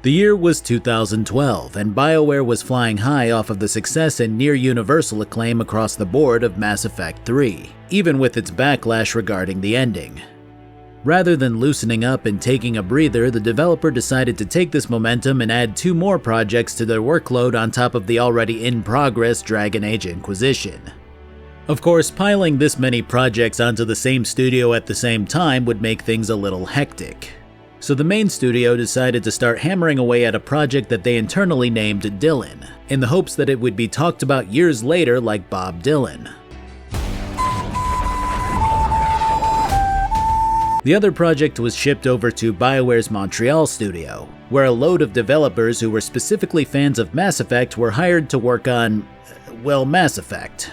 The year was 2012, and BioWare was flying high off of the success and near-universal acclaim across the board of Mass Effect 3, even with its backlash regarding the ending. Rather than loosening up and taking a breather, the developer decided to take this momentum and add 2 more projects to their workload on top of the already in-progress Dragon Age Inquisition. Of course, piling this many projects onto the same studio at the same time would make things a little hectic. So the main studio decided to start hammering away at a project that they internally named Dylan, in the hopes that it would be talked about years later like Bob Dylan. The other project was shipped over to BioWare's Montreal studio, where a load of developers who were specifically fans of Mass Effect were hired to work on, well, Mass Effect.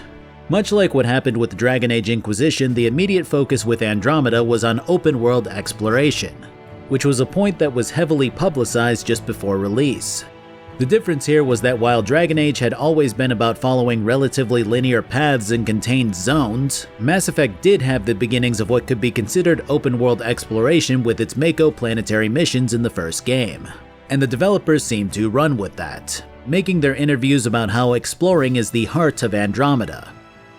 Much like what happened with Dragon Age Inquisition, the immediate focus with Andromeda was on open-world exploration, which was a point that was heavily publicized just before release. The difference here was that while Dragon Age had always been about following relatively linear paths in contained zones, Mass Effect did have the beginnings of what could be considered open-world exploration with its Mako planetary missions in the first game. And the developers seemed to run with that, making their interviews about how exploring is the heart of Andromeda,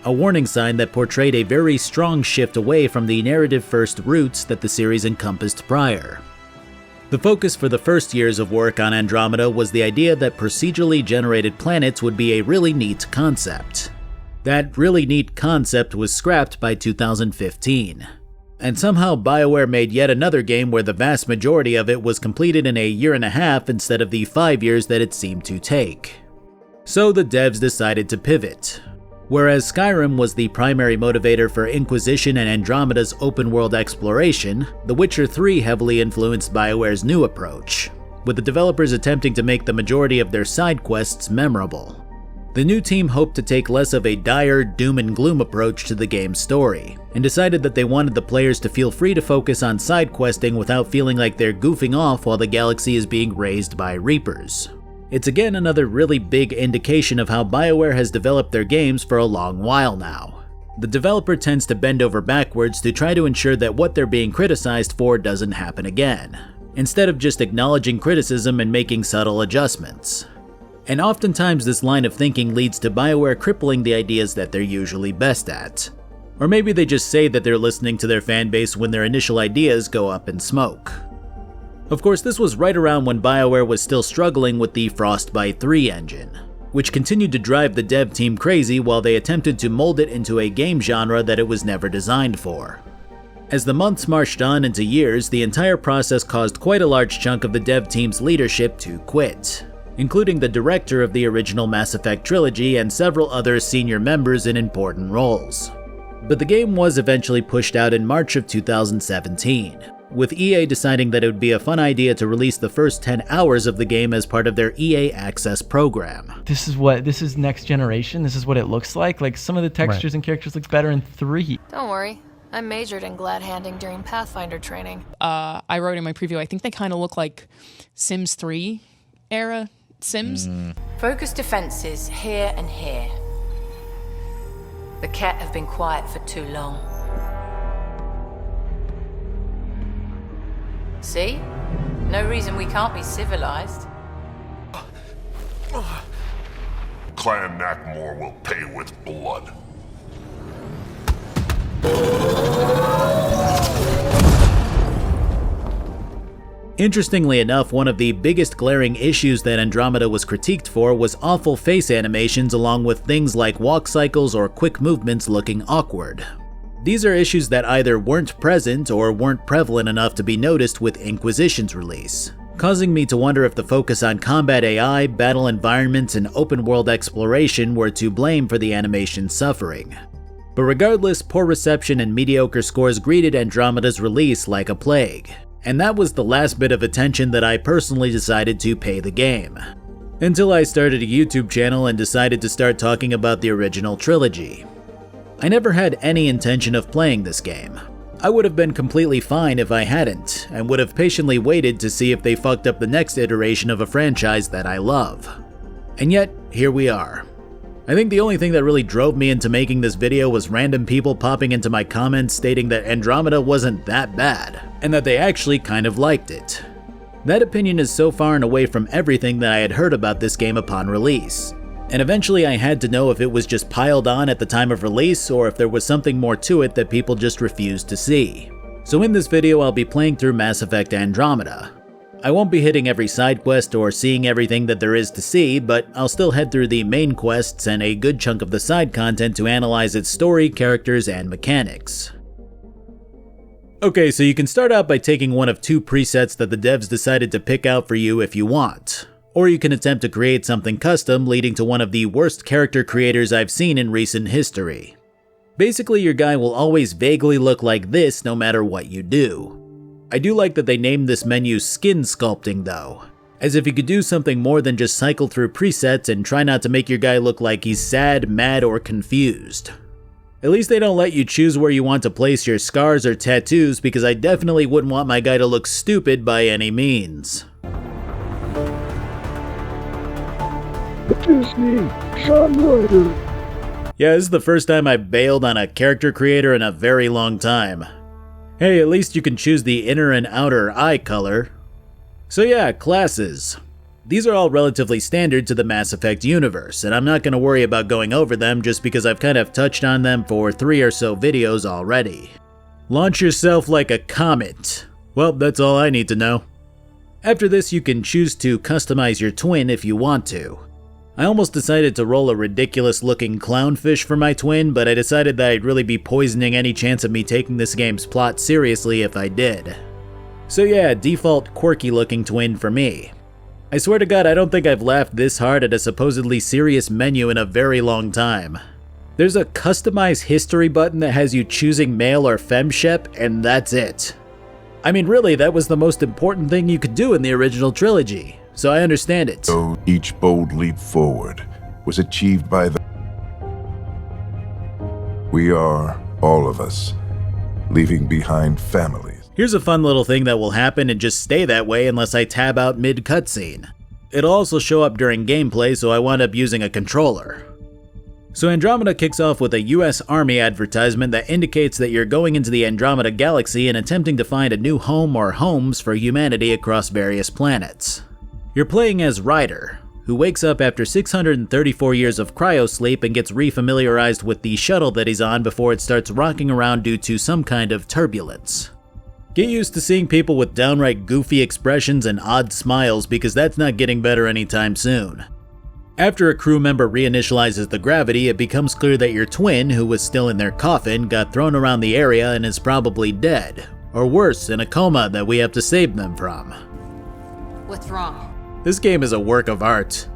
a warning sign that portrayed a very strong shift away from the narrative-first roots that the series encompassed prior. The focus for the first years of work on Andromeda was the idea that procedurally generated planets would be a really neat concept. That really neat concept was scrapped by 2015. And somehow BioWare made yet another game where the vast majority of it was completed in a year and a half instead of the 5 years that it seemed to take. So the devs decided to pivot. Whereas Skyrim was the primary motivator for Inquisition and Andromeda's open-world exploration, The Witcher 3 heavily influenced BioWare's new approach, with the developers attempting to make the majority of their side quests memorable. The new team hoped to take less of a dire doom and gloom approach to the game's story, and decided that they wanted the players to feel free to focus on side questing without feeling like they're goofing off while the galaxy is being razed by Reapers. It's again another really big indication of how BioWare has developed their games for a long while now. The developer tends to bend over backwards to try to ensure that what they're being criticized for doesn't happen again, instead of just acknowledging criticism and making subtle adjustments. And oftentimes this line of thinking leads to BioWare crippling the ideas that they're usually best at. Or maybe they just say that they're listening to their fanbase when their initial ideas go up in smoke. Of course, this was right around when BioWare was still struggling with the Frostbite 3 engine, which continued to drive the dev team crazy while they attempted to mold it into a game genre that it was never designed for. As the months marched on into years, the entire process caused quite a large chunk of the dev team's leadership to quit, including the director of the original Mass Effect trilogy and several other senior members in important roles. But the game was eventually pushed out in March of 2017. With EA deciding that it would be a fun idea to release the first 10 hours of the game as part of their EA Access program. This is next generation, this is what it looks like. Like, some of the textures and characters look better in 3. Don't worry, I majored in glad handing during Pathfinder training. I wrote in my preview, I think they kind of look like Sims 3 era Sims. Focus defenses here and here. The Ket have been quiet for too long. See? No reason we can't be civilized. Clan Nakmor will pay with blood. Interestingly enough, one of the biggest glaring issues that Andromeda was critiqued for was awful face animations along with things like walk cycles or quick movements looking awkward. These are issues that either weren't present or weren't prevalent enough to be noticed with Inquisition's release, causing me to wonder if the focus on combat AI, battle environments, and open-world exploration were to blame for the animation's suffering. But regardless, poor reception and mediocre scores greeted Andromeda's release like a plague, and that was the last bit of attention that I personally decided to pay the game. Until I started a YouTube channel and decided to start talking about the original trilogy. I never had any intention of playing this game. I would have been completely fine if I hadn't, and would have patiently waited to see if they fucked up the next iteration of a franchise that I love. And yet, here we are. I think the only thing that really drove me into making this video was random people popping into my comments stating that Andromeda wasn't that bad, and that they actually kind of liked it. That opinion is so far and away from everything that I had heard about this game upon release. And eventually I had to know if it was just piled on at the time of release or if there was something more to it that people just refused to see. So in this video I'll be playing through Mass Effect Andromeda. I won't be hitting every side quest or seeing everything that there is to see, but I'll still head through the main quests and a good chunk of the side content to analyze its story, characters, and mechanics. Okay, so you can start out by taking one of two presets that the devs decided to pick out for you if you want. Or you can attempt to create something custom, leading to one of the worst character creators I've seen in recent history. Basically, your guy will always vaguely look like this no matter what you do. I do like that they named this menu Skin Sculpting though, as if you could do something more than just cycle through presets and try not to make your guy look like he's sad, mad, or confused. At least they don't let you choose where you want to place your scars or tattoos, because I definitely wouldn't want my guy to look stupid by any means. Yeah, this is the first time I've bailed on a character creator in a very long time. Hey, at least you can choose the inner and outer eye color. So yeah, classes. These are all relatively standard to the Mass Effect universe, and I'm not going to worry about going over them just because I've kind of touched on them for 3 or so videos already. Launch yourself like a comet. Well, that's all I need to know. After this, you can choose to customize your twin if you want to. I almost decided to roll a ridiculous looking clownfish for my twin, but I decided that I'd really be poisoning any chance of me taking this game's plot seriously if I did. So yeah, default quirky looking twin for me. I swear to God, I don't think I've laughed this hard at a supposedly serious menu in a very long time. There's a customize history button that has you choosing male or femshep, and that's it. I mean really, that was the most important thing you could do in the original trilogy. So I understand it. So each bold leap forward was achieved by the... We are, all of us, leaving behind families. Here's a fun little thing that will happen and just stay that way unless I tab out mid-cutscene. It'll also show up during gameplay, so I wound up using a controller. So Andromeda kicks off with a US Army advertisement that indicates that you're going into the Andromeda galaxy and attempting to find a new home or homes for humanity across various planets. You're playing as Ryder, who wakes up after 634 years of cryosleep and gets refamiliarized with the shuttle that he's on before it starts rocking around due to some kind of turbulence. Get used to seeing people with downright goofy expressions and odd smiles, because that's not getting better anytime soon. After a crew member reinitializes the gravity, it becomes clear that your twin, who was still in their coffin, got thrown around the area and is probably dead, or worse, in a coma that we have to save them from. What's wrong? This game is a work of art.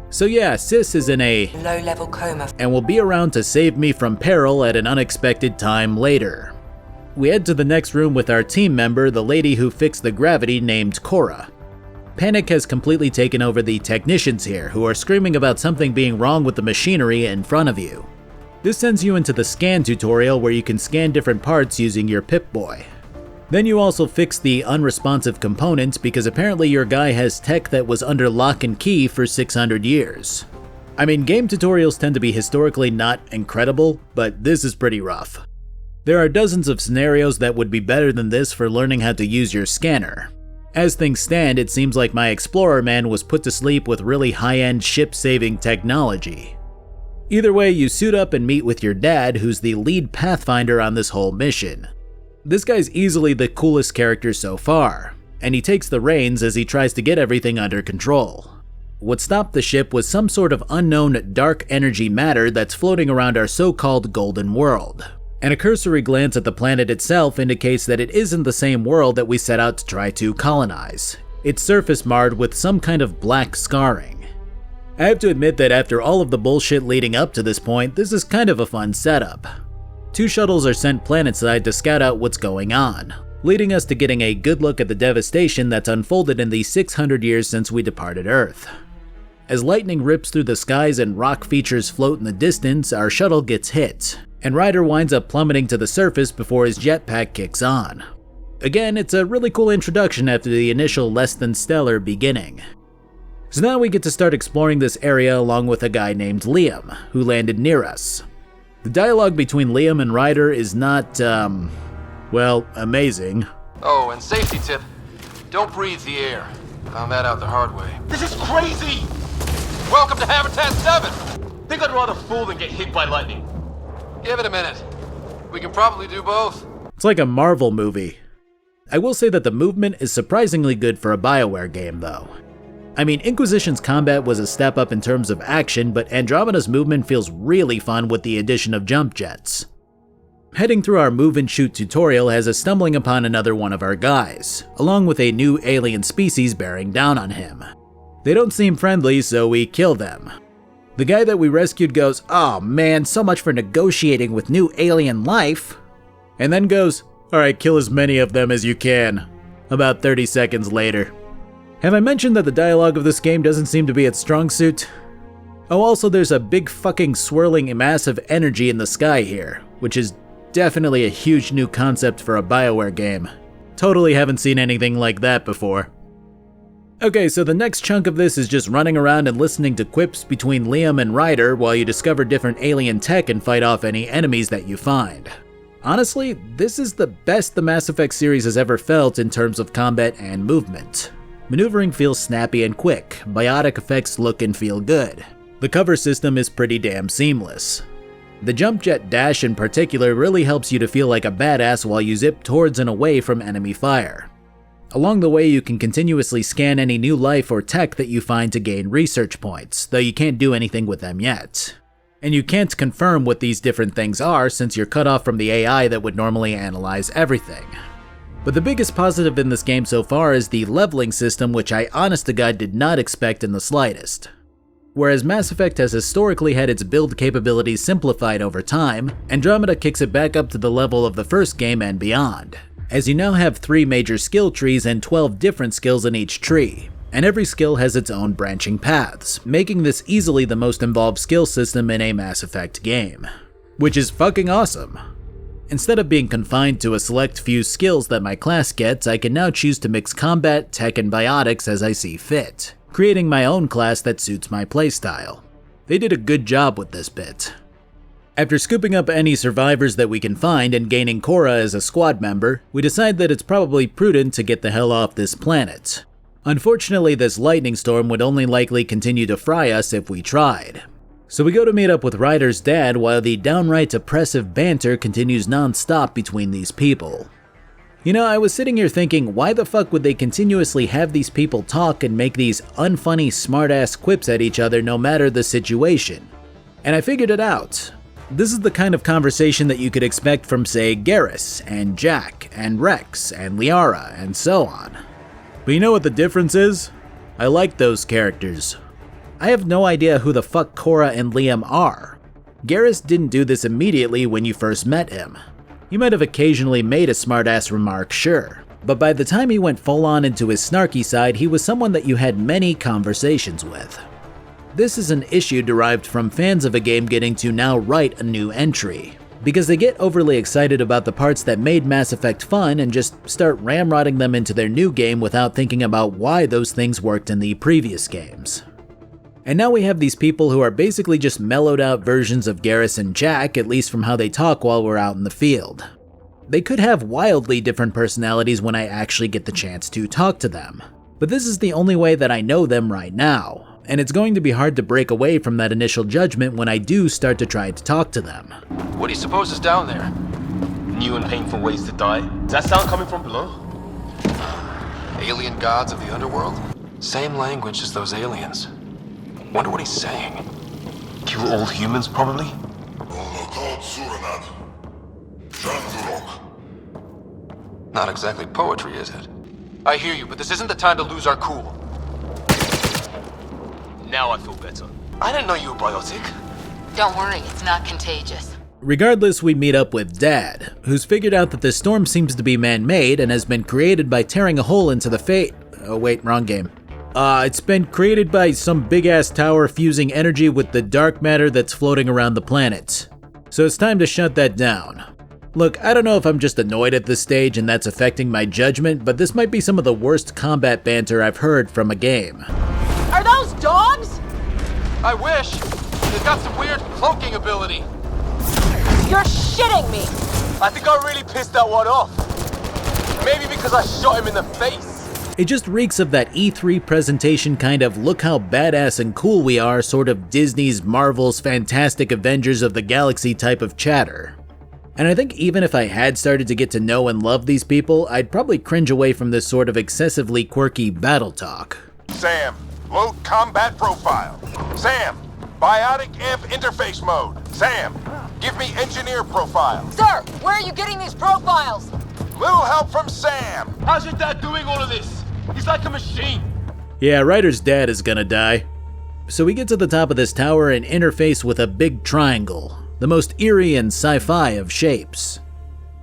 So yeah, Sis is in a Low-level coma and will be around to save me from peril at an unexpected time later. We head to the next room with our team member, the lady who fixed the gravity named Cora. Panic has completely taken over the technicians here, who are screaming about something being wrong with the machinery in front of you. This sends you into the scan tutorial where you can scan different parts using your Pip-Boy. Then you also fix the unresponsive components because apparently your guy has tech that was under lock and key for 600 years. I mean, game tutorials tend to be historically not incredible, but this is pretty rough. There are dozens of scenarios that would be better than this for learning how to use your scanner. As things stand, it seems like my Explorer man was put to sleep with really high-end ship-saving technology. Either way, you suit up and meet with your dad, who's the lead pathfinder on this whole mission. This guy's easily the coolest character so far, and he takes the reins as he tries to get everything under control. What stopped the ship was some sort of unknown dark energy matter that's floating around our so-called Golden World, and a cursory glance at the planet itself indicates that it isn't the same world that we set out to try to colonize. It's surface marred with some kind of black scarring. I have to admit that after all of the bullshit leading up to this point, this is kind of a fun setup. 2 shuttles are sent planetside to scout out what's going on, leading us to getting a good look at the devastation that's unfolded in the 600 years since we departed Earth. As lightning rips through the skies and rock features float in the distance, our shuttle gets hit, and Ryder winds up plummeting to the surface before his jetpack kicks on. Again, it's a really cool introduction after the initial less than stellar beginning. So now we get to start exploring this area along with a guy named Liam, who landed near us. The dialogue between Liam and Ryder is not, well, amazing. Oh, and safety tip. Don't breathe the air. Found that out the hard way. This is crazy! Welcome to Habitat 7! Think I'd rather fall than get hit by lightning. Give it a minute. We can probably do both. It's like a Marvel movie. I will say that the movement is surprisingly good for a BioWare game, though. I mean, Inquisition's combat was a step up in terms of action, but Andromeda's movement feels really fun with the addition of jump jets. Heading through our move and shoot tutorial has us stumbling upon another one of our guys, along with a new alien species bearing down on him. They don't seem friendly, so we kill them. The guy that we rescued goes, "Oh man, so much for negotiating with new alien life," and then goes, "Alright, kill as many of them as you can," about 30 seconds later. Have I mentioned that the dialogue of this game doesn't seem to be its strong suit? Oh, also there's a big fucking swirling mass of energy in the sky here, which is definitely a huge new concept for a BioWare game. Totally haven't seen anything like that before. Okay, so the next chunk of this is just running around and listening to quips between Liam and Ryder while you discover different alien tech and fight off any enemies that you find. Honestly, this is the best the Mass Effect series has ever felt in terms of combat and movement. Maneuvering feels snappy and quick, biotic effects look and feel good. The cover system is pretty damn seamless. The jump jet dash in particular really helps you to feel like a badass while you zip towards and away from enemy fire. Along the way, you can continuously scan any new life or tech that you find to gain research points, though you can't do anything with them yet. And you can't confirm what these different things are since you're cut off from the AI that would normally analyze everything. But the biggest positive in this game so far is the leveling system, which I honest to God did not expect in the slightest. Whereas Mass Effect has historically had its build capabilities simplified over time, Andromeda kicks it back up to the level of the first game and beyond, as you now have 3 major skill trees and 12 different skills in each tree, and every skill has its own branching paths, making this easily the most involved skill system in a Mass Effect game. Which is fucking awesome. Instead of being confined to a select few skills that my class gets, I can now choose to mix combat, tech, and biotics as I see fit, creating my own class that suits my playstyle. They did a good job with this bit. After scooping up any survivors that we can find and gaining Cora as a squad member, we decide that it's probably prudent to get the hell off this planet. Unfortunately, this lightning storm would only likely continue to fry us if we tried. So we go to meet up with Ryder's dad while the downright oppressive banter continues non-stop between these people. You know, I was sitting here thinking, why the fuck would they continuously have these people talk and make these unfunny smartass quips at each other no matter the situation? And I figured it out. This is the kind of conversation that you could expect from, say, Garrus, and Jack, and Rex, and Liara, and so on. But you know what the difference is? I like those characters. I have no idea who the fuck Cora and Liam are. Garrus didn't do this immediately when you first met him. He might have occasionally made a smartass remark, sure, but by the time he went full on into his snarky side, he was someone that you had many conversations with. This is an issue derived from fans of a game getting to now write a new entry, because they get overly excited about the parts that made Mass Effect fun and just start ramrodding them into their new game without thinking about why those things worked in the previous games. And now we have these people who are basically just mellowed out versions of Garrus and Jack, at least from how they talk while we're out in the field. They could have wildly different personalities when I actually get the chance to talk to them, but this is the only way that I know them right now, and it's going to be hard to break away from that initial judgment when I do start to try to talk to them. What do you suppose is down there? New and painful ways to die. Does that sound coming from below? Alien gods of the underworld? Same language as those aliens. Wonder what he's saying. Kill all humans, probably? Not exactly poetry, is it? I hear you, but this isn't the time to lose our cool. Now I feel better. I didn't know you were biotic. Don't worry, it's not contagious. Regardless, we meet up with Dad, who's figured out that this storm seems to be man-made and has been created by tearing a hole into the oh wait, wrong game. It's been created by some big-ass tower fusing energy with the dark matter that's floating around the planet. So it's time to shut that down. Look, I don't know if I'm just annoyed at this stage and that's affecting my judgment, but this might be some of the worst combat banter I've heard from a game. Are those dogs? I wish. They've got some weird cloaking ability. You're shitting me. I think I really pissed that one off. Maybe because I shot him in the face. It just reeks of that E3 presentation kind of look how badass and cool we are sort of Disney's Marvel's Fantastic Avengers of the Galaxy type of chatter. And I think even if I had started to get to know and love these people, I'd probably cringe away from this sort of excessively quirky battle talk. Sam, load combat profile. Sam, biotic amp interface mode. Sam, give me engineer profile. Sir, where are you getting these profiles? Little help from Sam. How's your dad doing all of this? He's like a machine. Yeah, Ryder's dad is gonna die. So we get to the top of this tower and interface with a big triangle, the most eerie and sci-fi of shapes.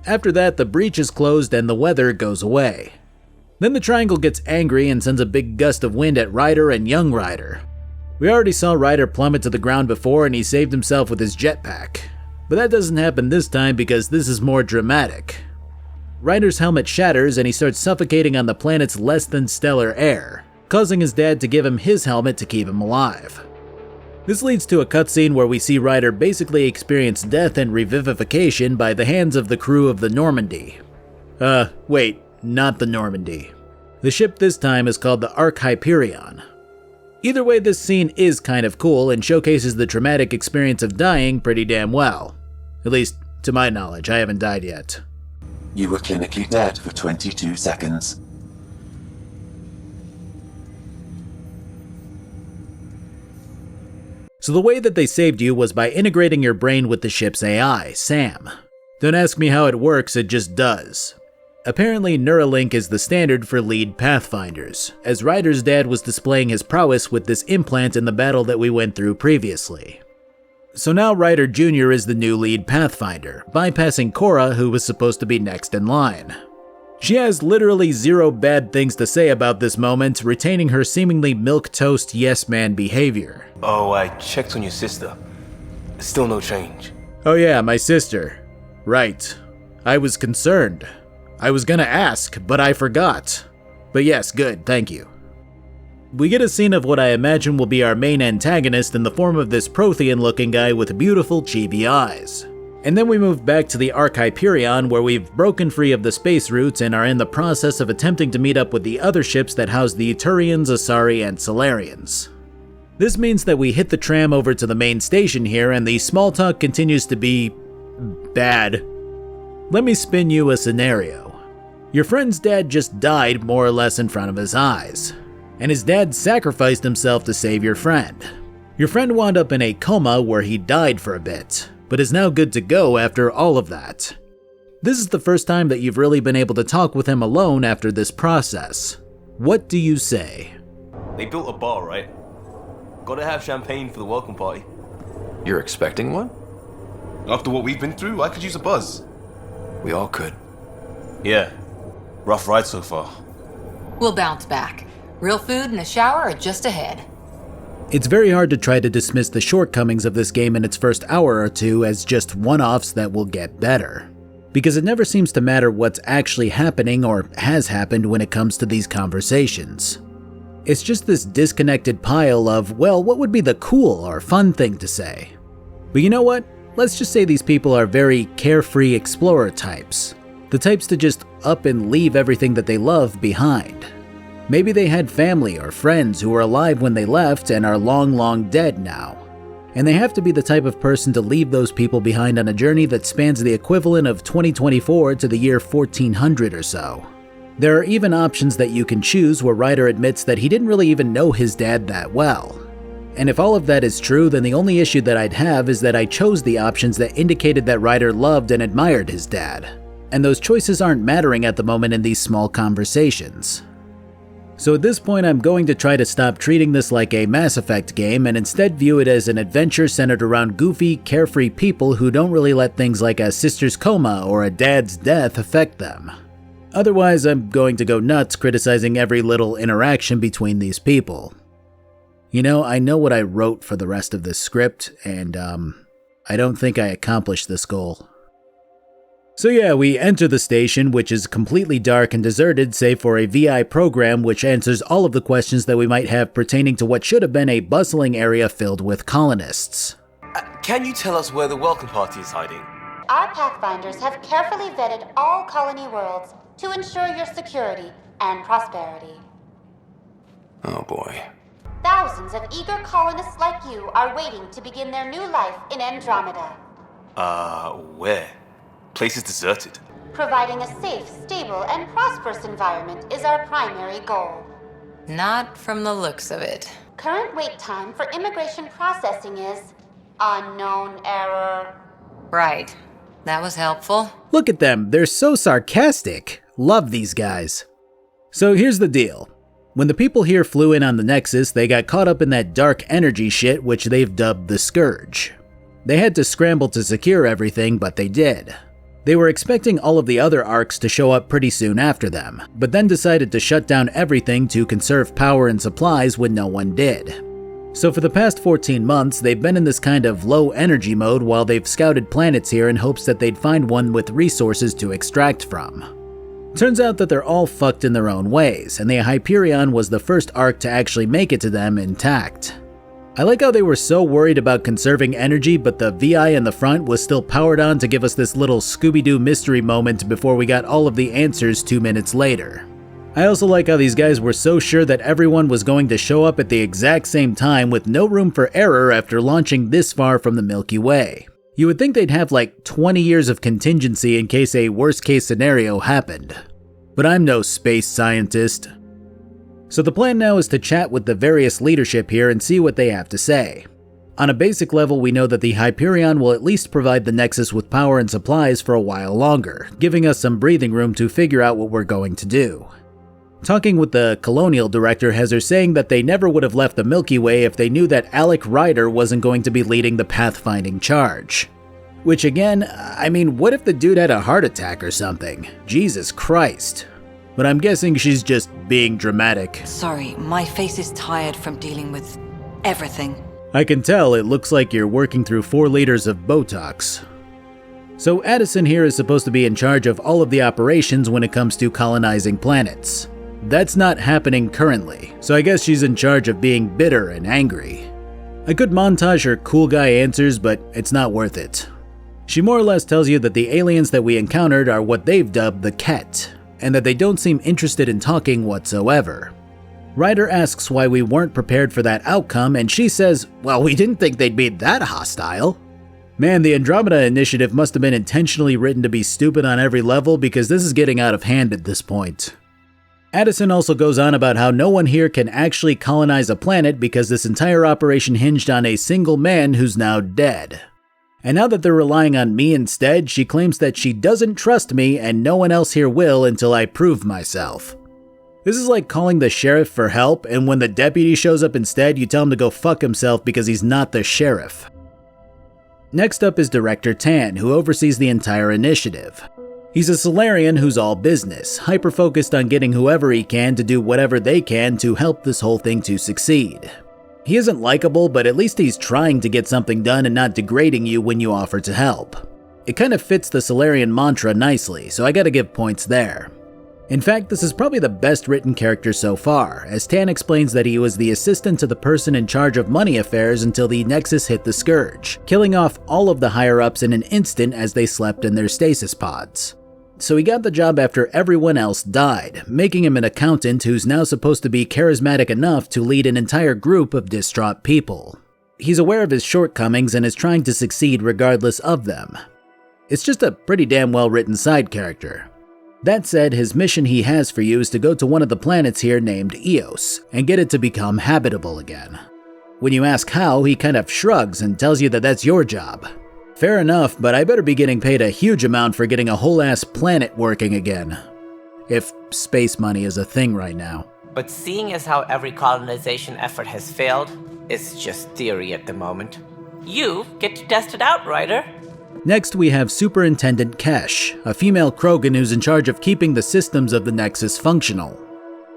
After that, the breach is closed and the weather goes away. Then the triangle gets angry and sends a big gust of wind at Ryder and young Ryder. We already saw Ryder plummet to the ground before and he saved himself with his jetpack. But that doesn't happen this time because this is more dramatic. Ryder's helmet shatters and he starts suffocating on the planet's less than stellar air, causing his dad to give him his helmet to keep him alive. This leads to a cutscene where we see Ryder basically experience death and revivification by the hands of the crew of the Normandy. Wait, not the Normandy. The ship this time is called the Ark Hyperion. Either way, this scene is kind of cool and showcases the traumatic experience of dying pretty damn well. At least, to my knowledge, I haven't died yet. You were clinically dead for 22 seconds. So the way that they saved you was by integrating your brain with the ship's AI, Sam. Don't ask me how it works, it just does. Apparently, Neuralink is the standard for lead Pathfinders, as Ryder's dad was displaying his prowess with this implant in the battle that we went through previously. So now Ryder Jr. is the new lead Pathfinder, bypassing Cora, who was supposed to be next in line. She has literally zero bad things to say about this moment, retaining her seemingly milquetoast yes-man behavior. Oh, I checked on your sister. Still no change. Oh yeah, my sister. Right. I was concerned. I was gonna ask, but I forgot. But yes, good, thank you. We get a scene of what I imagine will be our main antagonist in the form of this Prothean-looking guy with beautiful chibi eyes. And then we move back to the Ark Hyperion where we've broken free of the space routes and are in the process of attempting to meet up with the other ships that house the Uturians, Asari, and Solarians. This means that we hit the tram over to the main station here and the small talk continues to be bad. Let me spin you a scenario. Your friend's dad just died more or less in front of his eyes, and his dad sacrificed himself to save your friend. Your friend wound up in a coma where he died for a bit, but is now good to go after all of that. This is the first time that you've really been able to talk with him alone after this process. What do you say? They built a bar, right? Gotta have champagne for the welcome party. You're expecting one? After what we've been through, I could use a buzz. We all could. Yeah. Rough ride so far. We'll bounce back. Real food and a shower are just ahead. It's very hard to try to dismiss the shortcomings of this game in its first hour or two as just one-offs that will get better, because it never seems to matter what's actually happening or has happened when it comes to these conversations. It's just this disconnected pile of, well, what would be the cool or fun thing to say? But you know what? Let's just say these people are very carefree explorer types. The types to just up and leave everything that they love behind. Maybe they had family or friends who were alive when they left and are long dead now. And they have to be the type of person to leave those people behind on a journey that spans the equivalent of 2024 to the year 1400 or so. There are even options that you can choose where Ryder admits that he didn't really even know his dad that well. And if all of that is true, then the only issue that I'd have is that I chose the options that indicated that Ryder loved and admired his dad. And those choices aren't mattering at the moment in these small conversations. So at this point I'm going to try to stop treating this like a Mass Effect game and instead view it as an adventure centered around goofy, carefree people who don't really let things like a sister's coma or a dad's death affect them. Otherwise, I'm going to go nuts criticizing every little interaction between these people. You know, I know what I wrote for the rest of this script, and I don't think I accomplished this goal. So yeah, we enter the station, which is completely dark and deserted save for a VI program which answers all of the questions that we might have pertaining to what should have been a bustling area filled with colonists. Can you tell us where the welcome party is hiding? Our Pathfinders have carefully vetted all colony worlds to ensure your security and prosperity. Oh boy. Thousands of eager colonists like you are waiting to begin their new life in Andromeda. Where? Place is deserted. Providing a safe, stable, and prosperous environment is our primary goal. Not from the looks of it. Current wait time for immigration processing is unknown error. Right. That was helpful. Look at them, they're so sarcastic. Love these guys. So here's the deal. When the people here flew in on the Nexus, they got caught up in that dark energy shit which they've dubbed the Scourge. They had to scramble to secure everything, but they did. They were expecting all of the other arcs to show up pretty soon after them, but then decided to shut down everything to conserve power and supplies when no one did. So for the past 14 months, they've been in this kind of low energy mode while they've scouted planets here in hopes that they'd find one with resources to extract from. Turns out that they're all fucked in their own ways, and the Hyperion was the first arc to actually make it to them intact. I like how they were so worried about conserving energy, but the VI in the front was still powered on to give us this little Scooby-Doo mystery moment before we got all of the answers 2 minutes later. I also like how these guys were so sure that everyone was going to show up at the exact same time with no room for error after launching this far from the Milky Way. You would think they'd have like 20 years of contingency in case a worst-case scenario happened. But I'm no space scientist. So the plan now is to chat with the various leadership here and see what they have to say. On a basic level, we know that the Hyperion will at least provide the Nexus with power and supplies for a while longer, giving us some breathing room to figure out what we're going to do. Talking with the Colonial Director has her saying that they never would have left the Milky Way if they knew that Alec Ryder wasn't going to be leading the pathfinding charge. Which again, I mean, what if the dude had a heart attack or something? Jesus Christ. But I'm guessing she's just being dramatic. Sorry, my face is tired from dealing with everything. I can tell, it looks like you're working through 4 liters of Botox. So Addison here is supposed to be in charge of all of the operations when it comes to colonizing planets. That's not happening currently, so I guess she's in charge of being bitter and angry. I could montage her cool guy answers, but it's not worth it. She more or less tells you that the aliens that we encountered are what they've dubbed the Ket, and that they don't seem interested in talking whatsoever. Ryder asks why we weren't prepared for that outcome, and she says, well, we didn't think they'd be that hostile. Man, the Andromeda Initiative must have been intentionally written to be stupid on every level because this is getting out of hand at this point. Addison also goes on about how no one here can actually colonize a planet because this entire operation hinged on a single man who's now dead. And now that they're relying on me instead, she claims that she doesn't trust me and no one else here will until I prove myself. This is like calling the sheriff for help, and when the deputy shows up instead, you tell him to go fuck himself because he's not the sheriff. Next up is Director Tan, who oversees the entire initiative. He's a Solarian who's all business, hyper-focused on getting whoever he can to do whatever they can to help this whole thing to succeed. He isn't likable, but at least he's trying to get something done and not degrading you when you offer to help. It kind of fits the Solarian mantra nicely, so I gotta give points there. In fact, this is probably the best written character so far, as Tan explains that he was the assistant to the person in charge of money affairs until the Nexus hit the Scourge, killing off all of the higher-ups in an instant as they slept in their stasis pods. So he got the job after everyone else died, making him an accountant who's now supposed to be charismatic enough to lead an entire group of distraught people. He's aware of his shortcomings and is trying to succeed regardless of them. It's just a pretty damn well written side character. That said, his mission he has for you is to go to one of the planets here named Eos, and get it to become habitable again. When you ask how, he kind of shrugs and tells you that that's your job. Fair enough, but I better be getting paid a huge amount for getting a whole-ass planet working again. If space money is a thing right now. But seeing as how every colonization effort has failed, it's just theory at the moment. You get to test it out, Ryder. Next, we have Superintendent Kesh, a female Krogan who's in charge of keeping the systems of the Nexus functional.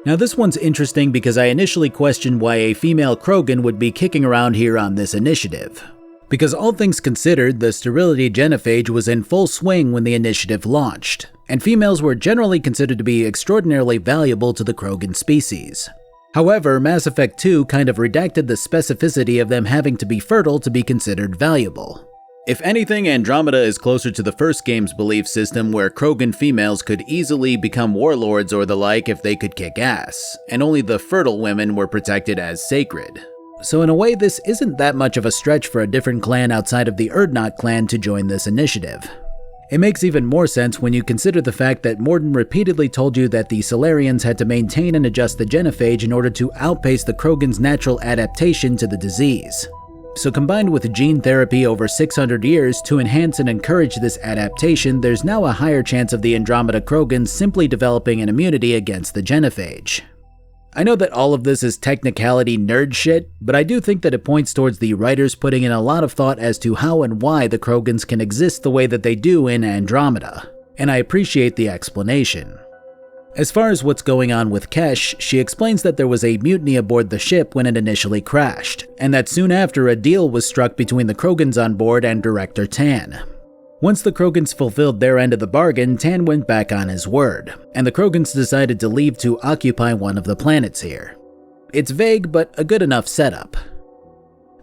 Now this one's interesting because I initially questioned why a female Krogan would be kicking around here on this initiative. Because all things considered, the sterility genophage was in full swing when the initiative launched, and females were generally considered to be extraordinarily valuable to the Krogan species. However, Mass Effect 2 kind of redacted the specificity of them having to be fertile to be considered valuable. If anything, Andromeda is closer to the first game's belief system where Krogan females could easily become warlords or the like if they could kick ass, and only the fertile women were protected as sacred. So in a way, this isn't that much of a stretch for a different clan outside of the Urdnot clan to join this initiative. It makes even more sense when you consider the fact that Mordin repeatedly told you that the Solarians had to maintain and adjust the genophage in order to outpace the Krogan's natural adaptation to the disease. So combined with gene therapy over 600 years to enhance and encourage this adaptation, there's now a higher chance of the Andromeda Krogans simply developing an immunity against the genophage. I know that all of this is technicality nerd shit, but I do think that it points towards the writers putting in a lot of thought as to how and why the Krogans can exist the way that they do in Andromeda, and I appreciate the explanation. As far as what's going on with Kesh, she explains that there was a mutiny aboard the ship when it initially crashed, and that soon after a deal was struck between the Krogans on board and Director Tan. Once the Krogans fulfilled their end of the bargain, Tan went back on his word, and the Krogans decided to leave to occupy one of the planets here. It's vague, but a good enough setup.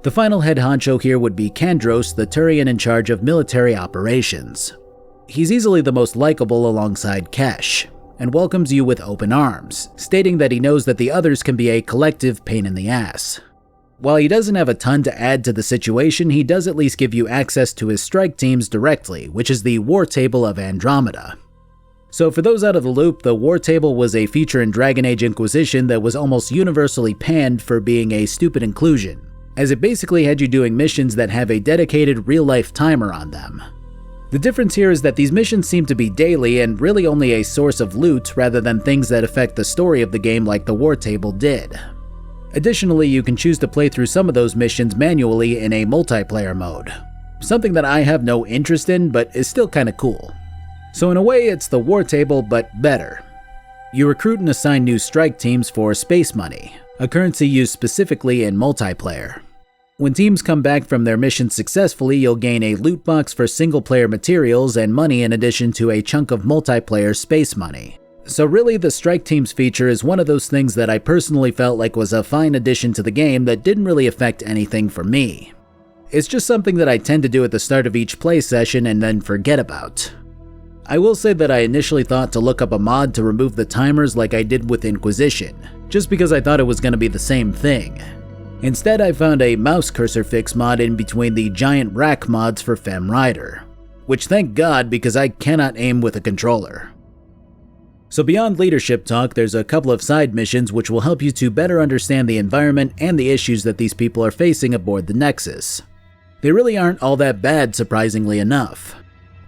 The final head honcho here would be Kandros, the Turian in charge of military operations. He's easily the most likable alongside Kesh, and welcomes you with open arms, stating that he knows that the others can be a collective pain in the ass. While he doesn't have a ton to add to the situation, he does at least give you access to his strike teams directly, which is the War Table of Andromeda. So for those out of the loop, the War Table was a feature in Dragon Age Inquisition that was almost universally panned for being a stupid inclusion, as it basically had you doing missions that have a dedicated real-life timer on them. The difference here is that these missions seem to be daily and really only a source of loot rather than things that affect the story of the game like the War Table did. Additionally, you can choose to play through some of those missions manually in a multiplayer mode, something that I have no interest in but is still kinda cool. So in a way, it's the War Table but better. You recruit and assign new strike teams for space money, a currency used specifically in multiplayer. When teams come back from their missions successfully, you'll gain a loot box for single-player materials and money in addition to a chunk of multiplayer space money. So really, the Strike Teams feature is one of those things that I personally felt like was a fine addition to the game that didn't really affect anything for me. It's just something that I tend to do at the start of each play session and then forget about. I will say that I initially thought to look up a mod to remove the timers like I did with Inquisition, just because I thought it was going to be the same thing. Instead, I found a mouse cursor fix mod in between the giant rack mods for Fem Rider, which thank God because I cannot aim with a controller. So beyond leadership talk, there's a couple of side missions which will help you to better understand the environment and the issues that these people are facing aboard the Nexus. They really aren't all that bad, surprisingly enough.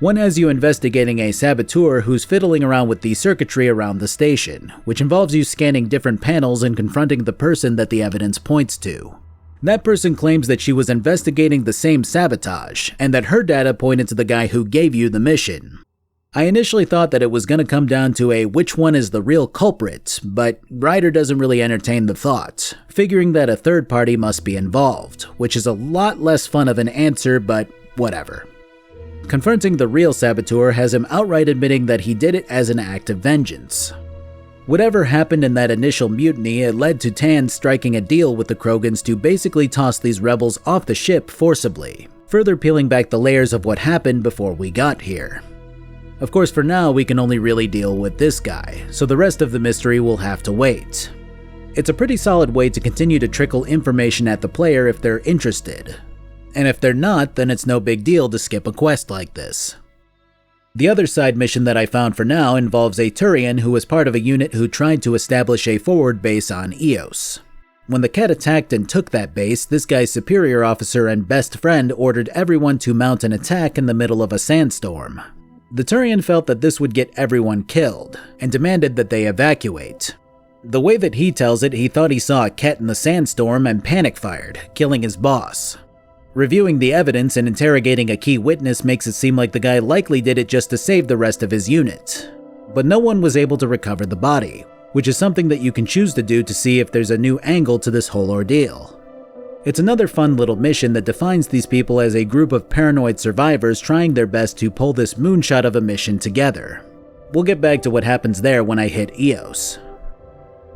One has you investigating a saboteur who's fiddling around with the circuitry around the station, which involves you scanning different panels and confronting the person that the evidence points to. That person claims that she was investigating the same sabotage, and that her data pointed to the guy who gave you the mission. I initially thought that it was going to come down to a which one is the real culprit, but Ryder doesn't really entertain the thought, figuring that a third party must be involved, which is a lot less fun of an answer, but whatever. Confronting the real saboteur has him outright admitting that he did it as an act of vengeance. Whatever happened in that initial mutiny, it led to Tan striking a deal with the Krogans to basically toss these rebels off the ship forcibly, further peeling back the layers of what happened before we got here. Of course, for now, we can only really deal with this guy, so the rest of the mystery will have to wait. It's a pretty solid way to continue to trickle information at the player if they're interested. And if they're not, then it's no big deal to skip a quest like this. The other side mission that I found for now involves a Turian who was part of a unit who tried to establish a forward base on Eos. When the Ket attacked and took that base, this guy's superior officer and best friend ordered everyone to mount an attack in the middle of a sandstorm. The Turian felt that this would get everyone killed, and demanded that they evacuate. The way that he tells it, he thought he saw a Ket in the sandstorm and panic fired, killing his boss. Reviewing the evidence and interrogating a key witness makes it seem like the guy likely did it just to save the rest of his unit. But no one was able to recover the body, which is something that you can choose to do to see if there's a new angle to this whole ordeal. It's another fun little mission that defines these people as a group of paranoid survivors trying their best to pull this moonshot of a mission together. We'll get back to what happens there when I hit Eos.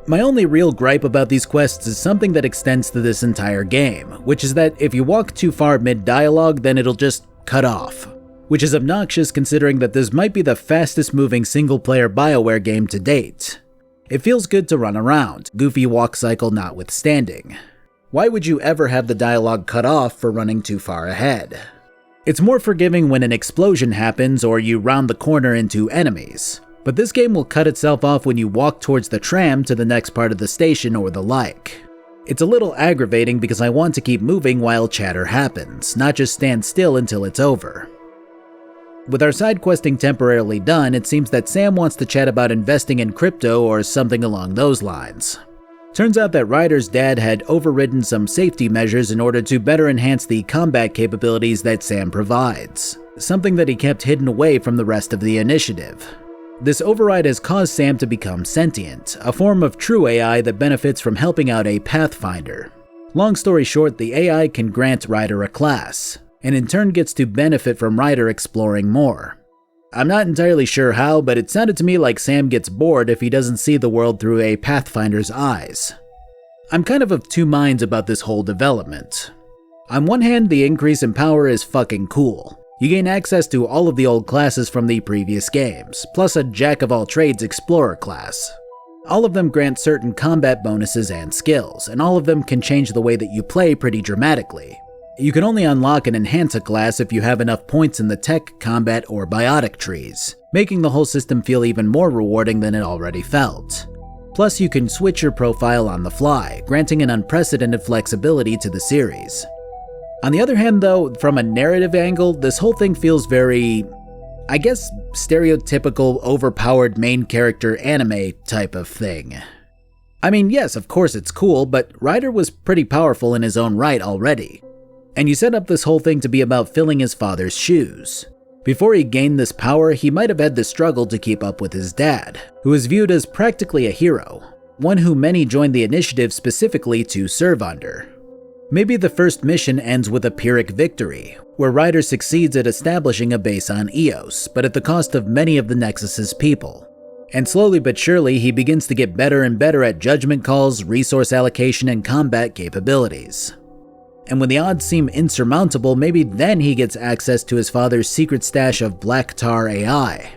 My only real gripe about these quests is something that extends to this entire game, which is that if you walk too far mid-dialogue, then it'll just cut off, which is obnoxious considering that this might be the fastest moving single-player BioWare game to date. It feels good to run around, goofy walk cycle notwithstanding. Why would you ever have the dialogue cut off for running too far ahead? It's more forgiving when an explosion happens or you round the corner into enemies, but this game will cut itself off when you walk towards the tram to the next part of the station or the like. It's a little aggravating because I want to keep moving while chatter happens, not just stand still until it's over. With our side questing temporarily done, it seems that Sam wants to chat about investing in crypto or something along those lines. Turns out that Ryder's dad had overridden some safety measures in order to better enhance the combat capabilities that Sam provides, something that he kept hidden away from the rest of the initiative. This override has caused Sam to become sentient, a form of true AI that benefits from helping out a Pathfinder. Long story short, the AI can grant Ryder a class, and in turn gets to benefit from Ryder exploring more. I'm not entirely sure how, but it sounded to me like Sam gets bored if he doesn't see the world through a Pathfinder's eyes. I'm kind of two minds about this whole development. On one hand, the increase in power is fucking cool. You gain access to all of the old classes from the previous games, plus a jack-of-all-trades explorer class. All of them grant certain combat bonuses and skills, and all of them can change the way that you play pretty dramatically. You can only unlock and enhance a class if you have enough points in the tech, combat, or biotic trees, making the whole system feel even more rewarding than it already felt. Plus, you can switch your profile on the fly, granting an unprecedented flexibility to the series. On the other hand though, from a narrative angle, this whole thing feels very, I guess, stereotypical overpowered main character anime type of thing. I mean, yes, of course it's cool, but Ryder was pretty powerful in his own right already. And you set up this whole thing to be about filling his father's shoes. Before he gained this power, he might have had the struggle to keep up with his dad, who is viewed as practically a hero, one who many joined the initiative specifically to serve under. Maybe the first mission ends with a Pyrrhic victory, where Ryder succeeds at establishing a base on Eos, but at the cost of many of the Nexus's people. And slowly but surely, he begins to get better and better at judgment calls, resource allocation, and combat capabilities. And when the odds seem insurmountable, maybe then he gets access to his father's secret stash of black tar AI.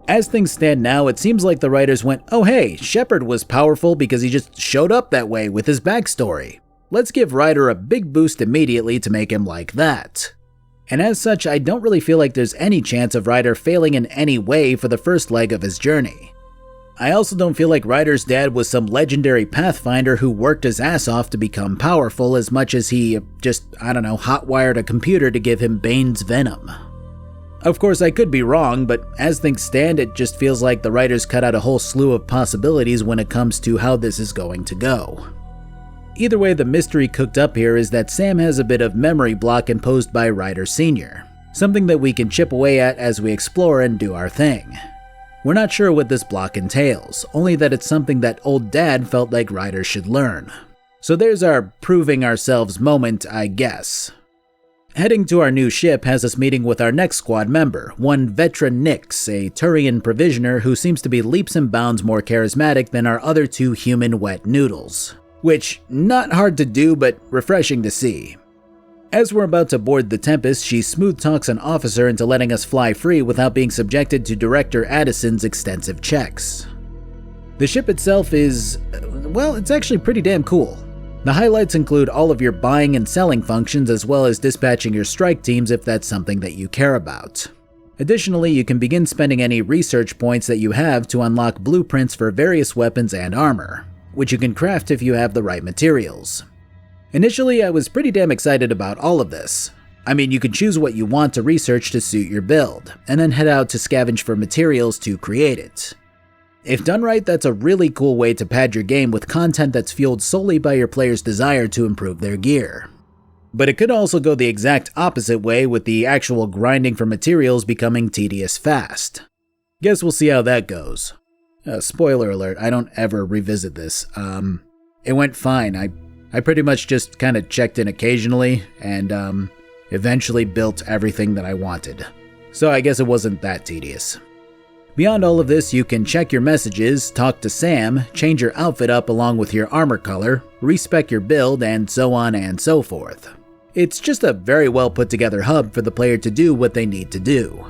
As things stand now, it seems like the writers went, oh hey, Shepard was powerful because he just showed up that way with his backstory. Let's give Ryder a big boost immediately to make him like that. And as such, I don't really feel like there's any chance of Ryder failing in any way for the first leg of his journey. I also don't feel like Ryder's dad was some legendary Pathfinder who worked his ass off to become powerful as much as he just, hotwired a computer to give him Bane's venom. Of course, I could be wrong, but as things stand, it just feels like the writers cut out a whole slew of possibilities when it comes to how this is going to go. Either way, the mystery cooked up here is that Sam has a bit of memory block imposed by Ryder Sr., something that we can chip away at as we explore and do our thing. We're not sure what this block entails, only that it's something that old dad felt like Ryder should learn. So there's our proving ourselves moment, I guess. Heading to our new ship has us meeting with our next squad member, one veteran Nyx, a Turian provisioner who seems to be leaps and bounds more charismatic than our other two human wet noodles. Which, not hard to do, but refreshing to see. As we're about to board the Tempest, she smooth talks an officer into letting us fly free without being subjected to Director Addison's extensive checks. The ship itself is, well, it's actually pretty damn cool. The highlights include all of your buying and selling functions as well as dispatching your strike teams if that's something that you care about. Additionally, you can begin spending any research points that you have to unlock blueprints for various weapons and armor, which you can craft if you have the right materials. Initially, I was pretty damn excited about all of this. I mean, you can choose what you want to research to suit your build, and then head out to scavenge for materials to create it. If done right, that's a really cool way to pad your game with content that's fueled solely by your player's desire to improve their gear. But it could also go the exact opposite way, with the actual grinding for materials becoming tedious fast. Guess we'll see how that goes. Spoiler alert, I don't ever revisit this. It went fine. I pretty much just kind of checked in occasionally and eventually built everything that I wanted. So I guess it wasn't that tedious. Beyond all of this, you can check your messages, talk to Sam, change your outfit up along with your armor color, respec your build, and so on and so forth. It's just a very well put together hub for the player to do what they need to do.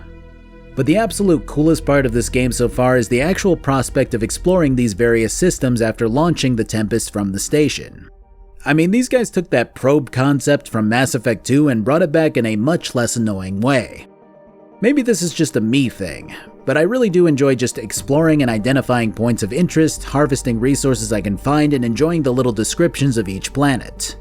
But the absolute coolest part of this game so far is the actual prospect of exploring these various systems after launching the Tempest from the station. I mean, these guys took that probe concept from Mass Effect 2 and brought it back in a much less annoying way. Maybe this is just a me thing, but I really do enjoy just exploring and identifying points of interest, harvesting resources I can find, and enjoying the little descriptions of each planet.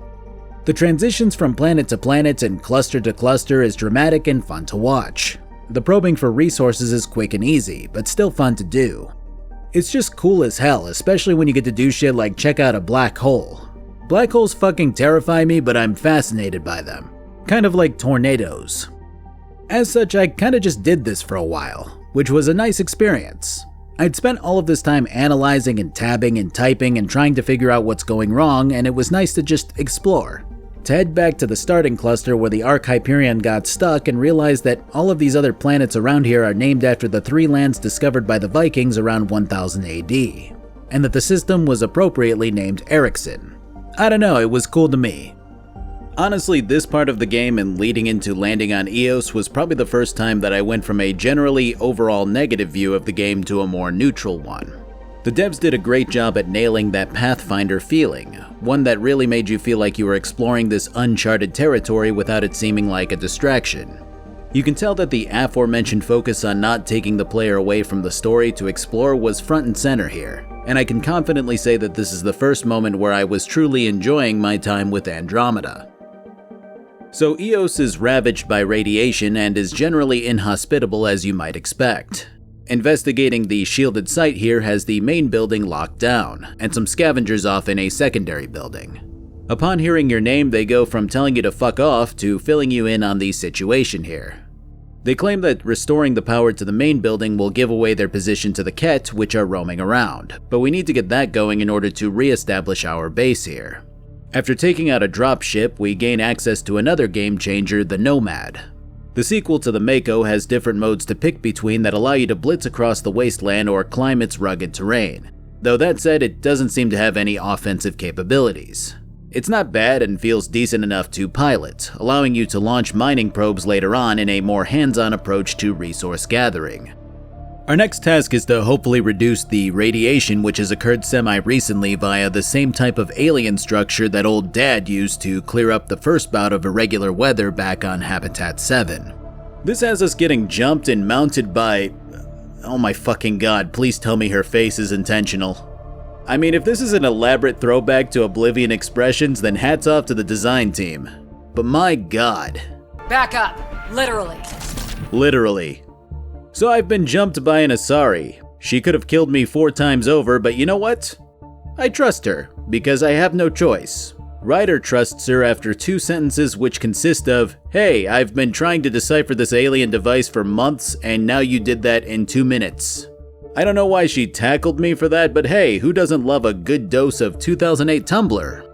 The transitions from planet to planet and cluster to cluster is dramatic and fun to watch. The probing for resources is quick and easy, but still fun to do. It's just cool as hell, especially when you get to do shit like check out a black hole. Black holes fucking terrify me, but I'm fascinated by them. Kind of like tornadoes. As such, I kinda just did this for a while, which was a nice experience. I'd spent all of this time analyzing and tabbing and typing and trying to figure out what's going wrong, and it was nice to just explore. To head back to the starting cluster where the Ark Hyperion got stuck and realize that all of these other planets around here are named after the 3 lands discovered by the Vikings around 1000 AD, and that the system was appropriately named Ericsson. I don't know, it was cool to me. Honestly, this part of the game and leading into landing on Eos was probably the first time that I went from a generally overall negative view of the game to a more neutral one. The devs did a great job at nailing that Pathfinder feeling, one that really made you feel like you were exploring this uncharted territory without it seeming like a distraction. You can tell that the aforementioned focus on not taking the player away from the story to explore was front and center here, and I can confidently say that this is the first moment where I was truly enjoying my time with Andromeda. So Eos is ravaged by radiation and is generally inhospitable as you might expect. Investigating the shielded site here has the main building locked down, and some scavengers off in a secondary building. Upon hearing your name, they go from telling you to fuck off to filling you in on the situation here. They claim that restoring the power to the main building will give away their position to the Ket, which are roaming around, but we need to get that going in order to re-establish our base here. After taking out a dropship, we gain access to another game changer, the Nomad. The sequel to the Mako has different modes to pick between that allow you to blitz across the wasteland or climb its rugged terrain. Though that said, it doesn't seem to have any offensive capabilities. It's not bad and feels decent enough to pilot, allowing you to launch mining probes later on in a more hands-on approach to resource gathering. Our next task is to hopefully reduce the radiation which has occurred semi-recently via the same type of alien structure that old Dad used to clear up the first bout of irregular weather back on Habitat 7. This has us getting jumped and mounted by... oh my fucking god, please tell me her face is intentional. I mean, if this is an elaborate throwback to Oblivion expressions, then hats off to the design team. But my god. Back up. Literally. Literally. So I've been jumped by an Asari. She could have killed me 4 times over, but you know what? I trust her, because I have no choice. Ryder trusts her after 2 sentences which consist of, "Hey, I've been trying to decipher this alien device for months, and now you did that in 2 minutes. I don't know why she tackled me for that, but hey, who doesn't love a good dose of 2008 Tumblr?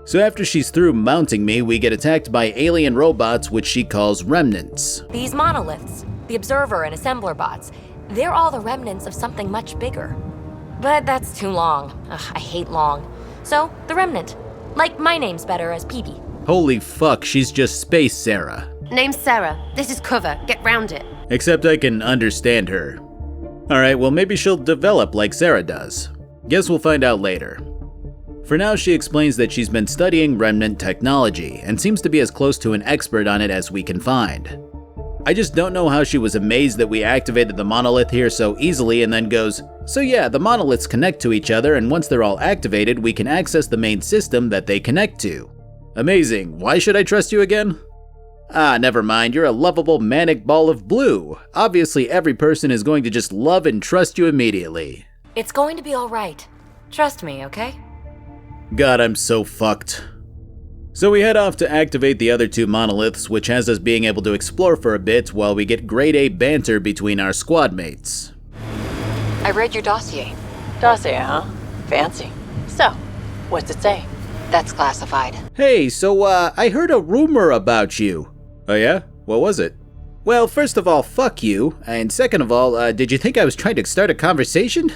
So after she's through mounting me, we get attacked by alien robots which she calls remnants. These monoliths, the Observer and Assembler bots, they're all the remnants of something much bigger. But that's too long. Ugh, I hate long. So, the Remnant. Like, my name's better as Peepee. Holy fuck, she's just Space Sarah. Name's Sarah. This is cover. Get round it. Except I can understand her. Alright, well maybe she'll develop like Sarah does. Guess we'll find out later. For now, she explains that she's been studying Remnant technology and seems to be as close to an expert on it as we can find. I just don't know how she was amazed that we activated the monolith here so easily and then goes, "So yeah, the monoliths connect to each other and once they're all activated, we can access the main system that they connect to. Amazing, why should I trust you again?" Ah, never mind, you're a lovable manic ball of blue. Obviously every person is going to just love and trust you immediately. It's going to be alright. Trust me, okay? God, I'm so fucked. So we head off to activate the other 2 monoliths, which has us being able to explore for a bit while we get grade A banter between our squad mates. I read your dossier. Dossier, huh? Fancy. So, what's it say? That's classified. Hey, so I heard a rumor about you. Oh yeah? What was it? Well, first of all, fuck you, and second of all, did you think I was trying to start a conversation?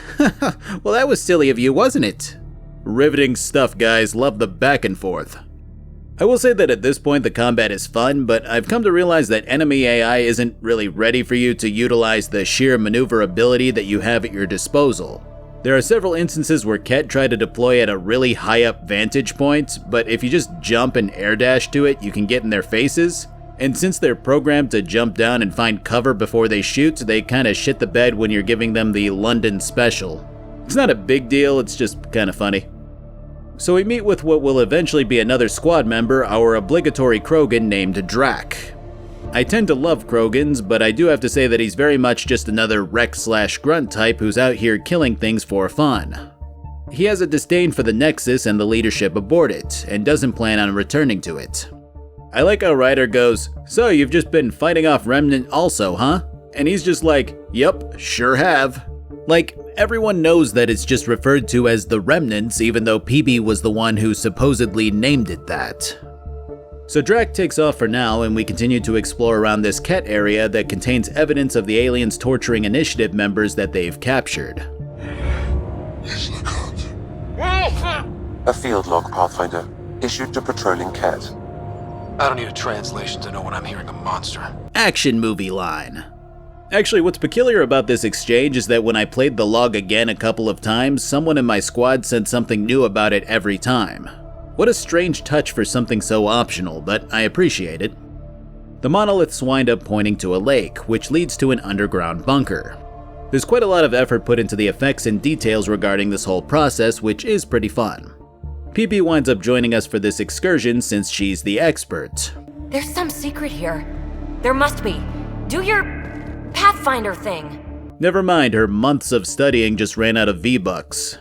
Well, that was silly of you, wasn't it? Riveting stuff, guys. Love the back and forth. I will say that at this point the combat is fun, but I've come to realize that enemy AI isn't really ready for you to utilize the sheer maneuverability that you have at your disposal. There are several instances where Ket try to deploy at a really high up vantage point, but if you just jump and air dash to it, you can get in their faces. And since they're programmed to jump down and find cover before they shoot, they kinda shit the bed when you're giving them the London special. It's not a big deal, it's just kinda funny. So we meet with what will eventually be another squad member, our obligatory Krogan named Drac. I tend to love Krogans, but I do have to say that he's very much just another Rex/Grunt type who's out here killing things for fun. He has a disdain for the Nexus and the leadership aboard it, and doesn't plan on returning to it. I like how Ryder goes, "So you've just been fighting off Remnant also, huh?" And he's just like, "Yup, sure have." Like, everyone knows that it's just referred to as the Remnants, even though PB was the one who supposedly named it that. So Drac takes off for now, and we continue to explore around this Ket area that contains evidence of the aliens torturing Initiative members that they've captured. A field log, Pathfinder, issued to patrolling Ket. I don't need a translation to know when I'm hearing a monster. Action movie line. Actually, what's peculiar about this exchange is that when I played the log again a couple of times, someone in my squad said something new about it every time. What a strange touch for something so optional, but I appreciate it. The monoliths wind up pointing to a lake, which leads to an underground bunker. There's quite a lot of effort put into the effects and details regarding this whole process, which is pretty fun. PP winds up joining us for this excursion since she's the expert. There's some secret here. There must be. Do your Pathfinder thing. Never mind, her months of studying just ran out of V-Bucks.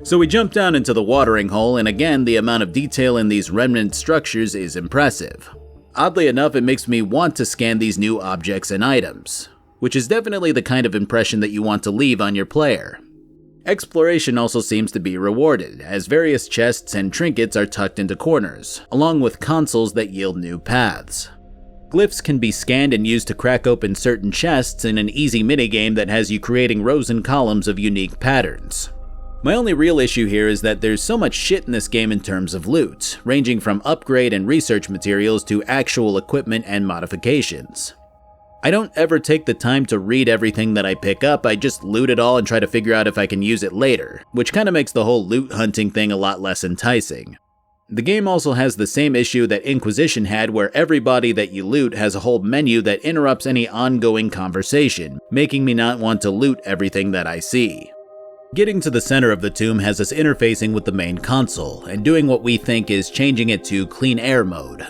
So we jump down into the watering hole, and again, the amount of detail in these remnant structures is impressive. Oddly enough, it makes me want to scan these new objects and items, which is definitely the kind of impression that you want to leave on your player. Exploration also seems to be rewarded, as various chests and trinkets are tucked into corners, along with consoles that yield new paths. Glyphs can be scanned and used to crack open certain chests in an easy minigame that has you creating rows and columns of unique patterns. My only real issue here is that there's so much shit in this game in terms of loot, ranging from upgrade and research materials to actual equipment and modifications. I don't ever take the time to read everything that I pick up, I just loot it all and try to figure out if I can use it later, which kinda makes the whole loot hunting thing a lot less enticing. The game also has the same issue that Inquisition had, where every body that you loot has a whole menu that interrupts any ongoing conversation, making me not want to loot everything that I see. Getting to the center of the tomb has us interfacing with the main console, and doing what we think is changing it to Clean Air mode.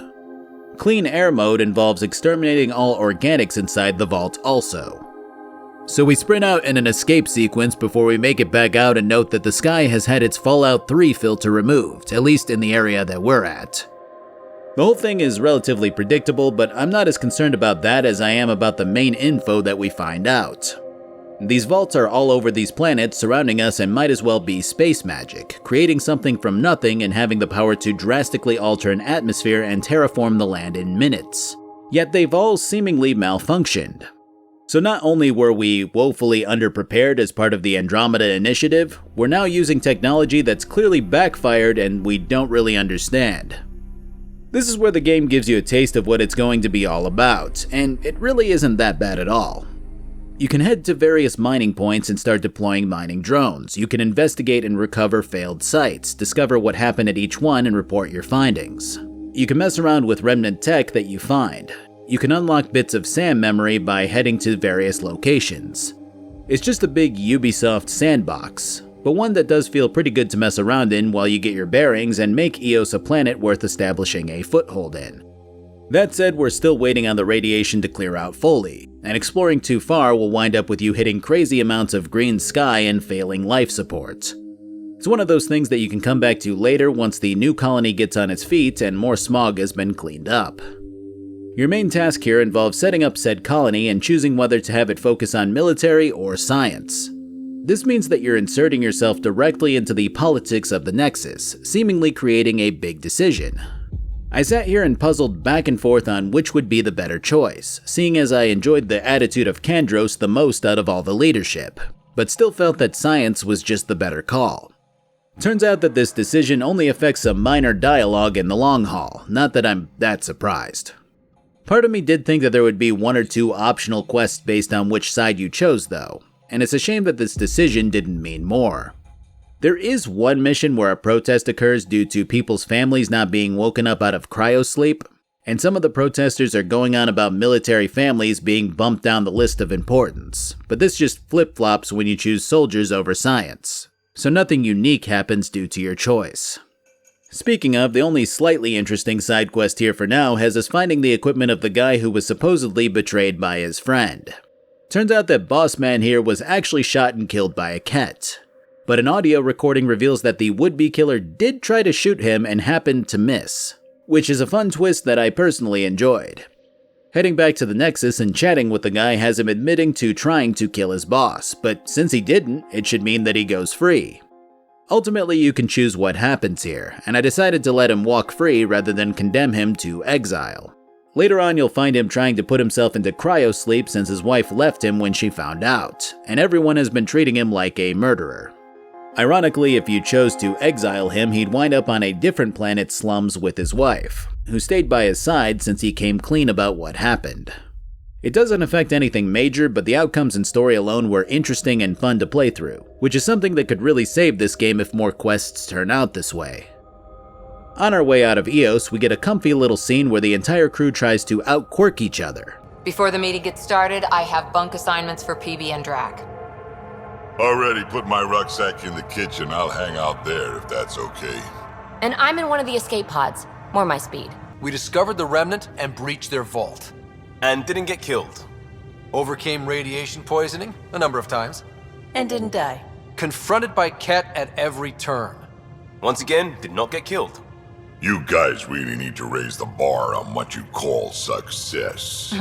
Clean Air mode involves exterminating all organics inside the vault also. So we sprint out in an escape sequence before we make it back out and note that the sky has had its Fallout 3 filter removed, at least in the area that we're at. The whole thing is relatively predictable, but I'm not as concerned about that as I am about the main info that we find out. These vaults are all over these planets surrounding us and might as well be space magic, creating something from nothing and having the power to drastically alter an atmosphere and terraform the land in minutes. Yet they've all seemingly malfunctioned. So not only were we woefully underprepared as part of the Andromeda initiative, we're now using technology that's clearly backfired and we don't really understand. This is where the game gives you a taste of what it's going to be all about, and it really isn't that bad at all. You can head to various mining points and start deploying mining drones. You can investigate and recover failed sites, discover what happened at each one and report your findings. You can mess around with remnant tech that you find. You can unlock bits of SAM memory by heading to various locations. It's just a big Ubisoft sandbox, but one that does feel pretty good to mess around in while you get your bearings and make Eos a planet worth establishing a foothold in. That said, we're still waiting on the radiation to clear out fully, and exploring too far will wind up with you hitting crazy amounts of green sky and failing life support. It's one of those things that you can come back to later once the new colony gets on its feet and more smog has been cleaned up. Your main task here involves setting up said colony and choosing whether to have it focus on military or science. This means that you're inserting yourself directly into the politics of the Nexus, seemingly creating a big decision. I sat here and puzzled back and forth on which would be the better choice, seeing as I enjoyed the attitude of Kandros the most out of all the leadership, but still felt that science was just the better call. Turns out that this decision only affects some minor dialogue in the long haul, not that I'm that surprised. Part of me did think that there would be 1 or 2 optional quests based on which side you chose though, and it's a shame that this decision didn't mean more. There is one mission where a protest occurs due to people's families not being woken up out of cryosleep, and some of the protesters are going on about military families being bumped down the list of importance, but this just flip-flops when you choose soldiers over science, so nothing unique happens due to your choice. Speaking of, the only slightly interesting side quest here for now has us finding the equipment of the guy who was supposedly betrayed by his friend. Turns out that Boss Man here was actually shot and killed by a Ket, but an audio recording reveals that the would-be killer did try to shoot him and happened to miss, which is a fun twist that I personally enjoyed. Heading back to the Nexus and chatting with the guy has him admitting to trying to kill his boss, but since he didn't, it should mean that he goes free. Ultimately, you can choose what happens here, and I decided to let him walk free rather than condemn him to exile. Later on, you'll find him trying to put himself into cryosleep since his wife left him when she found out, and everyone has been treating him like a murderer. Ironically, if you chose to exile him, he'd wind up on a different planet's slums with his wife, who stayed by his side since he came clean about what happened. It doesn't affect anything major, but the outcomes and story alone were interesting and fun to play through, which is something that could really save this game if more quests turn out this way. On our way out of Eos, we get a comfy little scene where the entire crew tries to out-quirk each other. Before the meeting gets started, I have bunk assignments for PB and Drac. Already put my rucksack in the kitchen. I'll hang out there if that's okay. And I'm in one of the escape pods. More my speed. We discovered the Remnant and breached their vault. And didn't get killed. Overcame radiation poisoning a number of times. And didn't die. Confronted by Ket at every turn. Once again, did not get killed. You guys really need to raise the bar on what you call success.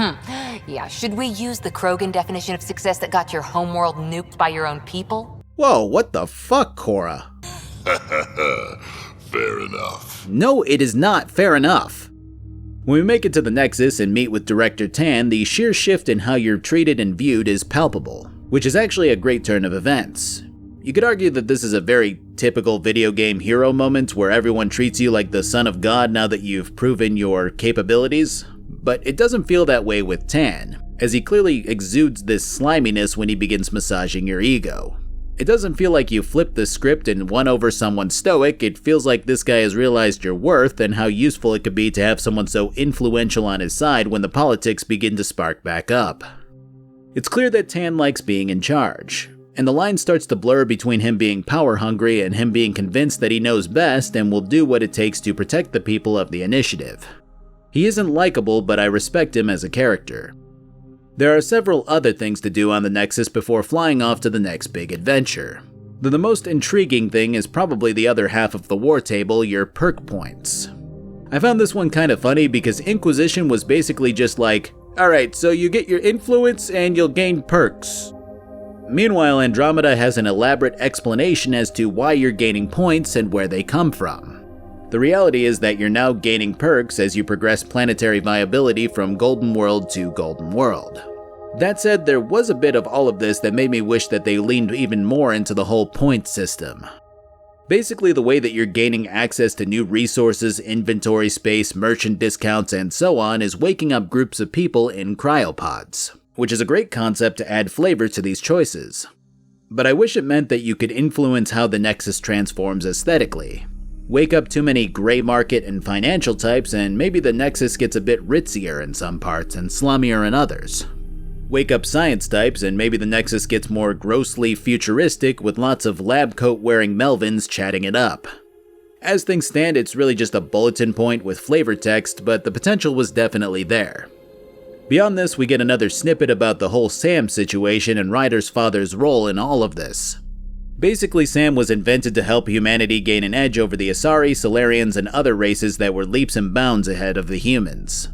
Yeah, should we use the Krogan definition of success that got your homeworld nuked by your own people? Whoa, what the fuck, Cora? Fair enough. No, it is not fair enough. When we make it to the Nexus and meet with Director Tan, the sheer shift in how you're treated and viewed is palpable, which is actually a great turn of events. You could argue that this is a very typical video game hero moment where everyone treats you like the son of God now that you've proven your capabilities, but it doesn't feel that way with Tan, as he clearly exudes this sliminess when he begins massaging your ego. It doesn't feel like you flipped the script and won over someone stoic. It feels like this guy has realized your worth and how useful it could be to have someone so influential on his side when the politics begin to spark back up. It's clear that Tan likes being in charge, and the line starts to blur between him being power hungry and him being convinced that he knows best and will do what it takes to protect the people of the initiative. He isn't likable, but I respect him as a character. There are several other things to do on the Nexus before flying off to the next big adventure. Though the most intriguing thing is probably the other half of the war table, your perk points. I found this one kind of funny because Inquisition was basically just like, alright, so you get your influence and you'll gain perks. Meanwhile, Andromeda has an elaborate explanation as to why you're gaining points and where they come from. The reality is that you're now gaining perks as you progress planetary viability from Golden World to Golden World. That said, there was a bit of all of this that made me wish that they leaned even more into the whole point system. Basically, the way that you're gaining access to new resources, inventory space, merchant discounts, and so on is waking up groups of people in cryopods, which is a great concept to add flavor to these choices. But I wish it meant that you could influence how the Nexus transforms aesthetically. Wake up too many gray market and financial types and maybe the Nexus gets a bit ritzier in some parts and slummier in others. Wake up science types and maybe the Nexus gets more grossly futuristic with lots of lab coat wearing Melvins chatting it up. As things stand, it's really just a bulletin point with flavor text, but the potential was definitely there. Beyond this, we get another snippet about the whole Sam situation and Ryder's father's role in all of this. Basically, Sam was invented to help humanity gain an edge over the Asari, Solarians, and other races that were leaps and bounds ahead of the humans.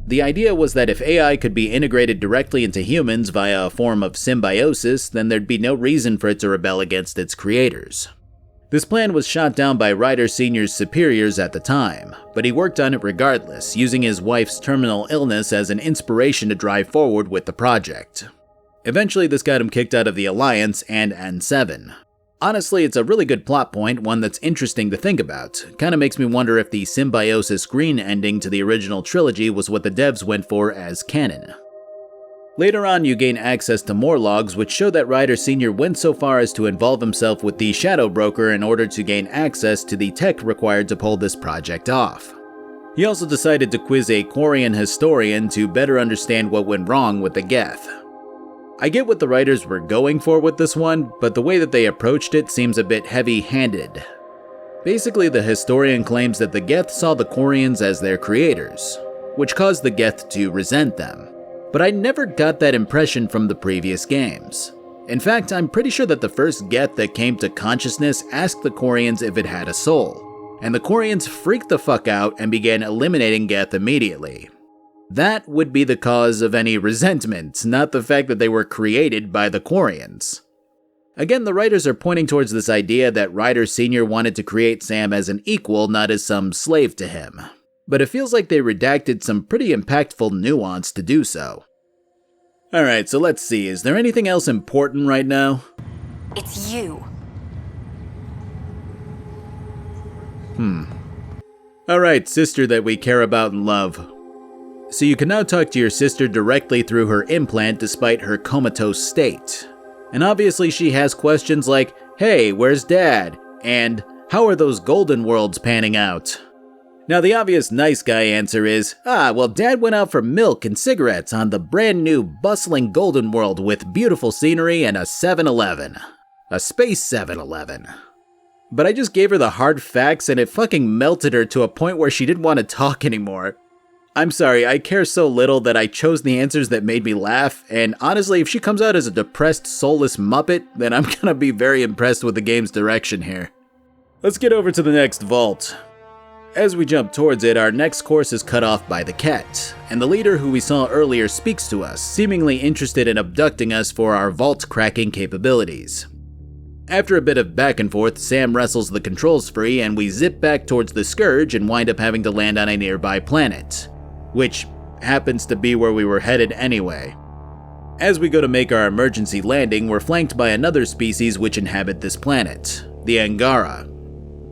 The idea was that if AI could be integrated directly into humans via a form of symbiosis, then there'd be no reason for it to rebel against its creators. This plan was shot down by Ryder Sr.'s superiors at the time, but he worked on it regardless, using his wife's terminal illness as an inspiration to drive forward with the project. Eventually, this got him kicked out of the Alliance and N7. Honestly, it's a really good plot point, one that's interesting to think about. Kinda makes me wonder if the Symbiosis Green ending to the original trilogy was what the devs went for as canon. Later on, you gain access to more logs which show that Ryder Sr. went so far as to involve himself with the Shadow Broker in order to gain access to the tech required to pull this project off. He also decided to quiz a Quarian historian to better understand what went wrong with the Geth. I get what the writers were going for with this one, but the way that they approached it seems a bit heavy-handed. Basically, the historian claims that the Geth saw the Quarians as their creators, which caused the Geth to resent them. But I never got that impression from the previous games. In fact, I'm pretty sure that the first Geth that came to consciousness asked the Quarians if it had a soul, and the Quarians freaked the fuck out and began eliminating Geth immediately. That would be the cause of any resentment, not the fact that they were created by the Quarians. Again, the writers are pointing towards this idea that Ryder Sr. wanted to create Sam as an equal, not as some slave to him. But it feels like they redacted some pretty impactful nuance to do so. Alright, so let's see, is there anything else important right now? It's you. Alright, sister that we care about and love. So you can now talk to your sister directly through her implant despite her comatose state. And obviously she has questions like, hey, where's Dad? And how are those golden worlds panning out? Now the obvious nice guy answer is, well Dad went out for milk and cigarettes on the brand new bustling golden world with beautiful scenery and a 7-Eleven. A space 7-Eleven. But I just gave her the hard facts and it fucking melted her to a point where she didn't want to talk anymore. I'm sorry, I care so little that I chose the answers that made me laugh, and honestly, if she comes out as a depressed, soulless muppet, then I'm gonna be very impressed with the game's direction here. Let's get over to the next vault. As we jump towards it, our next course is cut off by the Ket, and the leader who we saw earlier speaks to us, seemingly interested in abducting us for our vault cracking capabilities. After a bit of back and forth, Sam wrestles the controls free and we zip back towards the Scourge and wind up having to land on a nearby planet. Which happens to be where we were headed anyway. As we go to make our emergency landing, we're flanked by another species which inhabit this planet, the Angara.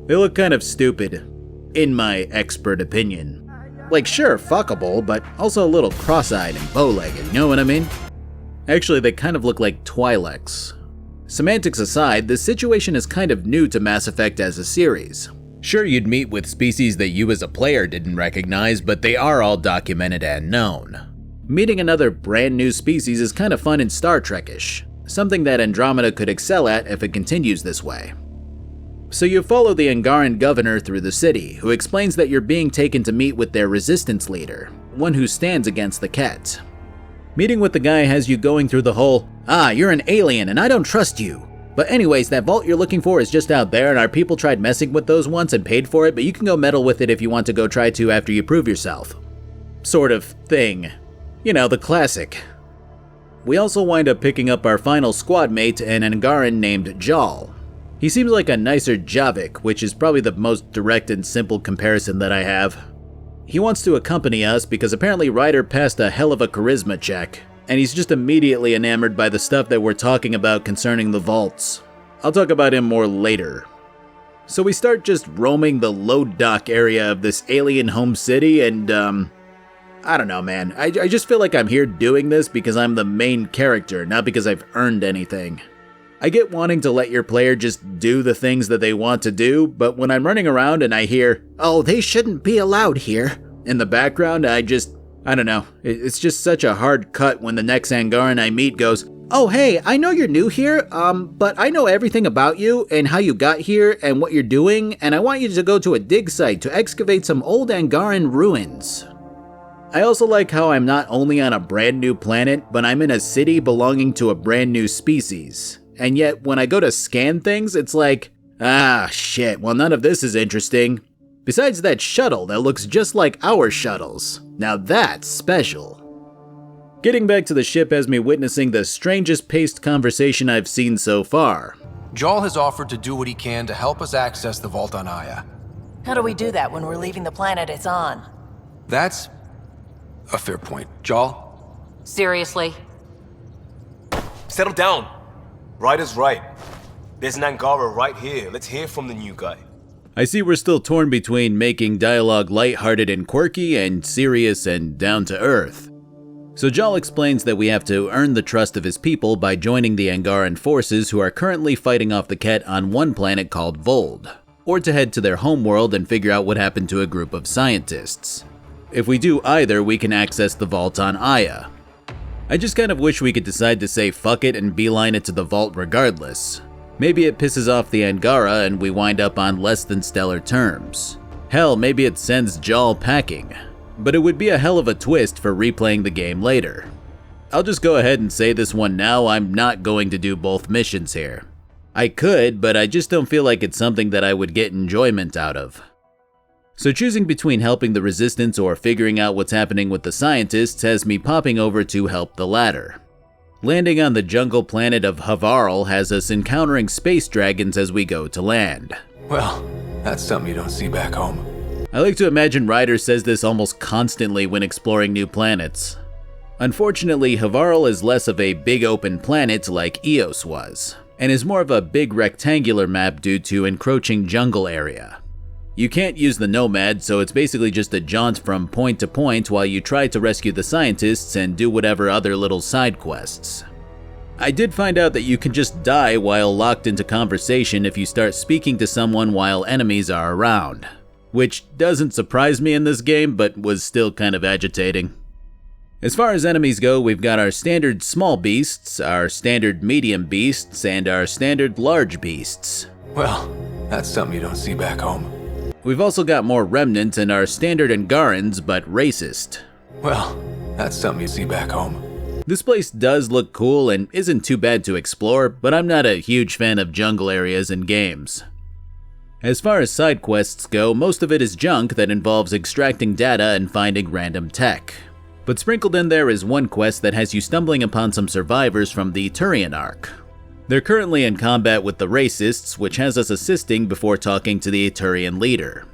They look kind of stupid, in my expert opinion. Like sure, fuckable, but also a little cross-eyed and bow-legged, you know what I mean? Actually, they kind of look like Twi'leks. Semantics aside, this situation is kind of new to Mass Effect as a series. Sure, you'd meet with species that you as a player didn't recognize, but they are all documented and known. Meeting another brand new species is kind of fun and Star Trek-ish, something that Andromeda could excel at if it continues this way. So you follow the Angaran governor through the city, who explains that you're being taken to meet with their resistance leader, one who stands against the Ket. Meeting with the guy has you going through the whole, you're an alien and I don't trust you. But anyways, that vault you're looking for is just out there and our people tried messing with those once and paid for it, but you can go meddle with it if you want to go try to after you prove yourself. Sort of thing. You know, the classic. We also wind up picking up our final squad mate, an Angaran named Jal. He seems like a nicer Javik, which is probably the most direct and simple comparison that I have. He wants to accompany us because apparently Ryder passed a hell of a charisma check. And he's just immediately enamored by the stuff that we're talking about concerning the vaults. I'll talk about him more later. So we start just roaming the load dock area of this alien home city and, I don't know, man. I just feel like I'm here doing this because I'm the main character, not because I've earned anything. I get wanting to let your player just do the things that they want to do, but when I'm running around and I hear, "Oh, they shouldn't be allowed here," in the background, I don't know, it's just such a hard cut when the next Angaran I meet goes, "Oh hey, I know you're new here, but I know everything about you and how you got here and what you're doing, and I want you to go to a dig site to excavate some old Angaran ruins." I also like how I'm not only on a brand new planet, but I'm in a city belonging to a brand new species. And yet, when I go to scan things, it's like, shit, well none of this is interesting. Besides that shuttle that looks just like our shuttles. Now that's special. Getting back to the ship has me witnessing the strangest paced conversation I've seen so far. Jal has offered to do what he can to help us access the vault on Aya. How do we do that when we're leaving the planet it's on? That's a fair point. Jal? Seriously? Settle down. Ryder's right. There's an Angara right here. Let's hear from the new guy. I see we're still torn between making dialogue lighthearted and quirky and serious and down to earth. So Jal explains that we have to earn the trust of his people by joining the Angaran forces who are currently fighting off the Ket on one planet called Voeld, or to head to their homeworld and figure out what happened to a group of scientists. If we do either, we can access the vault on Aya. I just kind of wish we could decide to say fuck it and beeline it to the vault regardless. Maybe it pisses off the Angara and we wind up on less than stellar terms. Hell, maybe it sends Jal packing. But it would be a hell of a twist for replaying the game later. I'll just go ahead and say this one now, I'm not going to do both missions here. I could, but I just don't feel like it's something that I would get enjoyment out of. So choosing between helping the Resistance or figuring out what's happening with the scientists has me popping over to help the latter. Landing on the jungle planet of Havarl has us encountering space dragons as we go to land. Well, that's something you don't see back home. I like to imagine Ryder says this almost constantly when exploring new planets. Unfortunately, Havarl is less of a big open planet like Eos was, and is more of a big rectangular map due to encroaching jungle area. You can't use the Nomad, so it's basically just a jaunt from point to point while you try to rescue the scientists and do whatever other little side quests. I did find out that you can just die while locked into conversation if you start speaking to someone while enemies are around. Which doesn't surprise me in this game, but was still kind of agitating. As far as enemies go, we've got our standard small beasts, our standard medium beasts, and our standard large beasts. Well, that's something you don't see back home. We've also got more remnants and our standard Angarans, but racist. Well, that's something you see back home. This place does look cool and isn't too bad to explore, but I'm not a huge fan of jungle areas in games. As far as side quests go, most of it is junk that involves extracting data and finding random tech. But sprinkled in there is one quest that has you stumbling upon some survivors from the Turian arc. They're currently in combat with the racists, which has us assisting before talking to the Turian leader.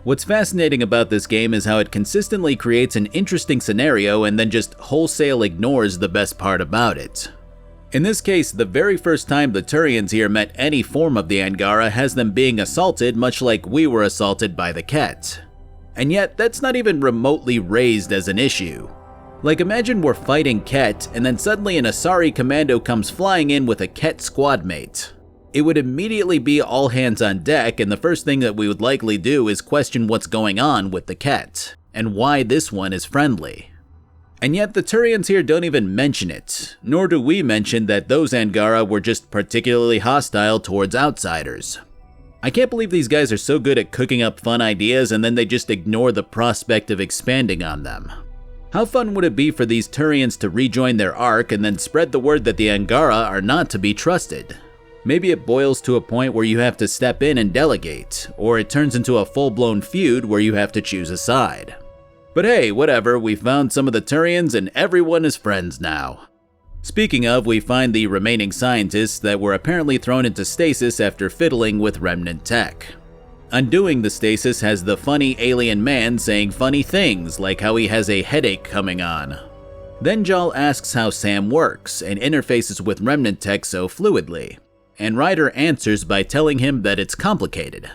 What's fascinating about this game is how it consistently creates an interesting scenario and then just wholesale ignores the best part about it. In this case, the very first time the Turians here met any form of the Angara has them being assaulted much like we were assaulted by the Ket. And yet, that's not even remotely raised as an issue. Like, imagine we're fighting Ket and then suddenly an Asari commando comes flying in with a Ket squad mate. It would immediately be all hands on deck, and the first thing that we would likely do is question what's going on with the Ket, and why this one is friendly. And yet the Turians here don't even mention it, nor do we mention that those Angara were just particularly hostile towards outsiders. I can't believe these guys are so good at cooking up fun ideas and then they just ignore the prospect of expanding on them. How fun would it be for these Turians to rejoin their arc and then spread the word that the Angara are not to be trusted? Maybe it boils to a point where you have to step in and delegate, or it turns into a full-blown feud where you have to choose a side. But hey, whatever, we found some of the Turians and everyone is friends now. Speaking of, we find the remaining scientists that were apparently thrown into stasis after fiddling with remnant tech. Undoing the stasis has the funny alien man saying funny things, like how he has a headache coming on. Then Jal asks how Sam works and interfaces with remnant tech so fluidly, and Ryder answers by telling him that it's complicated.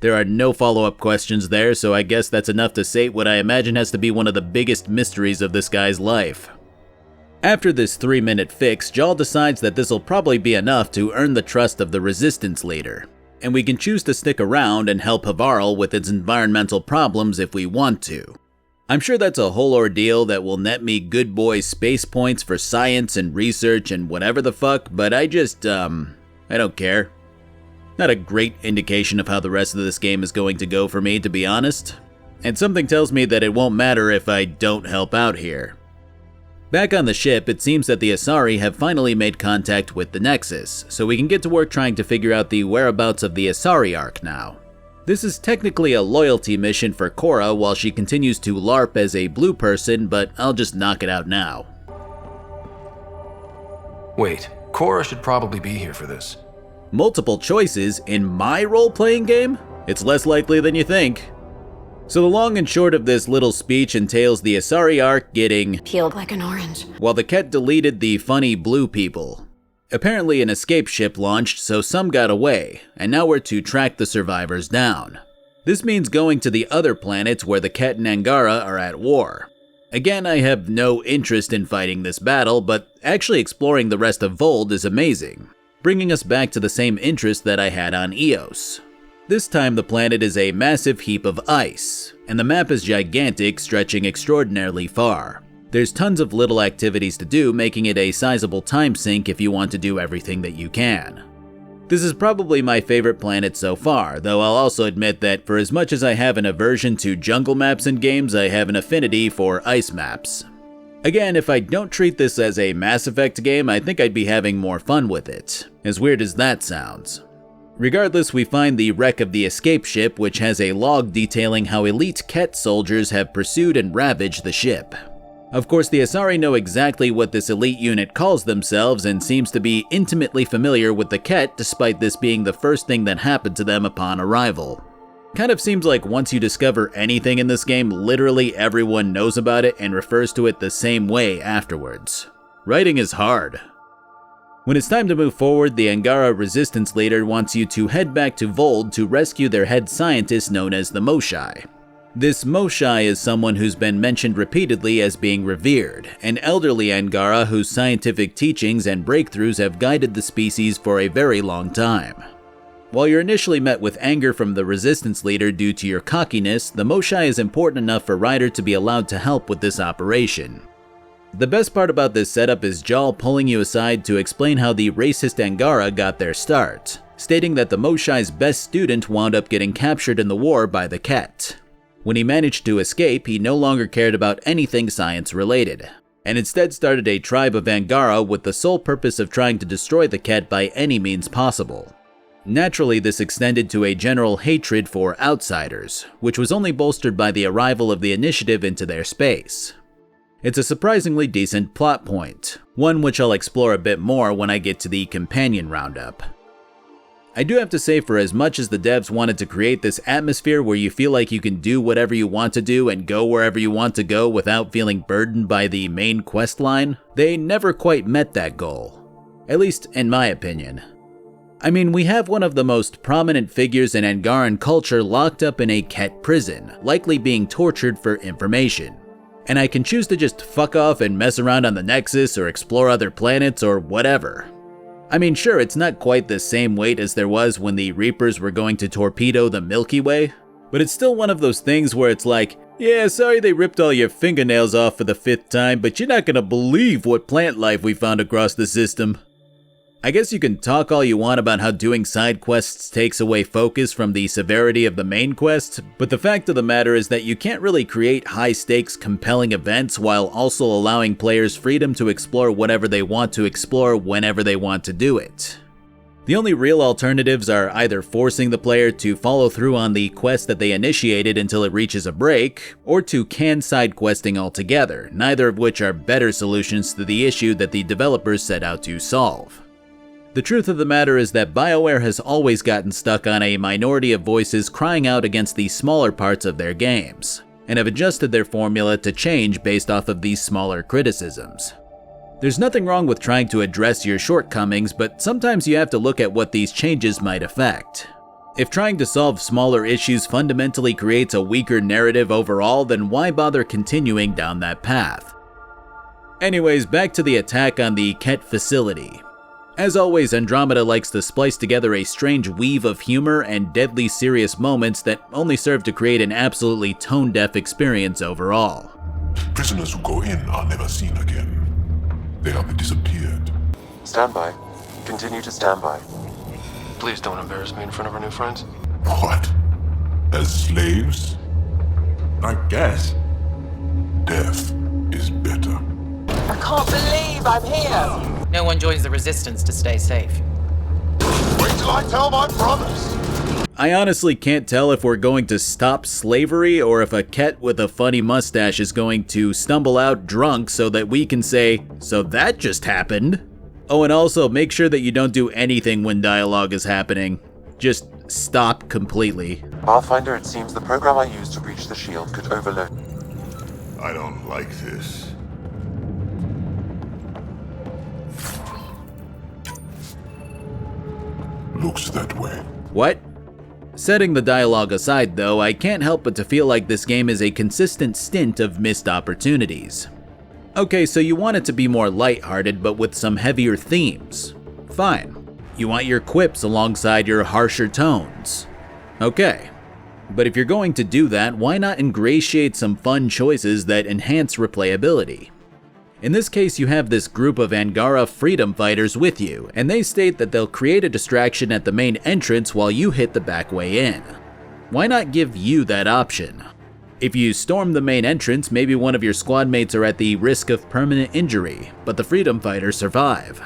There are no follow-up questions there, so I guess that's enough to sate what I imagine has to be one of the biggest mysteries of this guy's life. After this 3-minute fix, Jal decides that this'll probably be enough to earn the trust of the Resistance leader, and we can choose to stick around and help Havarl with its environmental problems if we want to. I'm sure that's a whole ordeal that will net me good boy space points for science and research and whatever the fuck, but I don't care. Not a great indication of how the rest of this game is going to go for me, to be honest. And something tells me that it won't matter if I don't help out here. Back on the ship, it seems that the Asari have finally made contact with the Nexus, so we can get to work trying to figure out the whereabouts of the Asari arc now. This is technically a loyalty mission for Cora while she continues to LARP as a blue person, but I'll just knock it out now. Wait, Cora should probably be here for this. Multiple choices in my role-playing game? It's less likely than you think. So the long and short of this little speech entails the Asari arc getting peeled like an orange, while the Ket deleted the funny blue people. Apparently an escape ship launched, so some got away, and now we're to track the survivors down. This means going to the other planets where the Ket and Angara are at war. Again, I have no interest in fighting this battle, but actually exploring the rest of Voeld is amazing, bringing us back to the same interest that I had on Eos. This time the planet is a massive heap of ice, and the map is gigantic, stretching extraordinarily far. There's tons of little activities to do, making it a sizable time sink if you want to do everything that you can. This is probably my favorite planet so far, though I'll also admit that for as much as I have an aversion to jungle maps in games, I have an affinity for ice maps. Again, if I don't treat this as a Mass Effect game, I think I'd be having more fun with it, as weird as that sounds. Regardless, we find the wreck of the escape ship, which has a log detailing how elite Ket soldiers have pursued and ravaged the ship. Of course, the Asari know exactly what this elite unit calls themselves and seems to be intimately familiar with the Ket, despite this being the first thing that happened to them upon arrival. Kind of seems like once you discover anything in this game, literally everyone knows about it and refers to it the same way afterwards. Writing is hard. When it's time to move forward, the Angara resistance leader wants you to head back to Voeld to rescue their head scientist known as the Moshai. This Moshai is someone who's been mentioned repeatedly as being revered, an elderly Angara whose scientific teachings and breakthroughs have guided the species for a very long time. While you're initially met with anger from the resistance leader due to your cockiness, the Moshai is important enough for Ryder to be allowed to help with this operation. The best part about this setup is Jal pulling you aside to explain how the racist Angara got their start, stating that the Moshai's best student wound up getting captured in the war by the Ket. When he managed to escape, he no longer cared about anything science-related, and instead started a tribe of Angara with the sole purpose of trying to destroy the Ket by any means possible. Naturally, this extended to a general hatred for outsiders, which was only bolstered by the arrival of the Initiative into their space. It's a surprisingly decent plot point, one which I'll explore a bit more when I get to the companion roundup. I do have to say, for as much as the devs wanted to create this atmosphere where you feel like you can do whatever you want to do and go wherever you want to go without feeling burdened by the main quest line, they never quite met that goal. At least in my opinion. I mean, we have one of the most prominent figures in Angaran culture locked up in a Ket prison, likely being tortured for information. And I can choose to just fuck off and mess around on the Nexus or explore other planets or whatever. I mean, sure, it's not quite the same weight as there was when the Reapers were going to torpedo the Milky Way, but it's still one of those things where it's like, yeah, sorry they ripped all your fingernails off for the 5th time, but you're not gonna believe what plant life we found across the system. I guess you can talk all you want about how doing side quests takes away focus from the severity of the main quest, but the fact of the matter is that you can't really create high-stakes, compelling events while also allowing players freedom to explore whatever they want to explore whenever they want to do it. The only real alternatives are either forcing the player to follow through on the quest that they initiated until it reaches a break, or to can side questing altogether, neither of which are better solutions to the issue that the developers set out to solve. The truth of the matter is that BioWare has always gotten stuck on a minority of voices crying out against the smaller parts of their games, and have adjusted their formula to change based off of these smaller criticisms. There's nothing wrong with trying to address your shortcomings, but sometimes you have to look at what these changes might affect. If trying to solve smaller issues fundamentally creates a weaker narrative overall, then why bother continuing down that path? Anyways, back to the attack on the Ket facility. As always, Andromeda likes to splice together a strange weave of humor and deadly serious moments that only serve to create an absolutely tone-deaf experience overall. Prisoners who go in are never seen again. They have disappeared. Stand by. Continue to stand by. Please don't embarrass me in front of our new friends. What? As slaves? I guess. Death is better. I can't believe I'm here! No one joins the resistance to stay safe. Wait till I tell my brothers! I honestly can't tell if we're going to stop slavery or if a Ket with a funny mustache is going to stumble out drunk so that we can say, so that just happened. Oh, and also make sure that you don't do anything when dialogue is happening. Just stop completely. Pathfinder, it seems the program I used to breach the shield could overload. I don't like this. looks that way. What? Setting the dialogue aside though, I can't help but to feel like this game is a consistent stint of missed opportunities. Okay, so you want it to be more lighthearted but with some heavier themes. Fine. You want your quips alongside your harsher tones. Okay. But if you're going to do that, why not ingratiate some fun choices that enhance replayability? In this case, you have this group of Angara freedom fighters with you, and they state that they'll create a distraction at the main entrance while you hit the back way in. Why not give you that option? If you storm the main entrance, maybe one of your squad mates are at the risk of permanent injury, but the freedom fighters survive.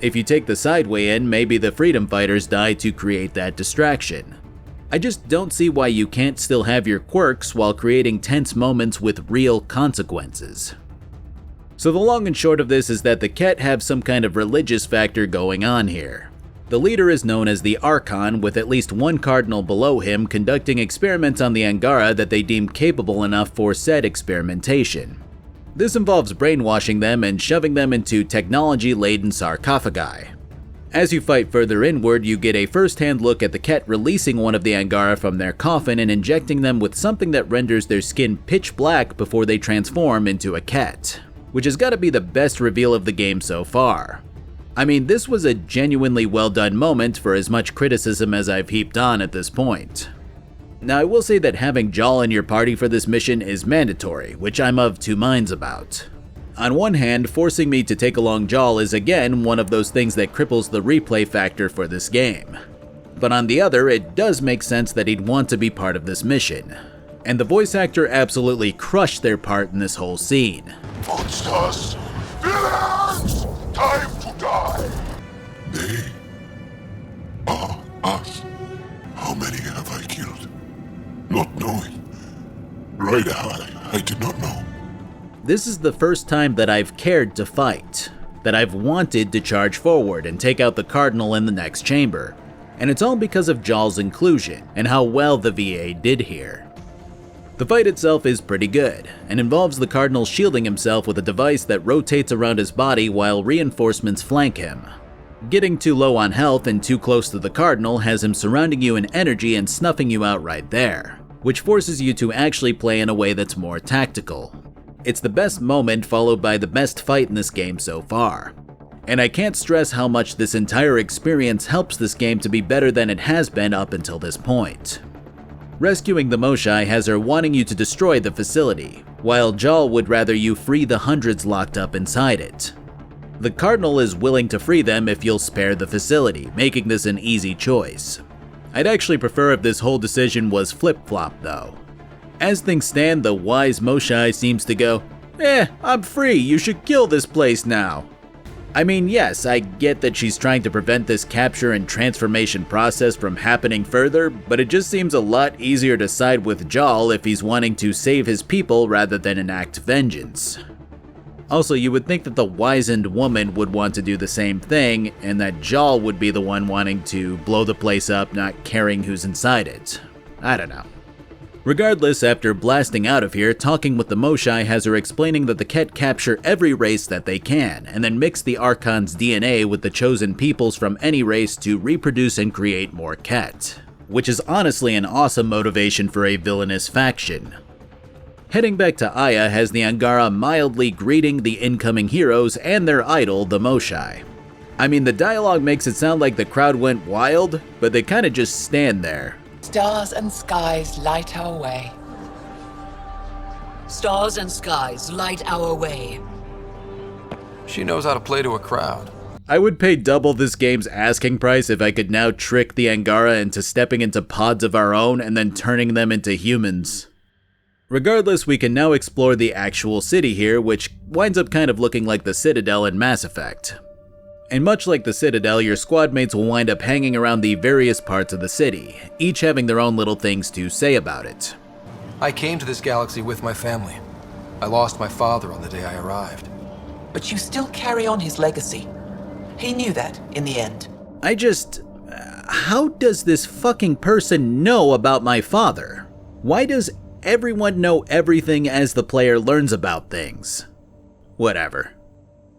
If you take the side way in, maybe the freedom fighters die to create that distraction. I just don't see why you can't still have your quirks while creating tense moments with real consequences. So the long and short of this is that the Ket have some kind of religious factor going on here. The leader is known as the Archon, with at least one cardinal below him conducting experiments on the Angara that they deem capable enough for said experimentation. This involves brainwashing them and shoving them into technology-laden sarcophagi. As you fight further inward, you get a first-hand look at the Ket releasing one of the Angara from their coffin and injecting them with something that renders their skin pitch black before they transform into a Ket, which has got to be the best reveal of the game so far. I mean, this was a genuinely well done moment for as much criticism as I've heaped on at this point. Now I will say that having Jaal in your party for this mission is mandatory, which I'm of two minds about. On one hand, forcing me to take along Jaal is again one of those things that cripples the replay factor for this game. But on the other, it does make sense that he'd want to be part of this mission. And the voice actor absolutely crushed their part in this whole scene. Monsters! Villains! Time to die! They are us. How many have I killed? Not knowing. Right, I did not know. This is the first time that I've cared to fight, that I've wanted to charge forward and take out the Cardinal in the next chamber. And it's all because of Jaal's inclusion and how well the VA did here. The fight itself is pretty good, and involves the Cardinal shielding himself with a device that rotates around his body while reinforcements flank him. Getting too low on health and too close to the Cardinal has him surrounding you in energy and snuffing you out right there, which forces you to actually play in a way that's more tactical. It's the best moment followed by the best fight in this game so far. And I can't stress how much this entire experience helps this game to be better than it has been up until this point. Rescuing the Moshae has her wanting you to destroy the facility, while Jaal would rather you free the hundreds locked up inside it. The Cardinal is willing to free them if you'll spare the facility, making this an easy choice. I'd actually prefer if this whole decision was flip-flop though. As things stand, the wise Moshae seems to go, I'm free, you should kill this place now. I mean, yes, I get that she's trying to prevent this capture and transformation process from happening further, but it just seems a lot easier to side with Jaal if he's wanting to save his people rather than enact vengeance. Also, you would think that the wizened woman would want to do the same thing, and that Jaal would be the one wanting to blow the place up, not caring who's inside it. I don't know. Regardless, after blasting out of here, talking with the Moshae has her explaining that the Ket capture every race that they can, and then mix the Archon's DNA with the chosen peoples from any race to reproduce and create more Ket, which is honestly an awesome motivation for a villainous faction. Heading back to Aya has the Angara mildly greeting the incoming heroes and their idol, the Moshae. I mean, the dialogue makes it sound like the crowd went wild, but they kinda just stand there. Stars and skies light our way. Stars and skies light our way. She knows how to play to a crowd. I would pay double this game's asking price if I could now trick the Angara into stepping into pods of our own and then turning them into humans. Regardless, we can now explore the actual city here, which winds up kind of looking like the Citadel in Mass Effect. And much like the Citadel, your squad mates will wind up hanging around the various parts of the city, each having their own little things to say about it. I came to this galaxy with my family. I lost my father on the day I arrived. But you still carry on his legacy. He knew that in the end. How does this fucking person know about my father? Why does everyone know everything as the player learns about things? Whatever.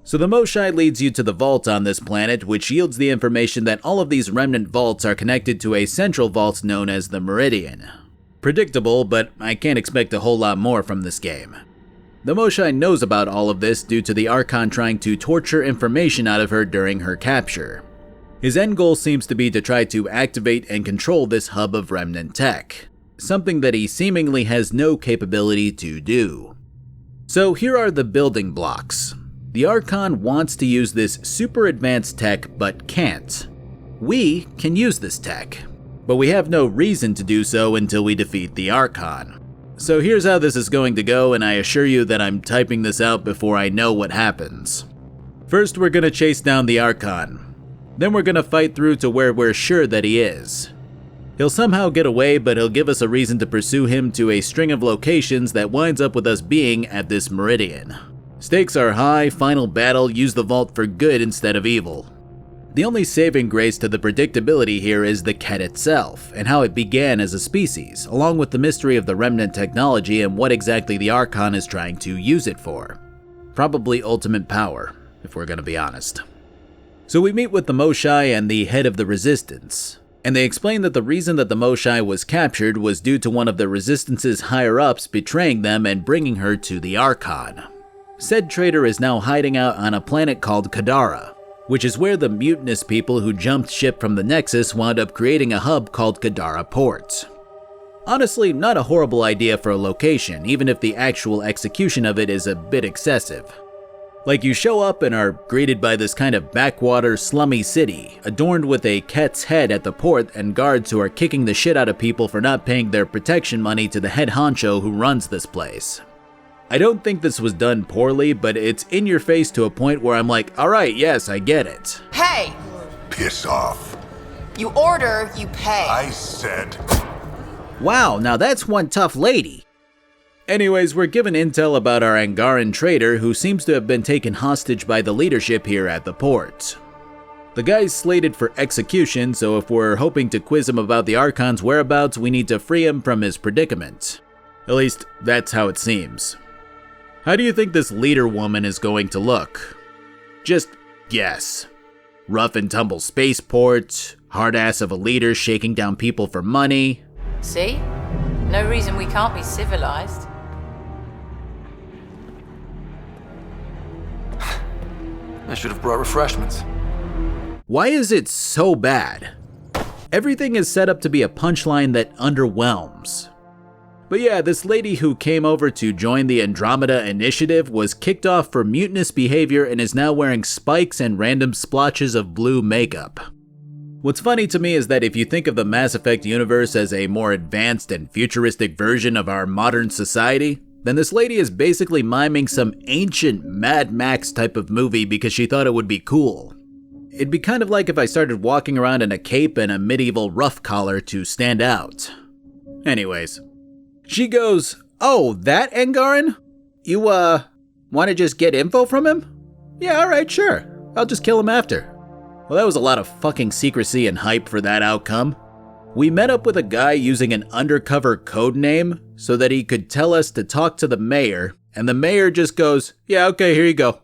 So the Moshae leads you to the vault on this planet, which yields the information that all of these remnant vaults are connected to a central vault known as the Meridian. Predictable, but I can't expect a whole lot more from this game. The Moshae knows about all of this due to the Archon trying to torture information out of her during her capture. His end goal seems to be to try to activate and control this hub of remnant tech, something that he seemingly has no capability to do. So here are the building blocks. The Archon wants to use this super advanced tech but can't. We can use this tech, but we have no reason to do so until we defeat the Archon. So here's how this is going to go, and I assure you that I'm typing this out before I know what happens. First, we're gonna chase down the Archon. Then we're gonna fight through to where we're sure that he is. He'll somehow get away, but he'll give us a reason to pursue him to a string of locations that winds up with us being at this Meridian. Stakes are high, final battle, use the vault for good instead of evil. The only saving grace to the predictability here is the Ket itself, and how it began as a species, along with the mystery of the remnant technology and what exactly the Archon is trying to use it for. Probably ultimate power, if we're gonna be honest. So we meet with the Moshae and the head of the Resistance, and they explain that the reason that the Moshae was captured was due to one of the Resistance's higher-ups betraying them and bringing her to the Archon. Said traitor is now hiding out on a planet called Kadara, which is where the mutinous people who jumped ship from the Nexus wound up creating a hub called Kadara Port. Honestly, not a horrible idea for a location, even if the actual execution of it is a bit excessive. Like, you show up and are greeted by this kind of backwater, slummy city, adorned with a Ket's head at the port and guards who are kicking the shit out of people for not paying their protection money to the head honcho who runs this place. I don't think this was done poorly, but it's in your face to a point where I'm like, alright, yes, I get it. Hey! Piss off. You order, you pay. I said. Wow, now that's one tough lady. Anyways, we're given intel about our Angaran traitor who seems to have been taken hostage by the leadership here at the port. The guy's slated for execution, so if we're hoping to quiz him about the Archon's whereabouts, we need to free him from his predicament. At least, that's how it seems. How do you think this leader woman is going to look? Just guess. Rough and tumble spaceport, hard ass of a leader shaking down people for money. See? No reason we can't be civilized. I should have brought refreshments. Why is it so bad? Everything is set up to be a punchline that underwhelms. But yeah, this lady who came over to join the Andromeda initiative was kicked off for mutinous behavior and is now wearing spikes and random splotches of blue makeup. What's funny to me is that if you think of the Mass Effect universe as a more advanced and futuristic version of our modern society, then this lady is basically miming some ancient Mad Max type of movie because she thought it would be cool. It'd be kind of like if I started walking around in a cape and a medieval rough collar to stand out. Anyways. She goes, "Oh, that Angaran? You, wanna just get info from him? Yeah, alright, sure. I'll just kill him after." Well, that was a lot of fucking secrecy and hype for that outcome. We met up with a guy using an undercover code name so that he could tell us to talk to the mayor, and the mayor just goes, "Yeah, okay, here you go."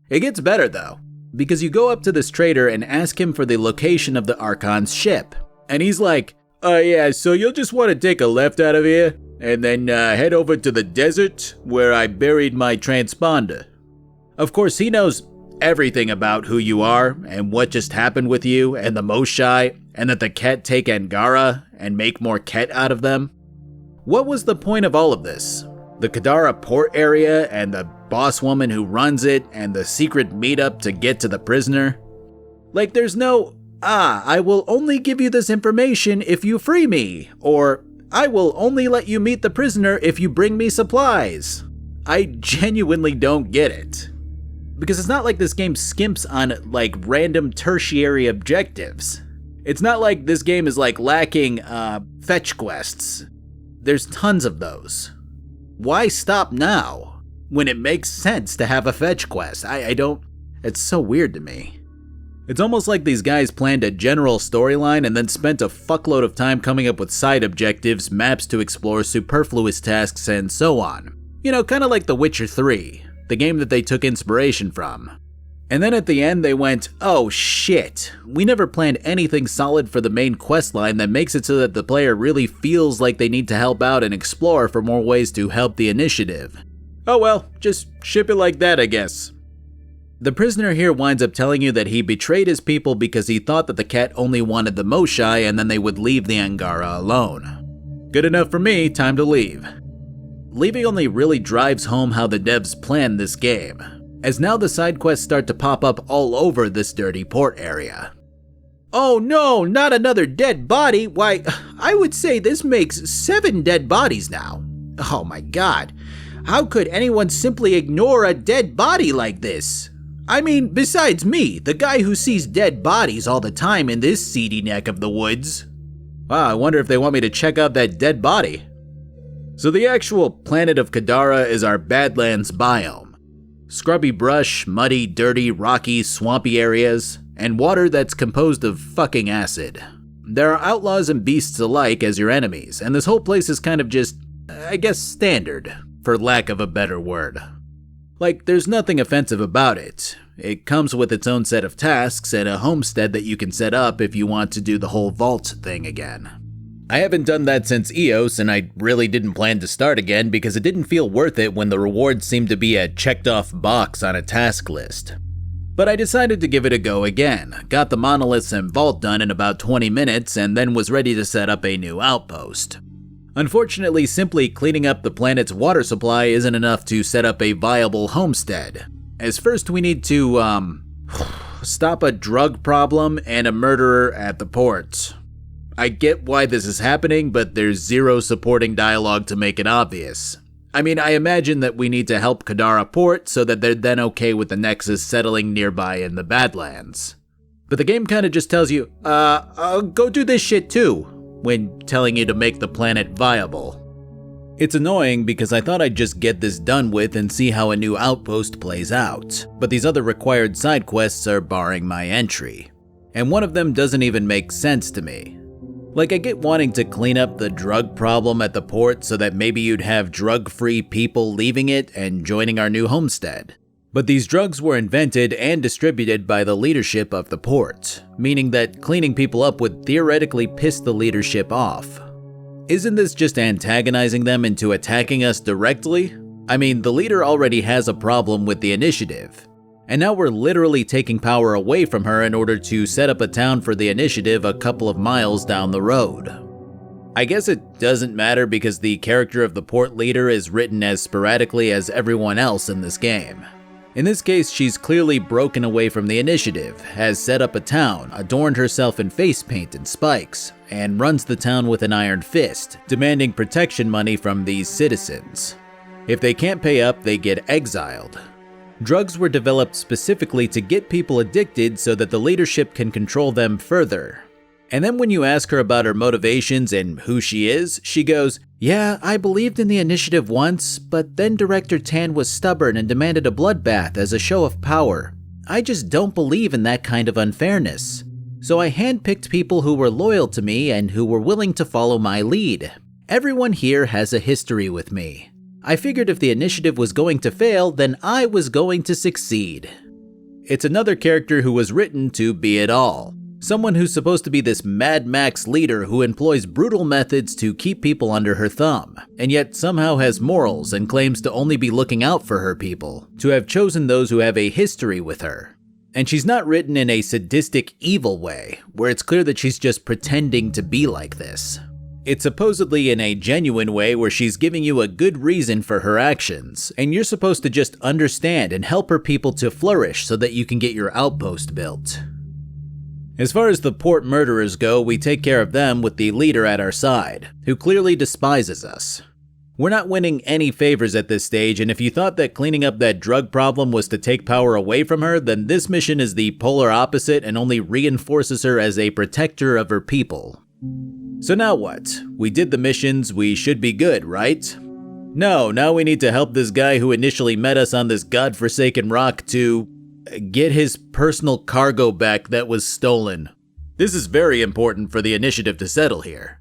It gets better though, because you go up to this traitor and ask him for the location of the Archon's ship. And he's like, yeah, so you'll just want to take a left out of here, and then head over to the desert where I buried my transponder. Of course, he knows everything about who you are and what just happened with you and the Moshae, and that the Ket take Angara and make more Ket out of them. What was the point of all of this? The Kadara port area and the boss woman who runs it and the secret meetup to get to the prisoner? Like, there's no, I will only give you this information if you free me, or I will only let you meet the prisoner if you bring me supplies. I genuinely don't get it. Because it's not like this game skimps on, like, random tertiary objectives. It's not like this game is, like, lacking, fetch quests. There's tons of those. Why stop now, when it makes sense to have a fetch quest? I don't, it's so weird to me. It's almost like these guys planned a general storyline and then spent a fuckload of time coming up with side objectives, maps to explore, superfluous tasks, and so on. You know, kinda like The Witcher 3, the game that they took inspiration from. And then at the end they went, oh shit, we never planned anything solid for the main questline that makes it so that the player really feels like they need to help out and explore for more ways to help the initiative. Oh well, just ship it like that, I guess. The prisoner here winds up telling you that he betrayed his people because he thought that the cat only wanted the Moshai and then they would leave the Angara alone. Good enough for me, time to leave. Leaving only really drives home how the devs planned this game, as now the side quests start to pop up all over this dirty port area. Oh no, not another dead body. Why, I would say this makes 7 dead bodies now. Oh my god, how could anyone simply ignore a dead body like this? I mean, besides me, the guy who sees dead bodies all the time in this seedy neck of the woods. Wow, I wonder if they want me to check out that dead body. So the actual planet of Kadara is our Badlands biome. Scrubby brush, muddy, dirty, rocky, swampy areas, and water that's composed of fucking acid. There are outlaws and beasts alike as your enemies, and this whole place is kind of just, I guess, standard, for lack of a better word. Like, there's nothing offensive about it. It comes with its own set of tasks and a homestead that you can set up if you want to do the whole vault thing again. I haven't done that since Eos, and I really didn't plan to start again because it didn't feel worth it when the rewards seemed to be a checked-off box on a task list. But I decided to give it a go again, got the monoliths and vault done in about 20 minutes, and then was ready to set up a new outpost. Unfortunately, simply cleaning up the planet's water supply isn't enough to set up a viable homestead, as first we need to, stop a drug problem and a murderer at the port. I get why this is happening, but there's zero supporting dialogue to make it obvious. I mean, I imagine that we need to help Kadara port so that they're then okay with the Nexus settling nearby in the Badlands. But the game kinda just tells you, go do this shit too, when telling you to make the planet viable. It's annoying because I thought I'd just get this done with and see how a new outpost plays out, but these other required side quests are barring my entry. And one of them doesn't even make sense to me. Like, I get wanting to clean up the drug problem at the port so that maybe you'd have drug-free people leaving it and joining our new homestead. But these drugs were invented and distributed by the leadership of the port, meaning that cleaning people up would theoretically piss the leadership off. Isn't this just antagonizing them into attacking us directly? I mean, the leader already has a problem with the initiative, and now we're literally taking power away from her in order to set up a town for the initiative a couple of miles down the road. I guess it doesn't matter because the character of the port leader is written as sporadically as everyone else in this game. In this case, she's clearly broken away from the initiative, has set up a town, adorned herself in face paint and spikes, and runs the town with an iron fist, demanding protection money from these citizens. If they can't pay up, they get exiled. Drugs were developed specifically to get people addicted so that the leadership can control them further. And then when you ask her about her motivations and who she is, she goes, "Yeah, I believed in the initiative once, but then Director Tan was stubborn and demanded a bloodbath as a show of power. I just don't believe in that kind of unfairness. So I handpicked people who were loyal to me and who were willing to follow my lead. Everyone here has a history with me. I figured if the initiative was going to fail, then I was going to succeed." It's another character who was written to be it all. Someone who's supposed to be this Mad Max leader who employs brutal methods to keep people under her thumb, and yet somehow has morals and claims to only be looking out for her people, to have chosen those who have a history with her. And she's not written in a sadistic, evil way, where it's clear that she's just pretending to be like this. It's supposedly in a genuine way where she's giving you a good reason for her actions, and you're supposed to just understand and help her people to flourish so that you can get your outpost built. As far as the port murderers go, we take care of them with the leader at our side, who clearly despises us. We're not winning any favors at this stage, and if you thought that cleaning up that drug problem was to take power away from her, then this mission is the polar opposite and only reinforces her as a protector of her people. So now what? We did the missions, we should be good, right? No, now we need to help this guy who initially met us on this godforsaken rock to get his personal cargo back that was stolen. This is very important for the initiative to settle here.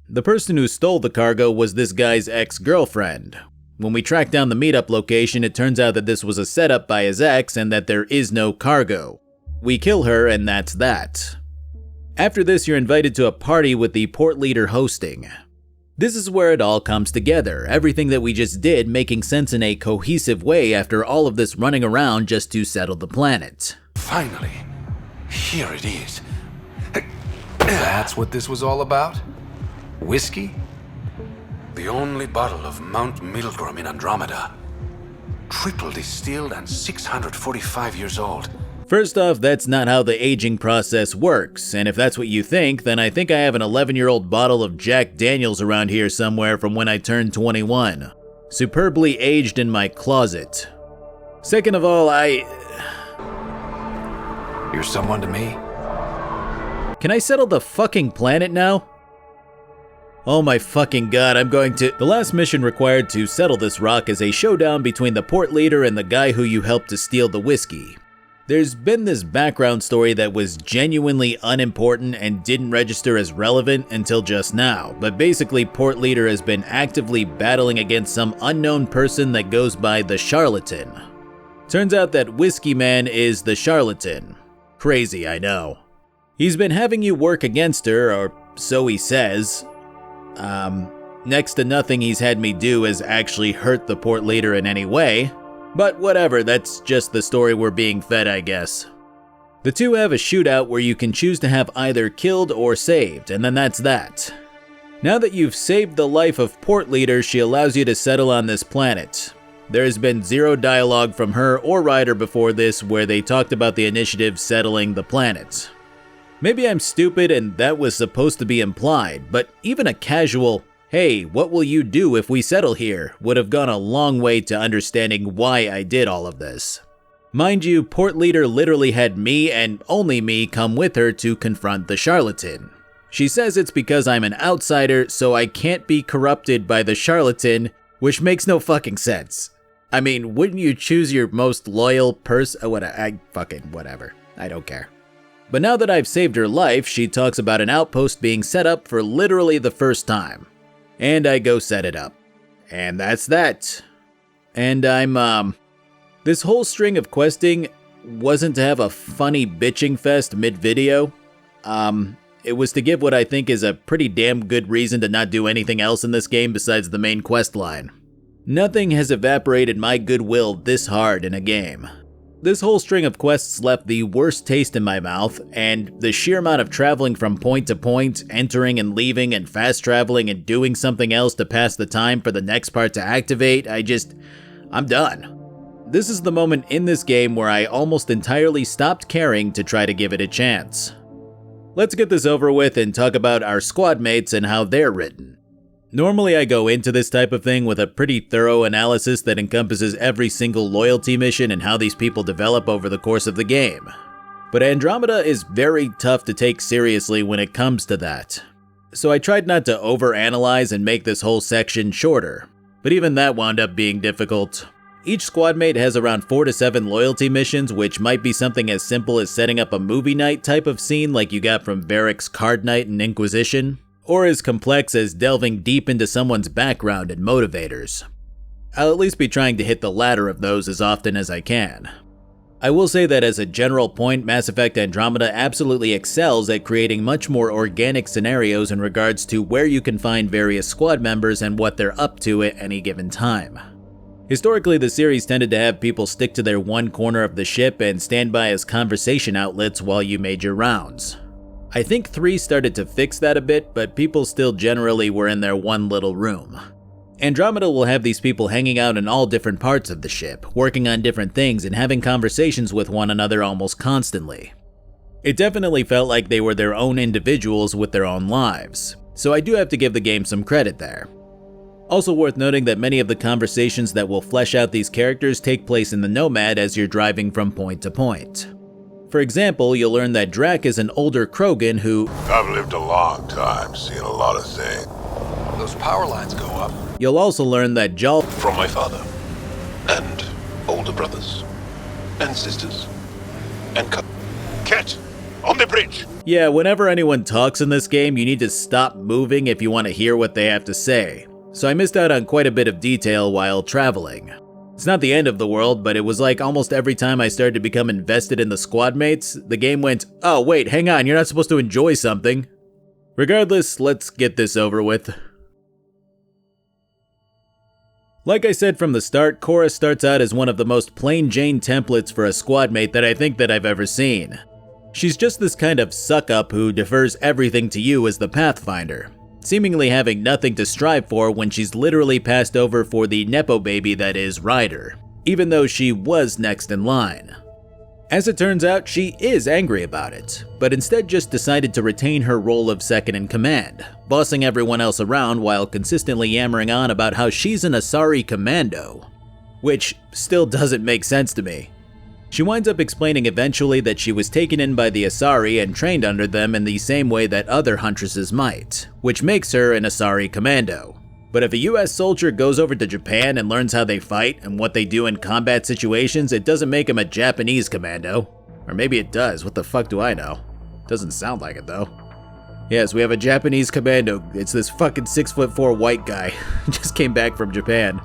The person who stole the cargo was this guy's ex-girlfriend, When we track down the meetup location, it turns out that this was a setup by his ex and that there is no cargo. We kill her and that's that. After this, you're invited to a party with the port leader hosting. This is where it all comes together, everything that we just did making sense in a cohesive way after all of this running around just to settle the planet. Finally, here it is. That's what this was all about? Whiskey? The only bottle of Mount Milgram in Andromeda. Triple distilled and 645 years old. First off, that's not how the aging process works, and if that's what you think, then I think I have an 11-year-old bottle of Jack Daniels around here somewhere from when I turned 21. Superbly aged in my closet. Second of all, You're someone to me? Can I settle the fucking planet now? Oh my fucking god, I'm going to— The last mission required to settle this rock is a showdown between the port leader and the guy who you helped to steal the whiskey. There's been this background story that was genuinely unimportant and didn't register as relevant until just now, but basically Port Leader has been actively battling against some unknown person that goes by the Charlatan. Turns out that Whiskey Man is the Charlatan. Crazy, I know. He's been having you work against her, or so he says. Next to nothing he's had me do has actually hurt the Port Leader in any way. But whatever, that's just the story we're being fed, I guess. The two have a shootout where you can choose to have either killed or saved, and then that's that. Now that you've saved the life of Port Leader, she allows you to settle on this planet. There has been zero dialogue from her or Ryder before this where they talked about the initiative settling the planet. Maybe I'm stupid and that was supposed to be implied, but even a casual, "Hey, what will you do if we settle here?" would have gone a long way to understanding why I did all of this. Mind you, Port Leader literally had me and only me come with her to confront the Charlatan. She says it's because I'm an outsider, so I can't be corrupted by the Charlatan, which makes no fucking sense. I mean, wouldn't you choose your most loyal person? Whatever. I don't care. But now that I've saved her life, she talks about an outpost being set up for literally the first time. And I go set it up. And that's that. And this whole string of questing wasn't to have a funny bitching fest mid-video. It was to give what I think is a pretty damn good reason to not do anything else in this game besides the main quest line. Nothing has evaporated my goodwill this hard in a game. This whole string of quests left the worst taste in my mouth, and the sheer amount of traveling from point to point, entering and leaving and fast traveling and doing something else to pass the time for the next part to activate, I'm done. This is the moment in this game where I almost entirely stopped caring to try to give it a chance. Let's get this over with and talk about our squad mates and how they're written. Normally I go into this type of thing with a pretty thorough analysis that encompasses every single loyalty mission and how these people develop over the course of the game. But Andromeda is very tough to take seriously when it comes to that. So I tried not to overanalyze and make this whole section shorter, but even that wound up being difficult. Each squad mate has around 4 to 7 loyalty missions, which might be something as simple as setting up a movie night type of scene like you got from Varric's Card Night in Inquisition, or as complex as delving deep into someone's background and motivators. I'll at least be trying to hit the latter of those as often as I can. I will say that as a general point, Mass Effect Andromeda absolutely excels at creating much more organic scenarios in regards to where you can find various squad members and what they're up to at any given time. Historically, the series tended to have people stick to their one corner of the ship and stand by as conversation outlets while you made your rounds. I think 3 started to fix that a bit, but people still generally were in their one little room. Andromeda will have these people hanging out in all different parts of the ship, working on different things and having conversations with one another almost constantly. It definitely felt like they were their own individuals with their own lives, so I do have to give the game some credit there. Also worth noting that many of the conversations that will flesh out these characters take place in the Nomad as you're driving from point to point. For example, you'll learn that Drac is an older Krogan who— I've lived a long time, seen a lot of things. Those power lines go up. You'll also learn that Jal— From my father, and older brothers, and sisters, and Cat! On the bridge! Yeah, whenever anyone talks in this game, you need to stop moving if you want to hear what they have to say. so I missed out on quite a bit of detail while traveling. It's not the end of the world, but it was like almost every time I started to become invested in the squad mates, the game went, oh wait, hang on, you're not supposed to enjoy something. Regardless, let's get this over with. Like I said from the start, Cora starts out as one of the most plain Jane templates for a squad mate that I think that I've ever seen. She's just this kind of suck-up who defers everything to you as the Pathfinder, seemingly having nothing to strive for when she's literally passed over for the nepo baby that is Ryder, even though she was next in line. As it turns out, she is angry about it, but instead just decided to retain her role of second in command, bossing everyone else around while consistently yammering on about how she's an Asari commando, which still doesn't make sense to me. She winds up explaining eventually that she was taken in by the Asari and trained under them in the same way that other huntresses might, which makes her an Asari commando. But if a US soldier goes over to Japan and learns how they fight and what they do in combat situations, it doesn't make him a Japanese commando. Or maybe it does, what the fuck do I know? Doesn't sound like it though. Yes, we have a Japanese commando. It's this fucking 6'4" white guy. Just came back from Japan.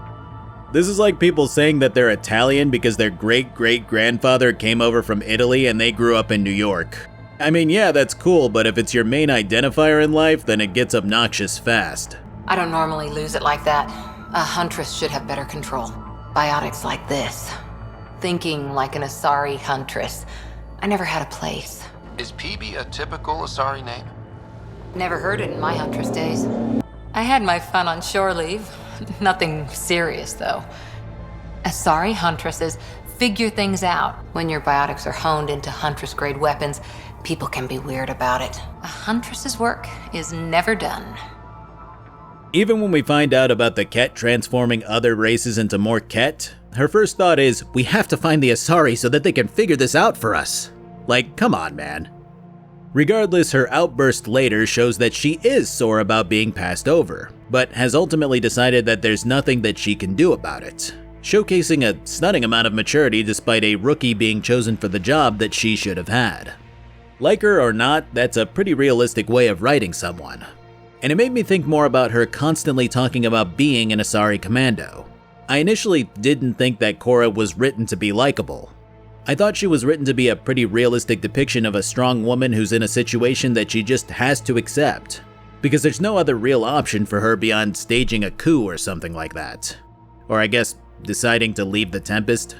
This is like people saying that they're Italian because their great-great-grandfather came over from Italy and they grew up in New York. I mean, yeah, that's cool, but if it's your main identifier in life, then it gets obnoxious fast. I don't normally lose it like that. A huntress should have better control. Biotics like this. Thinking like an Asari huntress. I never had a place. Is PB a typical Asari name? Never heard it in my huntress days. I had my fun on shore leave. Nothing serious, though. Asari huntresses figure things out. When your biotics are honed into huntress-grade weapons, people can be weird about it. A huntress's work is never done. Even when we find out about the Ket transforming other races into more Ket, her first thought is, we have to find the Asari so that they can figure this out for us. Like, come on, man. Regardless, her outburst later shows that she is sore about being passed over, but has ultimately decided that there's nothing that she can do about it, showcasing a stunning amount of maturity despite a rookie being chosen for the job that she should have had. Like her or not, that's a pretty realistic way of writing someone. And it made me think more about her constantly talking about being an Asari commando. I initially didn't think that Cora was written to be likable. I thought she was written to be a pretty realistic depiction of a strong woman who's in a situation that she just has to accept, because there's no other real option for her beyond staging a coup or something like that. Or I guess deciding to leave the Tempest.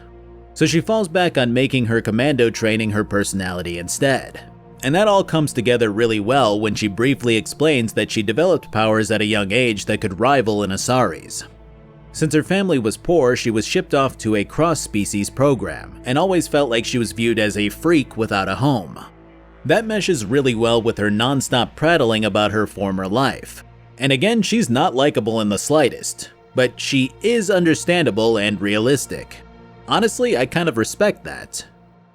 So she falls back on making her commando training her personality instead. And that all comes together really well when she briefly explains that she developed powers at a young age that could rival an Asari's. Since her family was poor, she was shipped off to a cross-species program, and always felt like she was viewed as a freak without a home. That meshes really well with her non-stop prattling about her former life. And again, she's not likable in the slightest, but she is understandable and realistic. Honestly, I kind of respect that.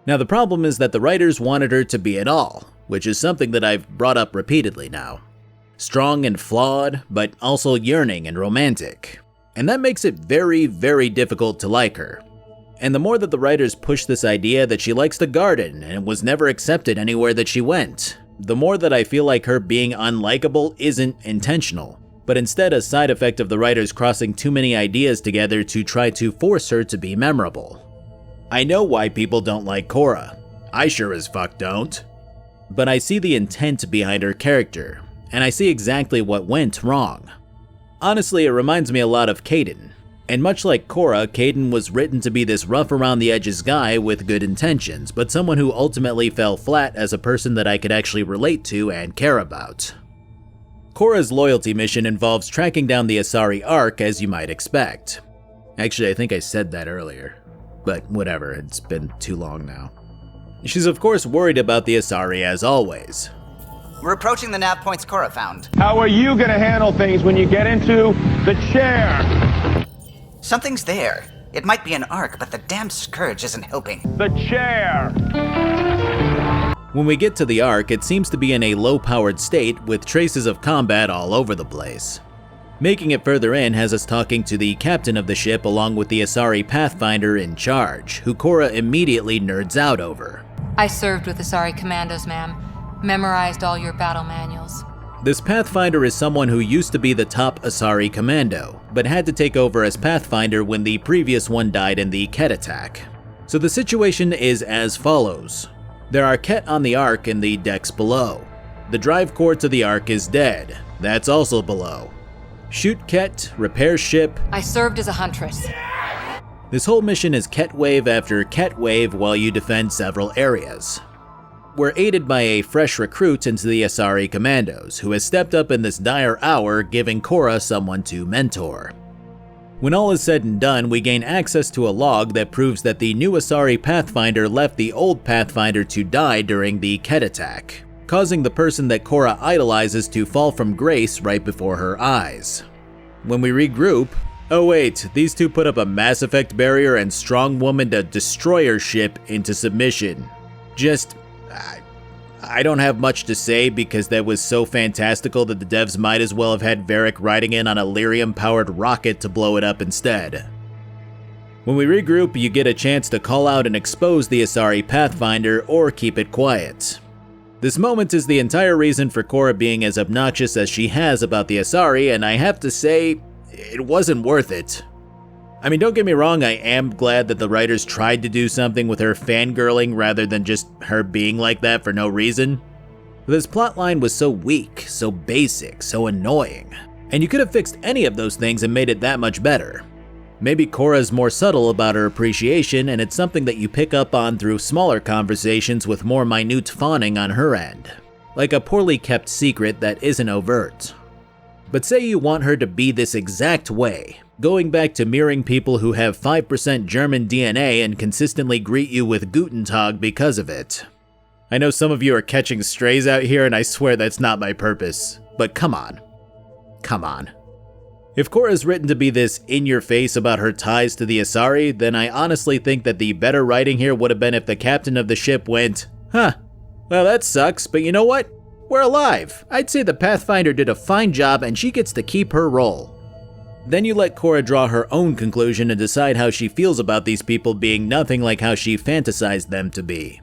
Now the problem is that the writers wanted her to be it all, which is something that I've brought up repeatedly now. Strong and flawed, but also yearning and romantic. And that makes it very, very difficult to like her. And the more that the writers push this idea that she likes to garden and was never accepted anywhere that she went, the more that I feel like her being unlikable isn't intentional, but instead a side effect of the writers crossing too many ideas together to try to force her to be memorable. I know why people don't like Cora. I sure as fuck don't. But I see the intent behind her character, and I see exactly what went wrong. Honestly, it reminds me a lot of Kaidan. And much like Cora, Kaidan was written to be this rough around the edges guy with good intentions, but someone who ultimately fell flat as a person that I could actually relate to and care about. Cora's loyalty mission involves tracking down the Asari Ark, as you might expect. Actually, I think I said that earlier. But whatever, it's been too long now. She's of course worried about the Asari as always. We're approaching the nav points Cora found. How are you gonna handle things when you get into the chair? Something's there. It might be an arc, but the damn scourge isn't helping. The chair! When we get to the Ark, it seems to be in a low-powered state with traces of combat all over the place. Making it further in has us talking to the captain of the ship along with the Asari Pathfinder in charge, who Cora immediately nerds out over. I served with Asari commandos, ma'am. Memorized all your battle manuals. This Pathfinder is someone who used to be the top Asari commando, but had to take over as Pathfinder when the previous one died in the Ket attack. So the situation is as follows. There are Ket on the Ark in the decks below. The drive core to the Ark is dead. That's also below. Shoot Ket, repair ship. I served as a huntress. This whole mission is Ket wave after Ket wave while you defend several areas. We're aided by a fresh recruit into the Asari Commandos, who has stepped up in this dire hour, giving Cora someone to mentor. When all is said and done, we gain access to a log that proves that the new Asari Pathfinder left the old Pathfinder to die during the Ket attack, causing the person that Cora idolizes to fall from grace right before her eyes. When we regroup, oh wait, these two put up a Mass Effect barrier and strong-womaned a destroyer ship into submission. I don't have much to say because that was so fantastical that the devs might as well have had Varric riding in on a lyrium-powered rocket to blow it up instead. When we regroup, you get a chance to call out and expose the Asari Pathfinder or keep it quiet. This moment is the entire reason for Cora being as obnoxious as she has about the Asari, and I have to say, it wasn't worth it. I mean, don't get me wrong, I am glad that the writers tried to do something with her fangirling rather than just her being like that for no reason. This plotline was so weak, so basic, so annoying, and you could have fixed any of those things and made it that much better. Maybe Cora's more subtle about her appreciation, and it's something that you pick up on through smaller conversations with more minute fawning on her end, like a poorly kept secret that isn't overt. But say you want her to be this exact way, going back to mirroring people who have 5% German DNA and consistently greet you with Guten Tag because of it. I know some of you are catching strays out here, and I swear that's not my purpose, but come on. Come on. If Cora's written to be this in-your-face about her ties to the Asari, then I honestly think that the better writing here would have been if the captain of the ship went, well that sucks, but you know what? We're alive. I'd say the Pathfinder did a fine job and she gets to keep her role. Then you let Cora draw her own conclusion and decide how she feels about these people being nothing like how she fantasized them to be.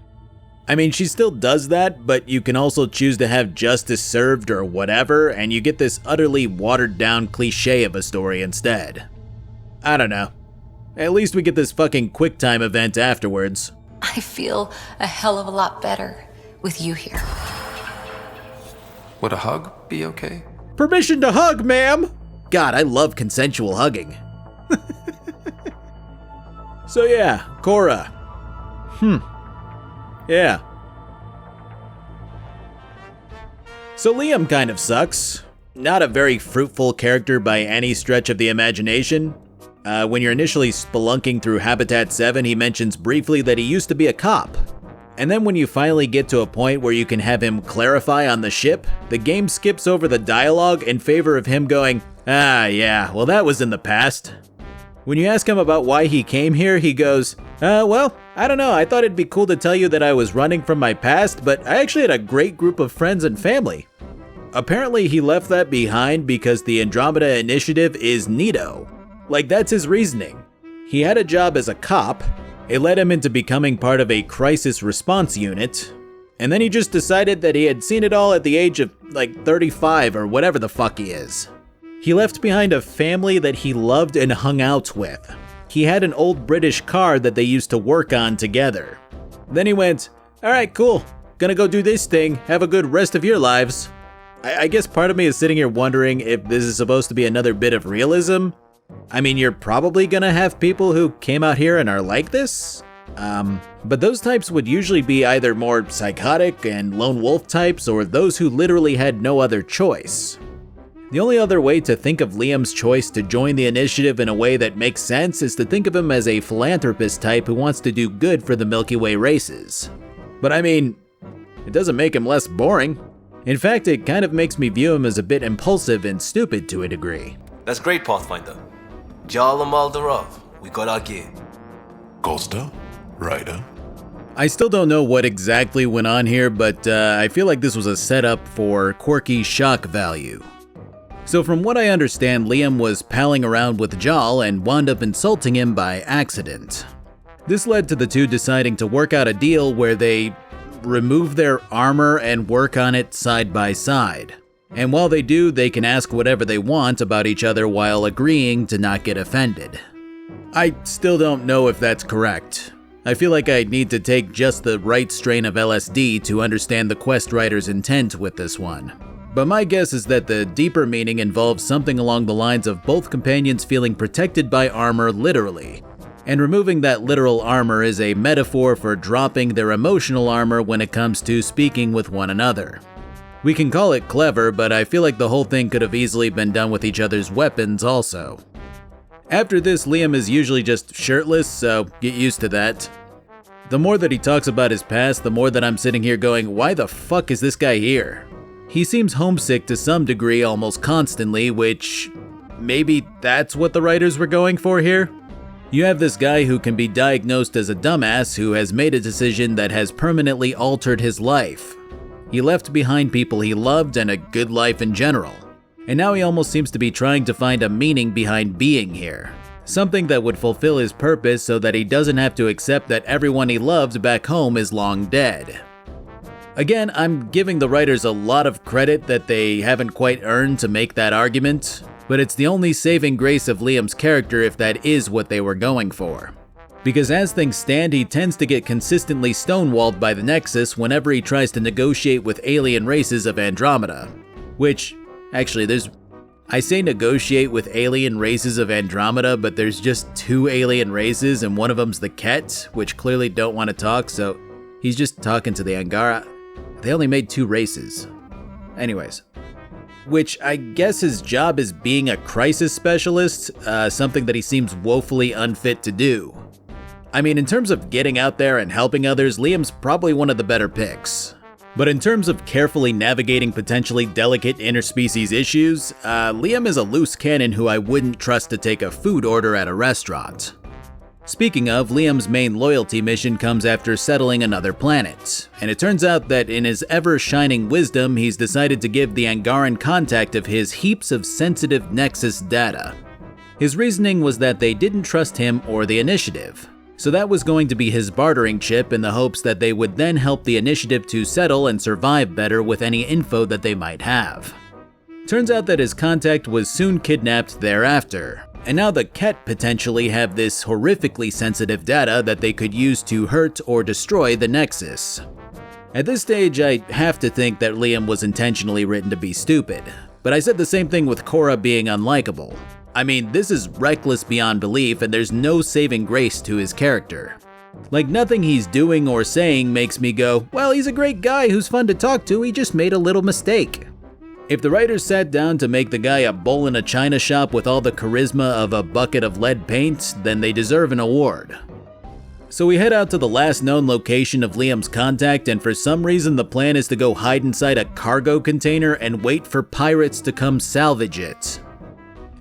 I mean, she still does that, but you can also choose to have justice served or whatever, and you get this utterly watered-down cliche of a story instead. I don't know. At least we get this fucking QuickTime event afterwards. I feel a hell of a lot better with you here. Would a hug be okay? Permission to hug, ma'am! God, I love consensual hugging. So yeah, Cora. Yeah. So Liam kind of sucks. Not a very fruitful character by any stretch of the imagination. When you're initially spelunking through Habitat 7, he mentions briefly that he used to be a cop. And then when you finally get to a point where you can have him clarify on the ship, the game skips over the dialogue in favor of him going, yeah, well that was in the past. When you ask him about why he came here, he goes, well, I don't know, I thought it'd be cool to tell you that I was running from my past, but I actually had a great group of friends and family. Apparently he left that behind because the Andromeda initiative is neato. Like, that's his reasoning. He had a job as a cop, it led him into becoming part of a crisis response unit, and then he just decided that he had seen it all at the age of, like, 35 or whatever the fuck he is. He left behind a family that he loved and hung out with. He had an old British car that they used to work on together. Then he went, alright, cool, gonna go do this thing, have a good rest of your lives. I guess part of me is sitting here wondering if this is supposed to be another bit of realism. I mean, you're probably gonna have people who came out here and are like this, but those types would usually be either more psychotic and lone wolf types or those who literally had no other choice. The only other way to think of Liam's choice to join the initiative in a way that makes sense is to think of him as a philanthropist type who wants to do good for the Milky Way races. But I mean, it doesn't make him less boring. In fact, it kind of makes me view him as a bit impulsive and stupid to a degree. That's great, Pathfinder. Jarl Maldarov, we got our gear. Costa? Ryder? I still don't know what exactly went on here, but I feel like this was a setup for quirky shock value. So from what I understand, Liam was palling around with Jal and wound up insulting him by accident. This led to the two deciding to work out a deal where they remove their armor and work on it side by side. And while they do, they can ask whatever they want about each other while agreeing to not get offended. I still don't know if that's correct. I feel like I need to take just the right strain of LSD to understand the quest writer's intent with this one. But my guess is that the deeper meaning involves something along the lines of both companions feeling protected by armor literally, and removing that literal armor is a metaphor for dropping their emotional armor when it comes to speaking with one another. We can call it clever, but I feel like the whole thing could have easily been done with each other's weapons also. After this, Liam is usually just shirtless, so get used to that. The more that he talks about his past, the more that I'm sitting here going, why the fuck is this guy here? He seems homesick to some degree almost constantly, which maybe that's what the writers were going for here? You have this guy who can be diagnosed as a dumbass who has made a decision that has permanently altered his life. He left behind people he loved and a good life in general. And now he almost seems to be trying to find a meaning behind being here. Something that would fulfill his purpose so that he doesn't have to accept that everyone he loved back home is long dead. Again, I'm giving the writers a lot of credit that they haven't quite earned to make that argument, but it's the only saving grace of Liam's character if that is what they were going for. Because as things stand, he tends to get consistently stonewalled by the Nexus whenever he tries to negotiate with alien races of Andromeda. Which, actually, I say negotiate with alien races of Andromeda, but there's just 2 alien races and one of them's the Ket, which clearly don't want to talk, so he's just talking to the Angara. They only made 2 races. Anyways. Which I guess his job is being a crisis specialist, something that he seems woefully unfit to do. I mean, in terms of getting out there and helping others, Liam's probably one of the better picks. But in terms of carefully navigating potentially delicate interspecies issues, Liam is a loose cannon who I wouldn't trust to take a food order at a restaurant. Speaking of, Liam's main loyalty mission comes after settling another planet, and it turns out that in his ever-shining wisdom, he's decided to give the Angaran contact of his heaps of sensitive Nexus data. His reasoning was that they didn't trust him or the initiative, so that was going to be his bartering chip in the hopes that they would then help the initiative to settle and survive better with any info that they might have. Turns out that his contact was soon kidnapped thereafter, and now the Ket potentially have this horrifically sensitive data that they could use to hurt or destroy the Nexus. At this stage, I have to think that Liam was intentionally written to be stupid, but I said the same thing with Cora being unlikable. I mean, this is reckless beyond belief and there's no saving grace to his character. Like, nothing he's doing or saying makes me go, well, he's a great guy who's fun to talk to, he just made a little mistake. If the writers sat down to make the guy a bull in a china shop with all the charisma of a bucket of lead paint, then they deserve an award. So we head out to the last known location of Liam's contact, and for some reason the plan is to go hide inside a cargo container and wait for pirates to come salvage it.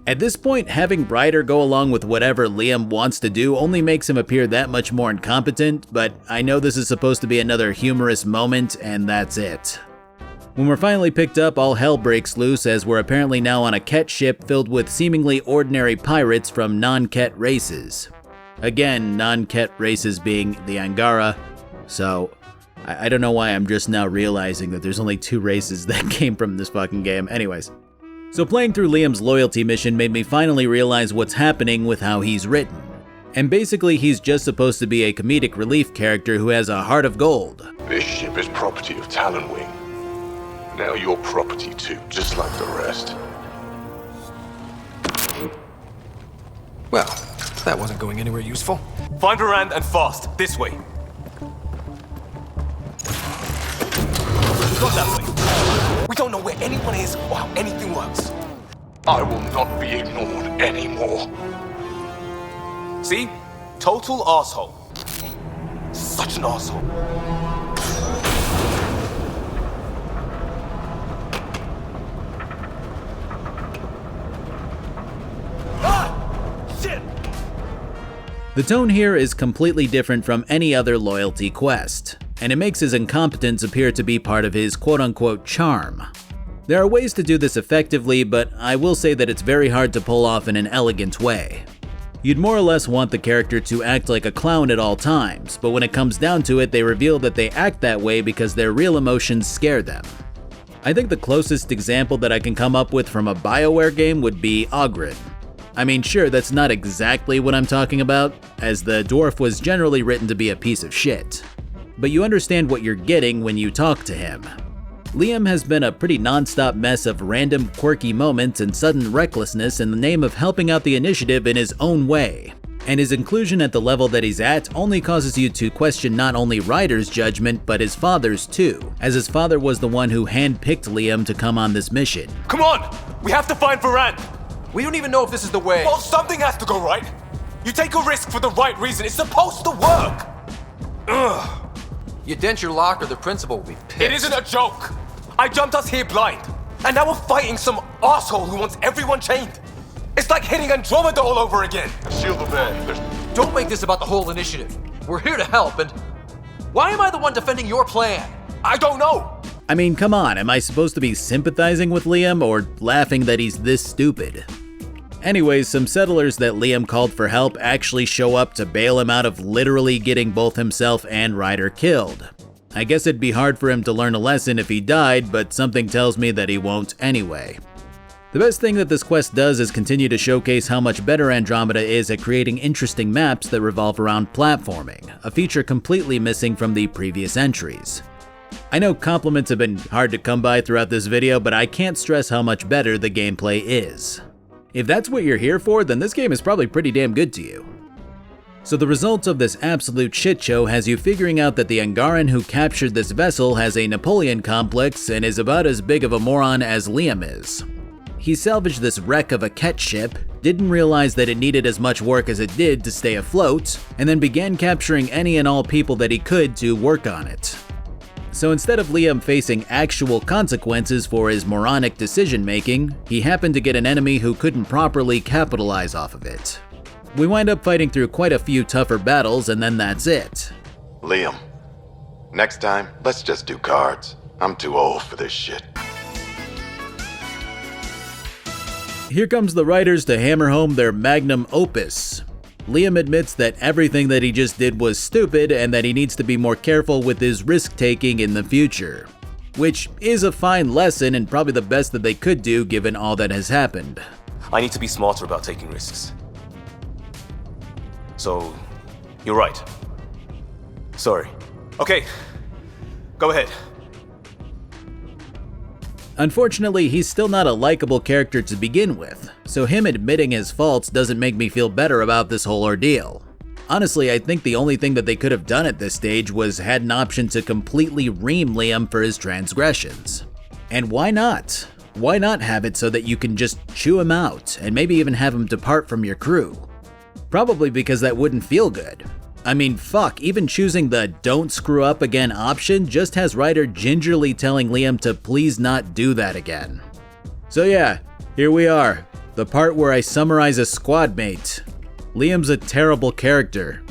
At this point, having Ryder go along with whatever Liam wants to do only makes him appear that much more incompetent, but I know this is supposed to be another humorous moment, and that's it. When we're finally picked up, all hell breaks loose as we're apparently now on a Ket ship filled with seemingly ordinary pirates from non-Ket races. Again, non-Ket races being the Angara, so I don't know why I'm just now realizing that there's only 2 races that came from this fucking game. Anyways. So playing through Liam's loyalty mission made me finally realize what's happening with how he's written. And basically he's just supposed to be a comedic relief character who has a heart of gold. This ship is property of Talonwing. Now you're property too, just like the rest. Well, that wasn't going anywhere useful. Find Rand and fast, this way. Not that way. We don't know where anyone is or how anything works. I will not be ignored anymore. See? Total asshole. Such an asshole. The tone here is completely different from any other loyalty quest, and it makes his incompetence appear to be part of his quote-unquote charm. There are ways to do this effectively, but I will say that it's very hard to pull off in an elegant way. You'd more or less want the character to act like a clown at all times, but when it comes down to it, they reveal that they act that way because their real emotions scare them. I think the closest example that I can come up with from a BioWare game would be Oghren. I mean, sure, that's not exactly what I'm talking about, as the dwarf was generally written to be a piece of shit. But you understand what you're getting when you talk to him. Liam has been a pretty non-stop mess of random quirky moments and sudden recklessness in the name of helping out the initiative in his own way. And his inclusion at the level that he's at only causes you to question not only Ryder's judgment, but his father's too, as his father was the one who handpicked Liam to come on this mission. Come on! We have to find Varant! We don't even know if this is the way. Well, something has to go right! You take a risk for the right reason, it's supposed to work! Ugh. You dent your locker, the principal will be pissed. It isn't a joke! I jumped us here blind, and now we're fighting some asshole who wants everyone chained. It's like hitting Andromeda all over again. Seal the bay. Don't make this about the whole initiative. We're here to help, and why am I the one defending your plan? I don't know. I mean, come on, am I supposed to be sympathizing with Liam or laughing that he's this stupid? Anyways, some settlers that Liam called for help actually show up to bail him out of literally getting both himself and Ryder killed. I guess it'd be hard for him to learn a lesson if he died, but something tells me that he won't anyway. The best thing that this quest does is continue to showcase how much better Andromeda is at creating interesting maps that revolve around platforming, a feature completely missing from the previous entries. I know compliments have been hard to come by throughout this video, but I can't stress how much better the gameplay is. If that's what you're here for, then this game is probably pretty damn good to you. So the result of this absolute shit show has you figuring out that the Angaran who captured this vessel has a Napoleon complex and is about as big of a moron as Liam is. He salvaged this wreck of a Ket ship, didn't realize that it needed as much work as it did to stay afloat, and then began capturing any and all people that he could to work on it. So instead of Liam facing actual consequences for his moronic decision-making, he happened to get an enemy who couldn't properly capitalize off of it. We wind up fighting through quite a few tougher battles, and then that's it. Liam, next time, let's just do cards. I'm too old for this shit. Here comes the writers to hammer home their magnum opus. Liam admits that everything that he just did was stupid and that he needs to be more careful with his risk-taking in the future. Which is a fine lesson and probably the best that they could do given all that has happened. I need to be smarter about taking risks. So, you're right. Sorry. Okay, go ahead. Unfortunately, he's still not a likable character to begin with, so him admitting his faults doesn't make me feel better about this whole ordeal. Honestly, I think the only thing that they could have done at this stage was had an option to completely ream Liam for his transgressions. And why not? Why not have it so that you can just chew him out and maybe even have him depart from your crew? Probably because that wouldn't feel good. I mean, fuck, even choosing the don't screw up again option just has Ryder gingerly telling Liam to please not do that again. So yeah, here we are, the part where I summarize a squad mate. Liam's a terrible character.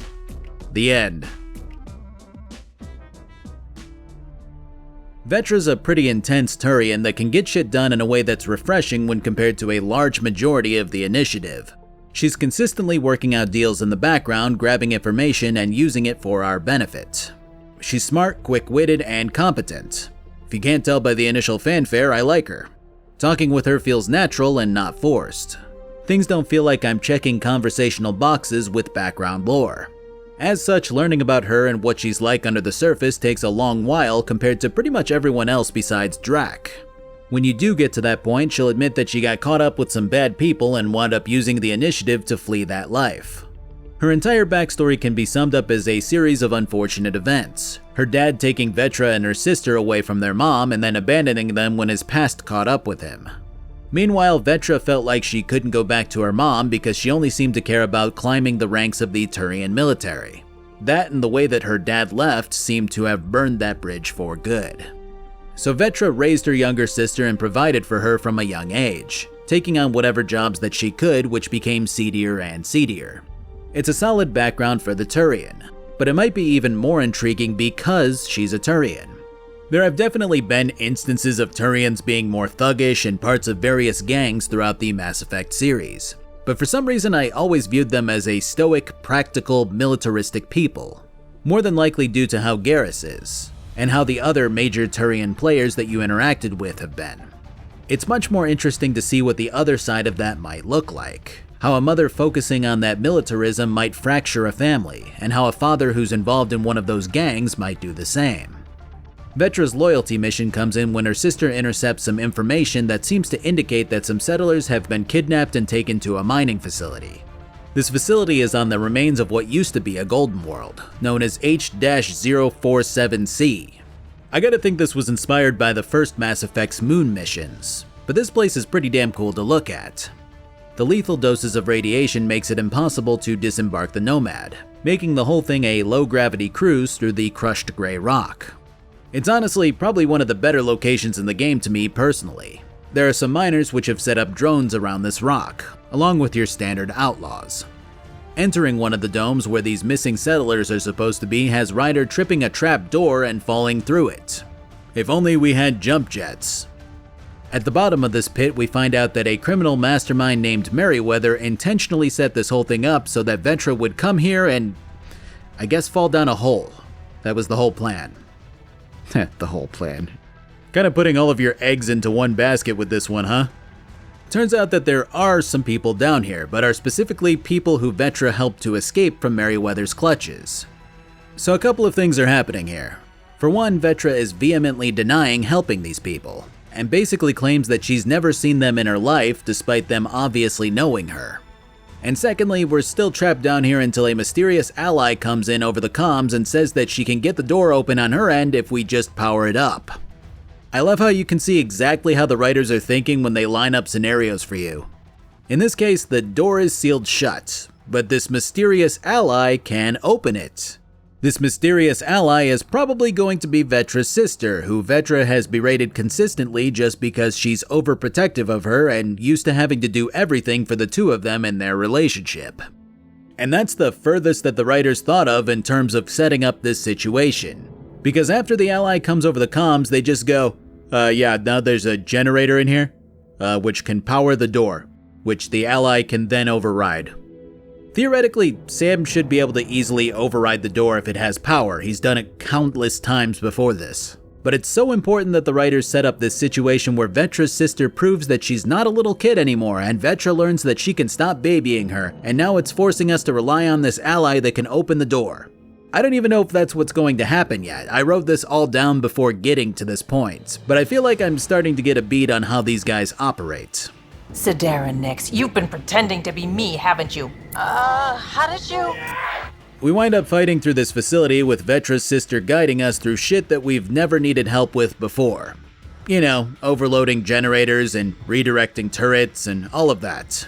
The end. Vetra's a pretty intense Turian that can get shit done in a way that's refreshing when compared to a large majority of the initiative. She's consistently working out deals in the background, grabbing information and using it for our benefit. She's smart, quick-witted, and competent. If you can't tell by the initial fanfare, I like her. Talking with her feels natural and not forced. Things don't feel like I'm checking conversational boxes with background lore. As such, learning about her and what she's like under the surface takes a long while compared to pretty much everyone else besides Drac. When you do get to that point, she'll admit that she got caught up with some bad people and wound up using the initiative to flee that life. Her entire backstory can be summed up as a series of unfortunate events. Her dad taking Vetra and her sister away from their mom and then abandoning them when his past caught up with him. Meanwhile, Vetra felt like she couldn't go back to her mom because she only seemed to care about climbing the ranks of the Turian military. That and the way that her dad left seemed to have burned that bridge for good. So Vetra raised her younger sister and provided for her from a young age, taking on whatever jobs that she could, which became seedier and seedier. It's a solid background for the Turian, but it might be even more intriguing because she's a Turian. There have definitely been instances of Turians being more thuggish and parts of various gangs throughout the Mass Effect series, but for some reason I always viewed them as a stoic, practical, militaristic people, more than likely due to how Garrus is. and how the other major Turian players that you interacted with have been. It's much more interesting to see what the other side of that might look like. How a mother focusing on that militarism might fracture a family, and how a father who's involved in one of those gangs might do the same. Vetra's loyalty mission comes in when her sister intercepts some information that seems to indicate that some settlers have been kidnapped and taken to a mining facility. This facility is on the remains of what used to be a golden world, known as H-047C. I gotta think this was inspired by the first Mass Effect's moon missions, but this place is pretty damn cool to look at. The lethal doses of radiation makes it impossible to disembark the Nomad, making the whole thing a low-gravity cruise through the crushed gray rock. It's honestly probably one of the better locations in the game to me personally. There are some miners which have set up drones around this rock, along with your standard outlaws. Entering one of the domes where these missing settlers are supposed to be has Ryder tripping a trap door and falling through it. If only we had jump jets. At the bottom of this pit, we find out that a criminal mastermind named Merryweather intentionally set this whole thing up so that Vetra would come here and, I guess, fall down a hole. That was the whole plan. The whole plan. Kind of putting all of your eggs into one basket with this one, huh? Turns out that there are some people down here, but are specifically people who Vetra helped to escape from Merryweather's clutches. So a couple of things are happening here. For one, Vetra is vehemently denying helping these people, and basically claims that she's never seen them in her life despite them obviously knowing her. And secondly, we're still trapped down here until a mysterious ally comes in over the comms and says that she can get the door open on her end if we just power it up. I love how you can see exactly how the writers are thinking when they line up scenarios for you. In this case, the door is sealed shut, but this mysterious ally can open it. This mysterious ally is probably going to be Vetra's sister, who Vetra has berated consistently just because she's overprotective of her and used to having to do everything for the two of them in their relationship. And that's the furthest that the writers thought of in terms of setting up this situation. Because after the ally comes over the comms, they just go, yeah, now there's a generator in here, which can power the door, which the ally can then override. Theoretically, Sam should be able to easily override the door if it has power. He's done it countless times before this. But it's so important that the writers set up this situation where Vetra's sister proves that she's not a little kid anymore, and Vetra learns that she can stop babying her, and now it's forcing us to rely on this ally that can open the door. I don't even know if that's what's going to happen yet. I wrote this all down before getting to this point, but I feel like I'm starting to get a beat on how these guys operate. Kadara, Nix, you've been pretending to be me, haven't you? How did you... We wind up fighting through this facility with Vetra's sister guiding us through shit that we've never needed help with before. You know, overloading generators and redirecting turrets and all of that.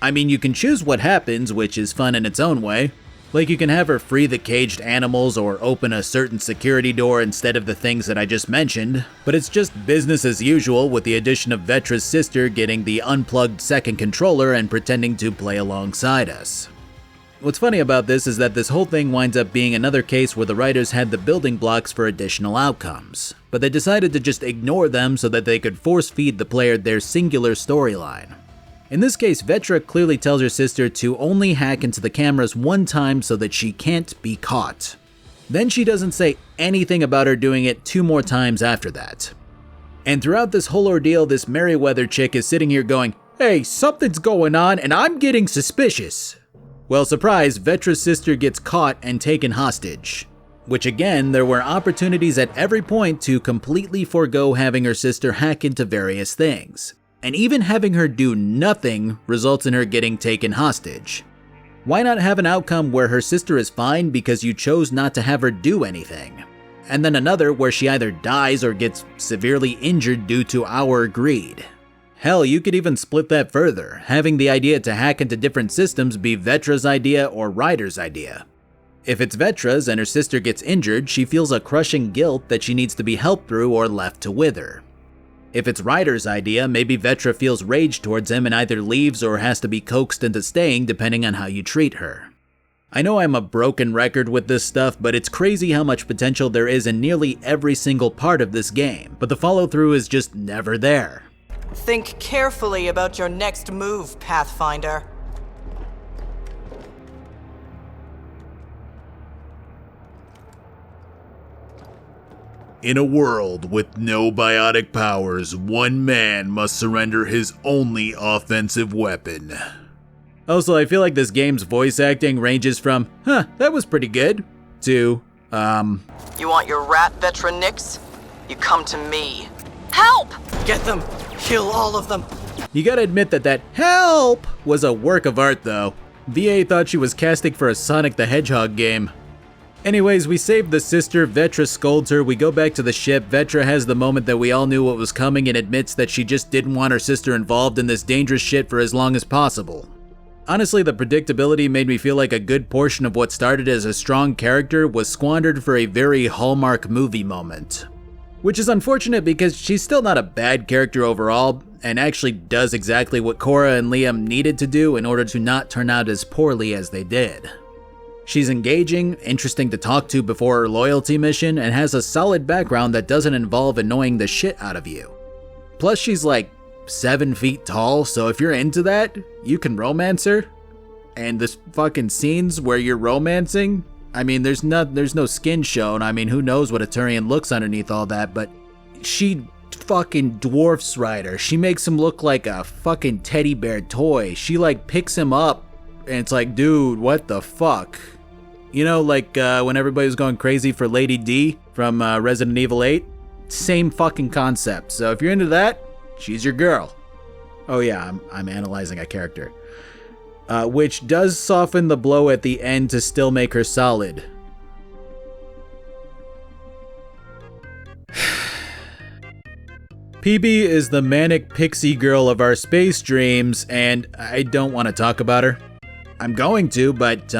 I mean, you can choose what happens, which is fun in its own way. Like you can have her free the caged animals or open a certain security door instead of the things that I just mentioned, but it's just business as usual with the addition of Vetra's sister getting the unplugged second controller and pretending to play alongside us. What's funny about this is that this whole thing winds up being another case where the writers had the building blocks for additional outcomes, but they decided to just ignore them so that they could force feed the player their singular storyline. In this case, Vetra clearly tells her sister to only hack into the cameras one time so that she can't be caught. Then she doesn't say anything about her doing it 2 more times after that. And throughout this whole ordeal, this Merryweather chick is sitting here going, "Hey, something's going on and I'm getting suspicious." Well, surprise, Vetra's sister gets caught and taken hostage. Which again, there were opportunities at every point to completely forego having her sister hack into various things. And even having her do nothing results in her getting taken hostage. Why not have an outcome where her sister is fine because you chose not to have her do anything? And then another where she either dies or gets severely injured due to our greed. Hell, you could even split that further, having the idea to hack into different systems be Vetra's idea or Ryder's idea. If it's Vetra's and her sister gets injured, she feels a crushing guilt that she needs to be helped through or left to wither. If it's Ryder's idea, maybe Vetra feels rage towards him and either leaves or has to be coaxed into staying depending on how you treat her. I know I'm a broken record with this stuff, but it's crazy how much potential there is in nearly every single part of this game, but the follow-through is just never there. Think carefully about your next move, Pathfinder. In a world with no biotic powers, one man must surrender his only offensive weapon. Also, I feel like this game's voice acting ranges from, that was pretty good, to, You want your rat veteran nicks? You come to me. Help! Get them! Kill all of them! You gotta admit that help was a work of art though. VA thought she was casting for a Sonic the Hedgehog game. Anyways, we save the sister, Vetra scolds her, we go back to the ship, Vetra has the moment that we all knew what was coming and admits that she just didn't want her sister involved in this dangerous shit for as long as possible. Honestly, the predictability made me feel like a good portion of what started as a strong character was squandered for a very Hallmark movie moment. Which is unfortunate because she's still not a bad character overall, and actually does exactly what Cora and Liam needed to do in order to not turn out as poorly as they did. She's engaging, interesting to talk to before her loyalty mission, and has a solid background that doesn't involve annoying the shit out of you. Plus she's like 7 feet tall, so if you're into that, you can romance her. And this fucking scenes where you're romancing, I mean, there's no skin shown. I mean, who knows what a Turian looks underneath all that, but she fucking dwarfs Ryder. She makes him look like a fucking teddy bear toy. She like picks him up and it's like, dude, what the fuck? You know, like when everybody was going crazy for Lady D from Resident Evil 8? Same fucking concept. So if you're into that, she's your girl. Oh yeah, I'm analyzing a character. Which does soften the blow at the end to still make her solid. PB is the manic pixie girl of our space dreams, and I don't want to talk about her. I'm going to, but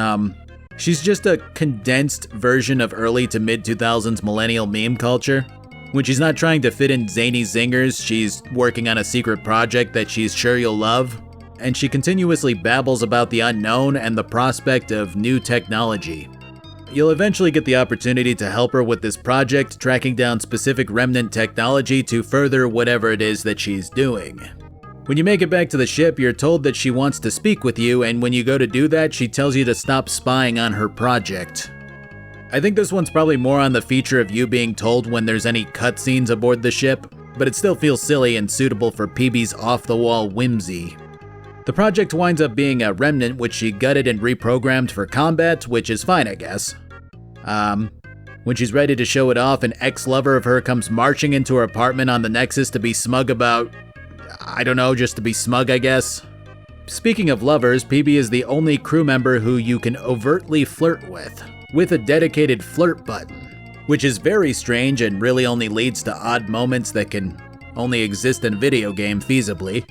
she's just a condensed version of early to mid 2000s millennial meme culture. When she's not trying to fit in zany zingers, she's working on a secret project that she's sure you'll love. And she continuously babbles about the unknown and the prospect of new technology. You'll eventually get the opportunity to help her with this project, tracking down specific remnant technology to further whatever it is that she's doing. When you make it back to the ship, you're told that she wants to speak with you, and when you go to do that, she tells you to stop spying on her project. I think this one's probably more on the feature of you being told when there's any cutscenes aboard the ship, but it still feels silly and suitable for PB's off-the-wall whimsy. The project winds up being a remnant which she gutted and reprogrammed for combat, which is fine, I guess. When she's ready to show it off, an ex-lover of her comes marching into her apartment on the Nexus to be smug about... I don't know, just to be smug, I guess. Speaking of lovers, PB is the only crew member who you can overtly flirt with a dedicated flirt button, which is very strange and really only leads to odd moments that can only exist in a video game feasibly.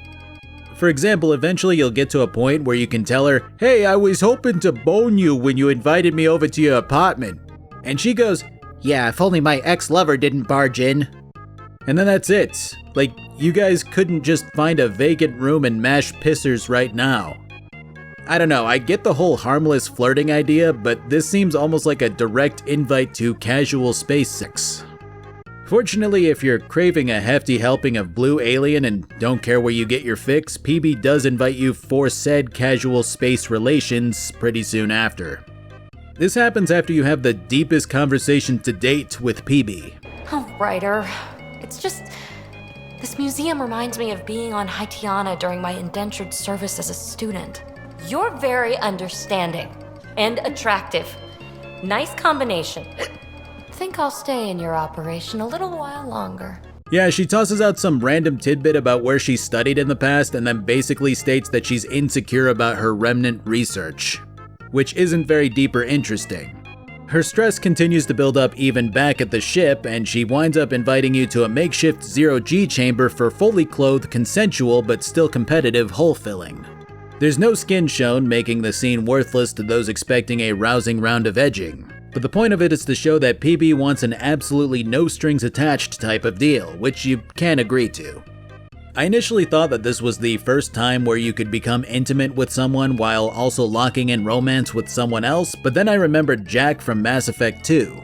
For example, eventually you'll get to a point where you can tell her, "Hey, I was hoping to bone you when you invited me over to your apartment." And she goes, "Yeah, if only my ex-lover didn't barge in." And then that's it. Like, you guys couldn't just find a vacant room and mash pissers right now. I don't know, I get the whole harmless flirting idea, but this seems almost like a direct invite to casual space sex. Fortunately, if you're craving a hefty helping of Blue Alien and don't care where you get your fix, PB does invite you for said casual space relations pretty soon after. This happens after you have the deepest conversation to date with PB. Oh, Ryder. It's just... this museum reminds me of being on Haitiana during my indentured service as a student. You're very understanding and attractive. Nice combination. Think I'll stay in your operation a little while longer. Yeah, she tosses out some random tidbit about where she studied in the past and then basically states that she's insecure about her remnant research, which isn't very deep or interesting. Her stress continues to build up even back at the ship, and she winds up inviting you to a makeshift zero-G chamber for fully clothed, consensual, but still competitive hole filling. There's no skin shown, making the scene worthless to those expecting a rousing round of edging. But the point of it is to show that PB wants an absolutely no strings attached type of deal, which you can agree to. I initially thought that this was the first time where you could become intimate with someone while also locking in romance with someone else, but then I remembered Jack from Mass Effect 2.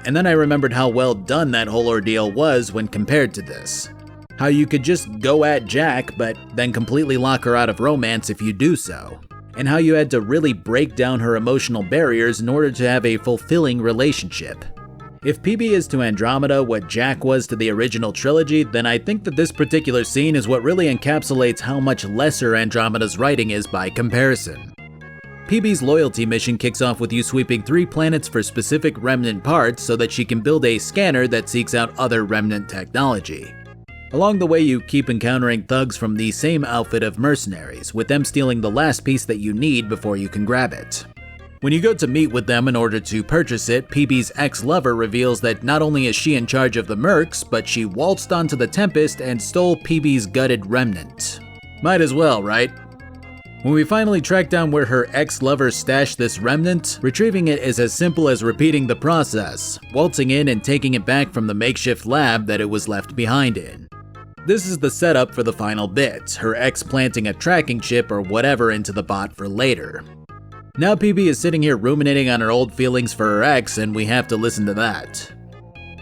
And then I remembered how well done that whole ordeal was when compared to this. How you could just go at Jack, but then completely lock her out of romance if you do so. And how you had to really break down her emotional barriers in order to have a fulfilling relationship. If PB is to Andromeda what Jack was to the original trilogy, then I think that this particular scene is what really encapsulates how much lesser Andromeda's writing is by comparison. PB's loyalty mission kicks off with you sweeping 3 planets for specific Remnant parts so that she can build a scanner that seeks out other Remnant technology. Along the way, you keep encountering thugs from the same outfit of mercenaries, with them stealing the last piece that you need before you can grab it. When you go to meet with them in order to purchase it, PB's ex-lover reveals that not only is she in charge of the mercs, but she waltzed onto the Tempest and stole PB's gutted remnant. Might as well, right? When we finally track down where her ex-lover stashed this remnant, retrieving it is as simple as repeating the process, waltzing in and taking it back from the makeshift lab that it was left behind in. This is the setup for the final bit, her ex planting a tracking chip or whatever into the bot for later. Now PB is sitting here ruminating on her old feelings for her ex, and we have to listen to that.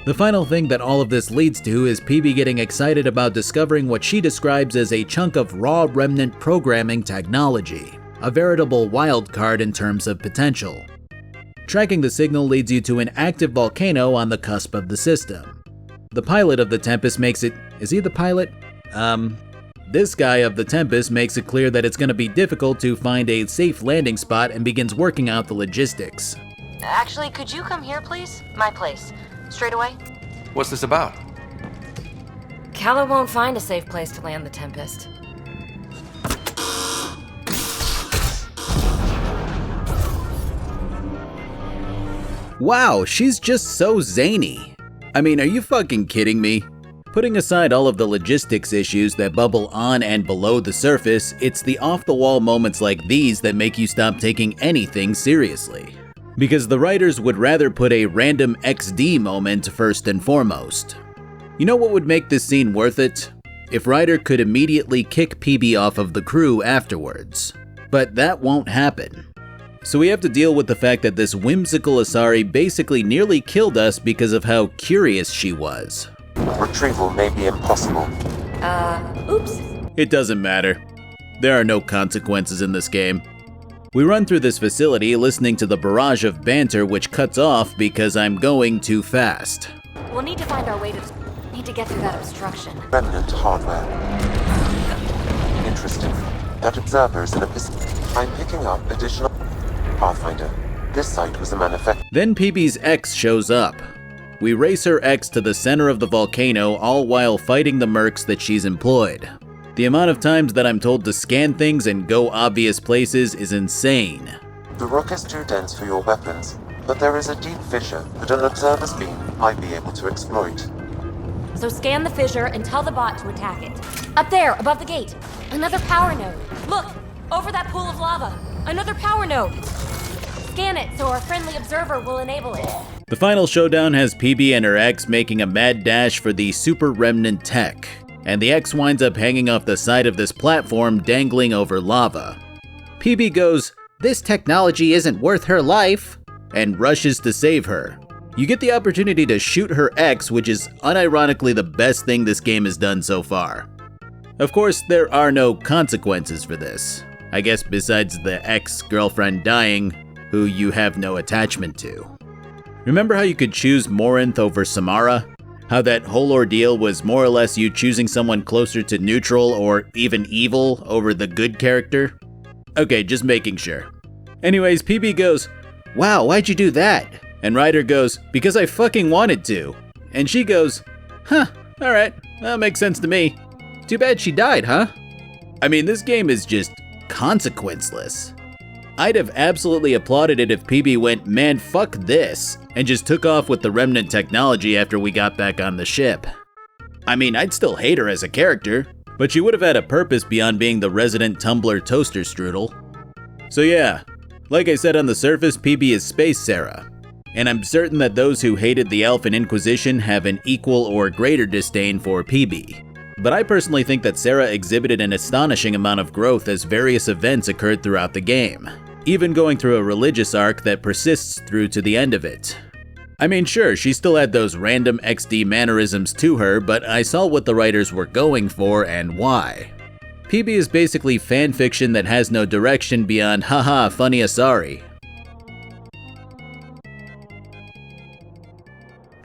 The final thing that all of this leads to is PB getting excited about discovering what she describes as a chunk of raw remnant programming technology, a veritable wild card in terms of potential. Tracking the signal leads you to an active volcano on the cusp of the system. The pilot of the Tempest makes it... is he the pilot? This guy of the Tempest makes it clear that it's going to be difficult to find a safe landing spot and begins working out the logistics. Actually, could you come here, please? My place. Straight away? What's this about? Calla won't find a safe place to land the Tempest. Wow, she's just so zany. I mean, are you fucking kidding me? Putting aside all of the logistics issues that bubble on and below the surface, it's the off-the-wall moments like these that make you stop taking anything seriously. Because the writers would rather put a random XD moment first and foremost. You know what would make this scene worth it? If Ryder could immediately kick PB off of the crew afterwards. But that won't happen. So we have to deal with the fact that this whimsical Asari basically nearly killed us because of how curious she was. Retrieval may be impossible. Oops. It doesn't matter. There are no consequences in this game. We run through this facility listening to the barrage of banter which cuts off because I'm going too fast. We'll need to find our way to... need to get through that obstruction. Remnant hardware. Interesting. That observer's in a position. I'm picking up additional... Pathfinder. This site was a manufacturer. Then PB's ex shows up. We race her ex to the center of the volcano, all while fighting the mercs that she's employed. The amount of times that I'm told to scan things and go obvious places is insane. The rock is too dense for your weapons, but there is a deep fissure that an observer's beam might be able to exploit. So scan the fissure and tell the bot to attack it. Up there, above the gate. Another power node. Look! Over that pool of lava. Another power node. Scan it so our friendly observer will enable it. The final showdown has PB and her ex making a mad dash for the Super Remnant tech, and the ex winds up hanging off the side of this platform dangling over lava. PB goes, "This technology isn't worth her life," and rushes to save her. You get the opportunity to shoot her ex, which is unironically the best thing this game has done so far. Of course, there are no consequences for this. I guess besides the ex-girlfriend dying, who you have no attachment to. Remember how you could choose Morinth over Samara? How that whole ordeal was more or less you choosing someone closer to neutral or even evil over the good character? Okay, just making sure. Anyways, PB goes, "Wow, why'd you do that?" And Ryder goes, "Because I fucking wanted to." And she goes, "Huh, alright, that makes sense to me. Too bad she died, huh?" I mean, this game is just consequenceless. I'd have absolutely applauded it if PB went, "Man, fuck this," and just took off with the remnant technology after we got back on the ship. I mean, I'd still hate her as a character, but she would have had a purpose beyond being the resident Tumblr toaster strudel. So yeah, like I said on the surface, PB is Space Sarah. And I'm certain that those who hated the Elf and Inquisition have an equal or greater disdain for PB. But I personally think that Sarah exhibited an astonishing amount of growth as various events occurred throughout the game, even going through a religious arc that persists through to the end of it. I mean, sure, she still had those random XD mannerisms to her, but I saw what the writers were going for and why. PB is basically fanfiction that has no direction beyond haha funny Asari.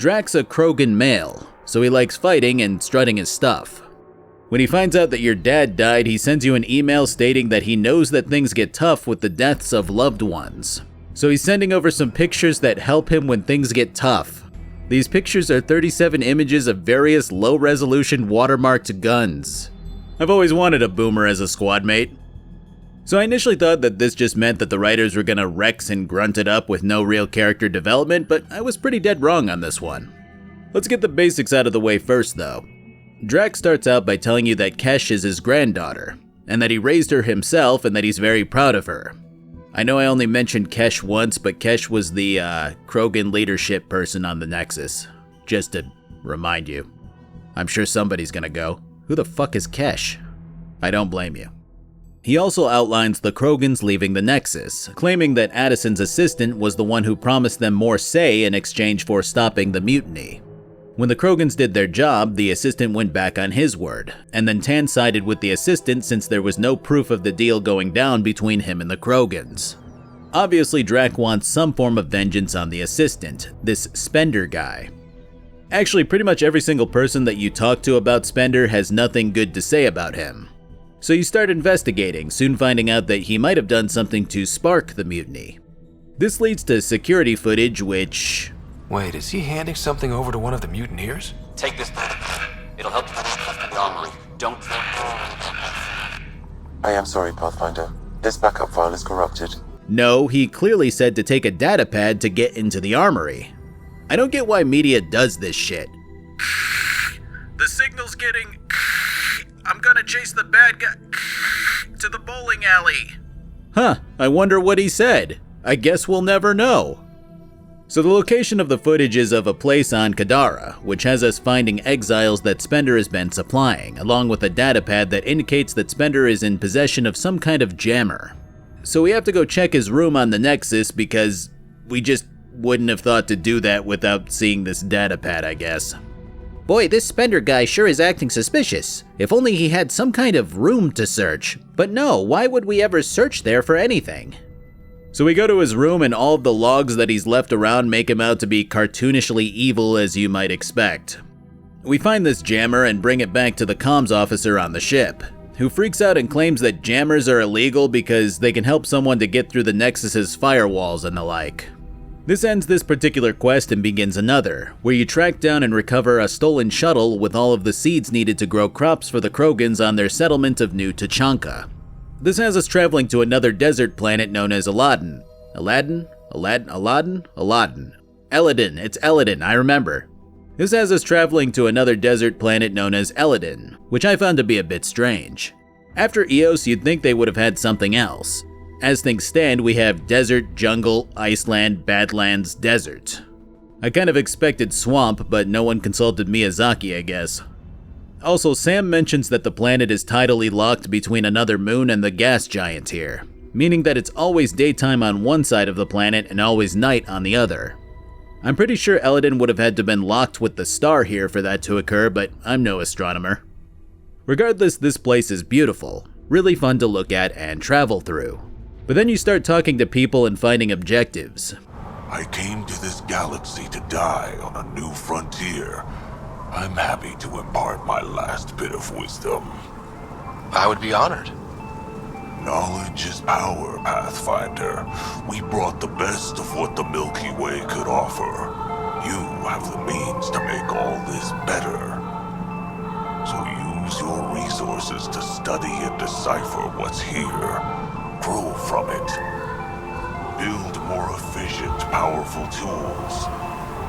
Drack's a Krogan male, so he likes fighting and strutting his stuff. When he finds out that your dad died, he sends you an email stating that he knows that things get tough with the deaths of loved ones. So he's sending over some pictures that help him when things get tough. These pictures are 37 images of various low-resolution watermarked guns. I've always wanted a boomer as a squad mate. So I initially thought that this just meant that the writers were gonna Rex and grunt it up with no real character development, but I was pretty dead wrong on this one. Let's get the basics out of the way first though. Drack starts out by telling you that Kesh is his granddaughter, and that he raised her himself and that he's very proud of her. I know I only mentioned Kesh once, but Kesh was the Krogan leadership person on the Nexus. Just to remind you. I'm sure somebody's gonna go, who the fuck is Kesh? I don't blame you. He also outlines the Krogans leaving the Nexus, claiming that Addison's assistant was the one who promised them more say in exchange for stopping the mutiny. When the Krogans did their job, the assistant went back on his word, and then Tan sided with the assistant since there was no proof of the deal going down between him and the Krogans. Obviously, Drack wants some form of vengeance on the assistant, this Spender guy. Actually, pretty much every single person that you talk to about Spender has nothing good to say about him. So you start investigating, soon finding out that he might have done something to spark the mutiny. This leads to security footage which... Wait, is he handing something over to one of the mutineers? Take this. It'll help you find the armory. Don't... I am sorry, Pathfinder. This backup file is corrupted. No, he clearly said to take a data pad to get into the armory. I don't get why media does this shit. The signal's getting... I'm gonna chase the bad guy to the bowling alley. Huh, I wonder what he said. I guess we'll never know. So the location of the footage is of a place on Kadara, which has us finding exiles that Spender has been supplying, along with a datapad that indicates that Spender is in possession of some kind of jammer. So we have to go check his room on the Nexus because we just wouldn't have thought to do that without seeing this datapad, I guess. Boy, this Spender guy sure is acting suspicious. If only he had some kind of room to search. But no, why would we ever search there for anything? So we go to his room and all of the logs that he's left around make him out to be cartoonishly evil as you might expect. We find this jammer and bring it back to the comms officer on the ship, who freaks out and claims that jammers are illegal because they can help someone to get through the Nexus's firewalls and the like. This ends this particular quest and begins another, where you track down and recover a stolen shuttle with all of the seeds needed to grow crops for the Krogans on their settlement of New Tachanka. This has us traveling to another desert planet known as Aladdin. Aladdin? Eladin, it's Eladin, I remember. This has us traveling to another desert planet known as Eladin, which I found to be a bit strange. After Eos, you'd think they would have had something else. As things stand, we have desert, jungle, Iceland, Badlands, desert. I kind of expected swamp, but no one consulted Miyazaki, I guess. Also, Sam mentions that the planet is tidally locked between another moon and the gas giant here, meaning that it's always daytime on one side of the planet and always night on the other. I'm pretty sure Eladin would have had to have been locked with the star here for that to occur, but I'm no astronomer. Regardless, this place is beautiful, really fun to look at and travel through. But then you start talking to people and finding objectives. I came to this galaxy to die on a new frontier. I'm happy to impart my last bit of wisdom. I would be honored. Knowledge is power, Pathfinder. We brought the best of what the Milky Way could offer. You have the means to make all this better. So use your resources to study and decipher what's here. Grow from it. Build more efficient, powerful tools.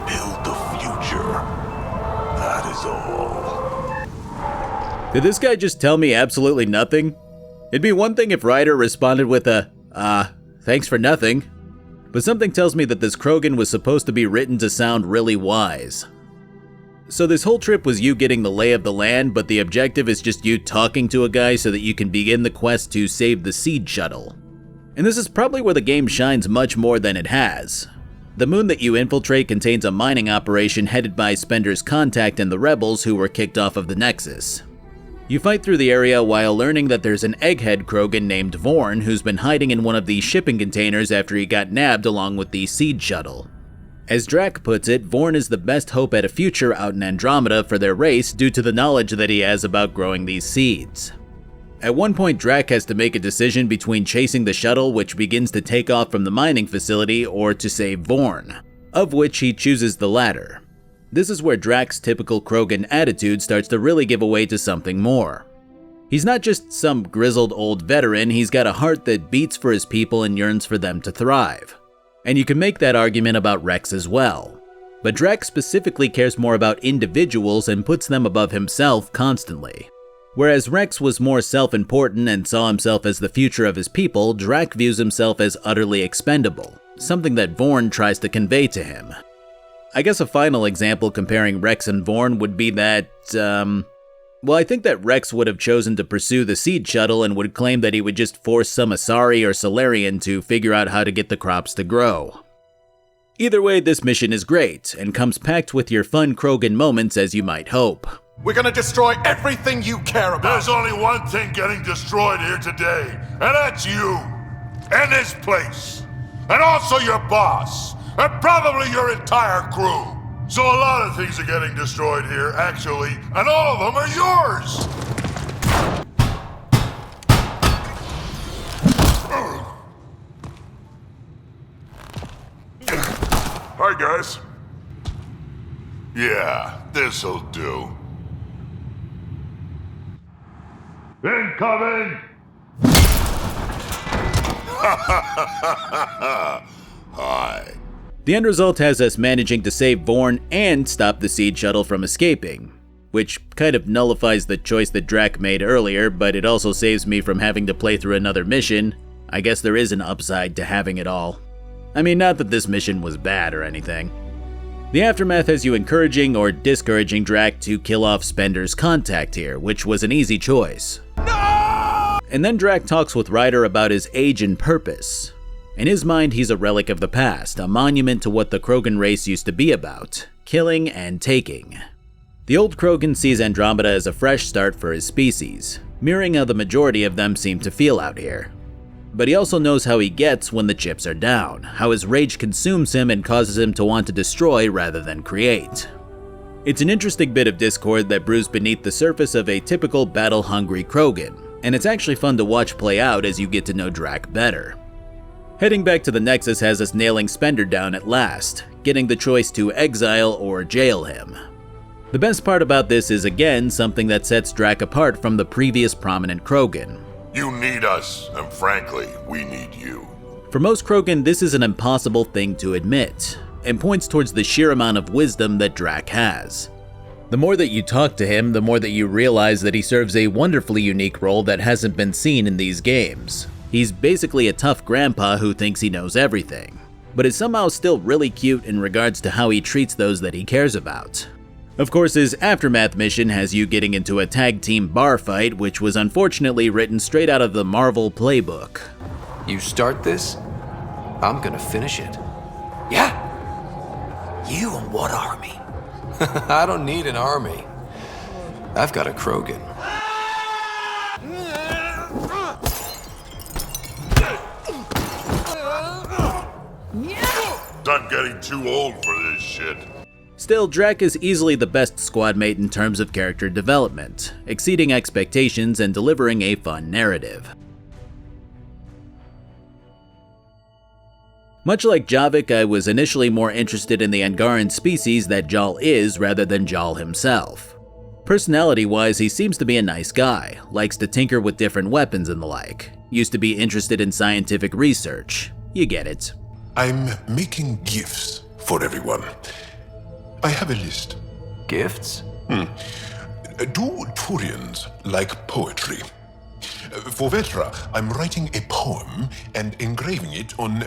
Build the future. That is all. Did this guy just tell me absolutely nothing? It'd be one thing if Ryder responded with a, thanks for nothing. But something tells me that this Krogan was supposed to be written to sound really wise. So this whole trip was you getting the lay of the land, but the objective is just you talking to a guy so that you can begin the quest to save the seed shuttle. And this is probably where the game shines much more than it has. The moon that you infiltrate contains a mining operation headed by Spender's contact and the rebels who were kicked off of the Nexus. You fight through the area while learning that there's an egghead Krogan named Vorn who's been hiding in one of the shipping containers after he got nabbed along with the seed shuttle. As Drac puts it, Vorn is the best hope at a future out in Andromeda for their race due to the knowledge that he has about growing these seeds. At one point, Drac has to make a decision between chasing the shuttle which begins to take off from the mining facility or to save Vorn, of which he chooses the latter. This is where Drac's typical Krogan attitude starts to really give away to something more. He's not just some grizzled old veteran, he's got a heart that beats for his people and yearns for them to thrive. And you can make that argument about Rex as well. But Drac specifically cares more about individuals and puts them above himself constantly. Whereas Rex was more self-important and saw himself as the future of his people, Drac views himself as utterly expendable, something that Vorn tries to convey to him. I guess a final example comparing Rex and Vorn would be that, I think that Rex would have chosen to pursue the seed shuttle and would claim that he would just force some Asari or Solarian to figure out how to get the crops to grow. Either way, this mission is great, and comes packed with your fun Krogan moments as you might hope. We're gonna destroy everything you care about. There's only one thing getting destroyed here today, and that's you. And this place. And also your boss. And probably your entire crew. So a lot of things are getting destroyed here, actually, and all of them are yours! Hi, guys. Yeah, this'll do. Incoming! Hi. The end result has us managing to save Vorn and stop the seed shuttle from escaping, which kind of nullifies the choice that Drac made earlier, but it also saves me from having to play through another mission. I guess there is an upside to having it all. I mean, not that this mission was bad or anything. The Aftermath has you encouraging or discouraging Drac to kill off Spender's contact here, which was an easy choice. No! And then Drac talks with Ryder about his age and purpose. In his mind, he's a relic of the past, a monument to what the Krogan race used to be about, killing and taking. The old Krogan sees Andromeda as a fresh start for his species, mirroring how the majority of them seem to feel out here. But he also knows how he gets when the chips are down, how his rage consumes him and causes him to want to destroy rather than create. It's an interesting bit of discord that brews beneath the surface of a typical battle-hungry Krogan, and it's actually fun to watch play out as you get to know Drac better. Heading back to the Nexus has us nailing Spender down at last, getting the choice to exile or jail him. The best part about this is again something that sets Drac apart from the previous prominent Krogan. You need us, and frankly, we need you. For most Krogan, this is an impossible thing to admit, and points towards the sheer amount of wisdom that Drac has. The more that you talk to him, the more that you realize that he serves a wonderfully unique role that hasn't been seen in these games. He's basically a tough grandpa who thinks he knows everything, but is somehow still really cute in regards to how he treats those that he cares about. Of course, his Aftermath mission has you getting into a tag team bar fight, which was unfortunately written straight out of the Marvel playbook. You start this, I'm gonna finish it. Yeah! You and what army? I don't need an army. I've got a Krogan. I'm getting too old for this shit. Still, Drac is easily the best squad mate in terms of character development, exceeding expectations and delivering a fun narrative. Much like Javik, I was initially more interested in the Angaran species that Jal is rather than Jal himself. Personality-wise, he seems to be a nice guy, likes to tinker with different weapons and the like, used to be interested in scientific research. You get it. I'm making gifts for everyone. I have a list. Gifts? Do Turians like poetry? For Vetra, I'm writing a poem and engraving it on...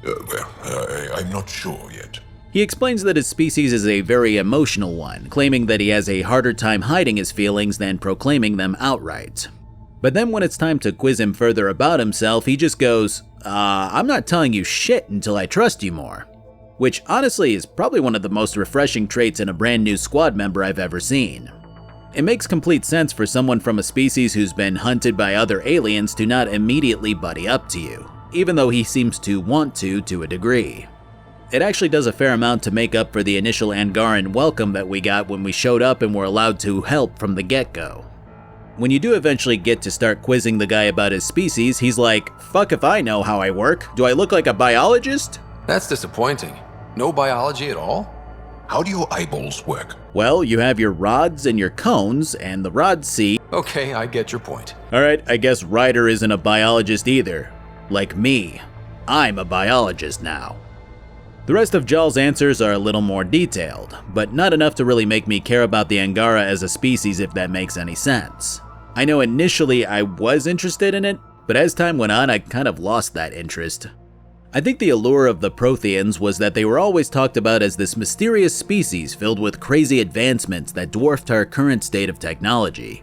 I'm not sure yet. He explains that his species is a very emotional one, claiming that he has a harder time hiding his feelings than proclaiming them outright. But then when it's time to quiz him further about himself, he just goes, I'm not telling you shit until I trust you more. Which honestly is probably one of the most refreshing traits in a brand new squad member I've ever seen. It makes complete sense for someone from a species who's been hunted by other aliens to not immediately buddy up to you, even though he seems to want to a degree. it actually does a fair amount to make up for the initial Angaran welcome that we got when we showed up and were allowed to help from the get-go. When you do eventually get to start quizzing the guy about his species, he's like, "Fuck if I know how I work. Do I look like a biologist?" That's disappointing. No biology at all? How do your eyeballs work? Well, you have your rods and your cones, and the rods see... Okay, I get your point. Alright, I guess Ryder isn't a biologist either. Like me. I'm a biologist now. The rest of Jaal's answers are a little more detailed, but not enough to really make me care about the Angara as a species, if that makes any sense. I know initially I was interested in it, but as time went on I kind of lost that interest. I think the allure of the Protheans was that they were always talked about as this mysterious species filled with crazy advancements that dwarfed our current state of technology.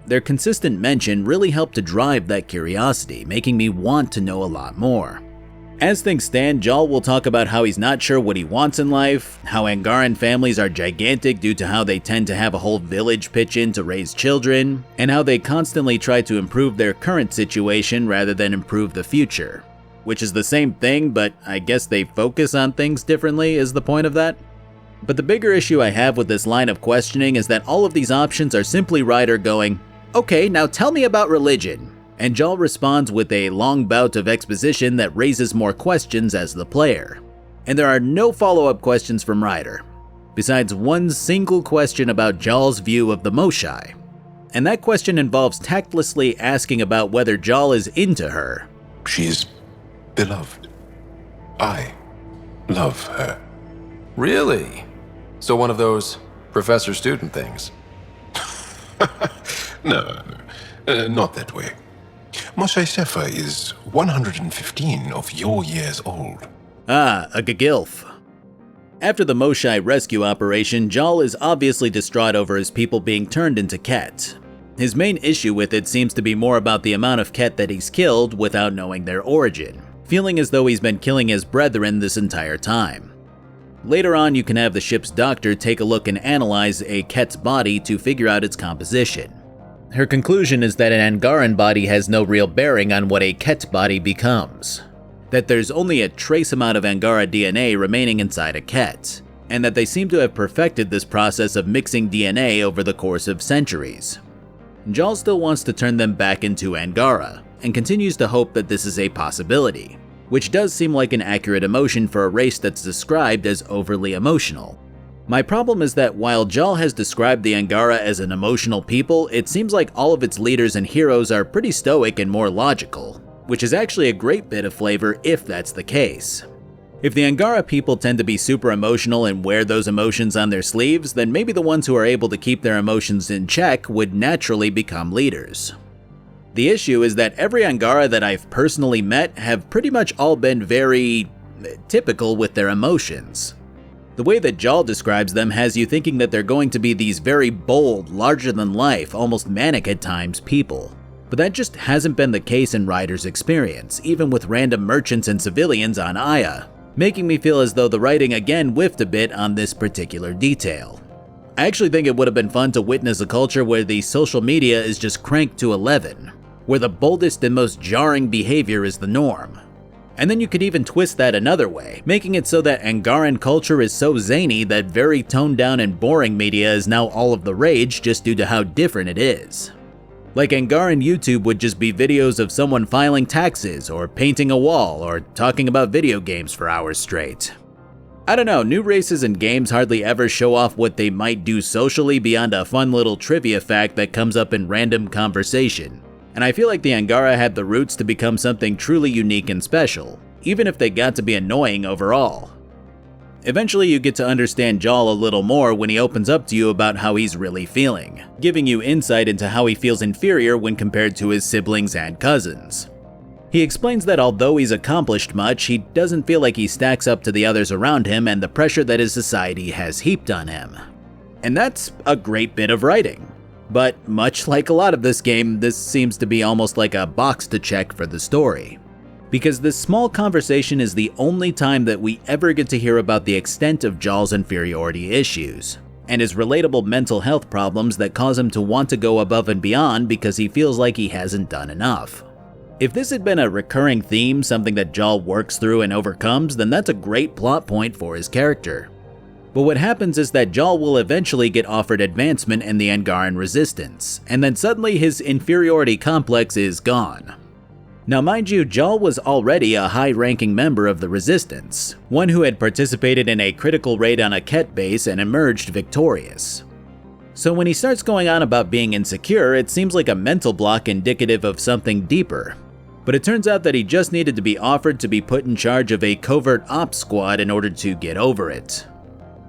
Their consistent mention really helped to drive that curiosity, making me want to know a lot more. As things stand, Jaal will talk about how he's not sure what he wants in life, how Angaran families are gigantic due to how they tend to have a whole village pitch in to raise children, and how they constantly try to improve their current situation rather than improve the future. Which is the same thing, but I guess they focus on things differently is the point of that. But the bigger issue I have with this line of questioning is that all of these options are simply Ryder going, "Okay, now tell me about religion." And Jaal responds with a long bout of exposition that raises more questions as the player. And there are no follow-up questions from Ryder, besides one single question about Jaal's view of the Moshae. And that question involves tactlessly asking about whether Jaal is into her. She's beloved. I love her. Really? So one of those professor-student things? No, not that way. Moshae Sefer is 115 of your years old. Ah, a gagilf. After the Moshae rescue operation, Jaal is obviously distraught over his people being turned into Ket. His main issue with it seems to be more about the amount of Ket that he's killed without knowing their origin, feeling as though he's been killing his brethren this entire time. Later on, you can have the ship's doctor take a look and analyze a Ket's body to figure out its composition. Her conclusion is that an Angaran body has no real bearing on what a Ket body becomes, that there's only a trace amount of Angara DNA remaining inside a Ket, and that they seem to have perfected this process of mixing DNA over the course of centuries. Jaal still wants to turn them back into Angara, and continues to hope that this is a possibility, which does seem like an accurate emotion for a race that's described as overly emotional. My problem is that while Jaal has described the Angara as an emotional people, it seems like all of its leaders and heroes are pretty stoic and more logical, which is actually a great bit of flavor if that's the case. If the Angara people tend to be super emotional and wear those emotions on their sleeves, then maybe the ones who are able to keep their emotions in check would naturally become leaders. The issue is that every Angara that I've personally met have pretty much all been very typical with their emotions. The way that Jaal describes them has you thinking that they're going to be these very bold, larger-than-life, almost manic at times people. But that just hasn't been the case in Ryder's experience, even with random merchants and civilians on Aya, making me feel as though the writing again whiffed a bit on this particular detail. I actually think it would have been fun to witness a culture where the social media is just cranked to 11, where the boldest and most jarring behavior is the norm. And then you could even twist that another way, making it so that Angaran culture is so zany that very toned down and boring media is now all of the rage just due to how different it is. Like Angaran YouTube would just be videos of someone filing taxes, or painting a wall, or talking about video games for hours straight. I don't know, new races and games hardly ever show off what they might do socially beyond a fun little trivia fact that comes up in random conversation. And I feel like the Angara had the roots to become something truly unique and special, even if they got to be annoying overall. Eventually you get to understand Jaal a little more when he opens up to you about how he's really feeling, giving you insight into how he feels inferior when compared to his siblings and cousins. He explains that although he's accomplished much, he doesn't feel like he stacks up to the others around him and the pressure that his society has heaped on him. And that's a great bit of writing. But much like a lot of this game, this seems to be almost like a box to check for the story. Because this small conversation is the only time that we ever get to hear about the extent of Jaal's inferiority issues, and his relatable mental health problems that cause him to want to go above and beyond because he feels like he hasn't done enough. If this had been a recurring theme, something that Jaal works through and overcomes, then that's a great plot point for his character. But what happens is that Jaal will eventually get offered advancement in the Angaran Resistance, and then suddenly his inferiority complex is gone. Now mind you, Jaal was already a high-ranking member of the Resistance, one who had participated in a critical raid on a Ket base and emerged victorious. So when he starts going on about being insecure, it seems like a mental block indicative of something deeper. But it turns out that he just needed to be offered to be put in charge of a covert ops squad in order to get over it.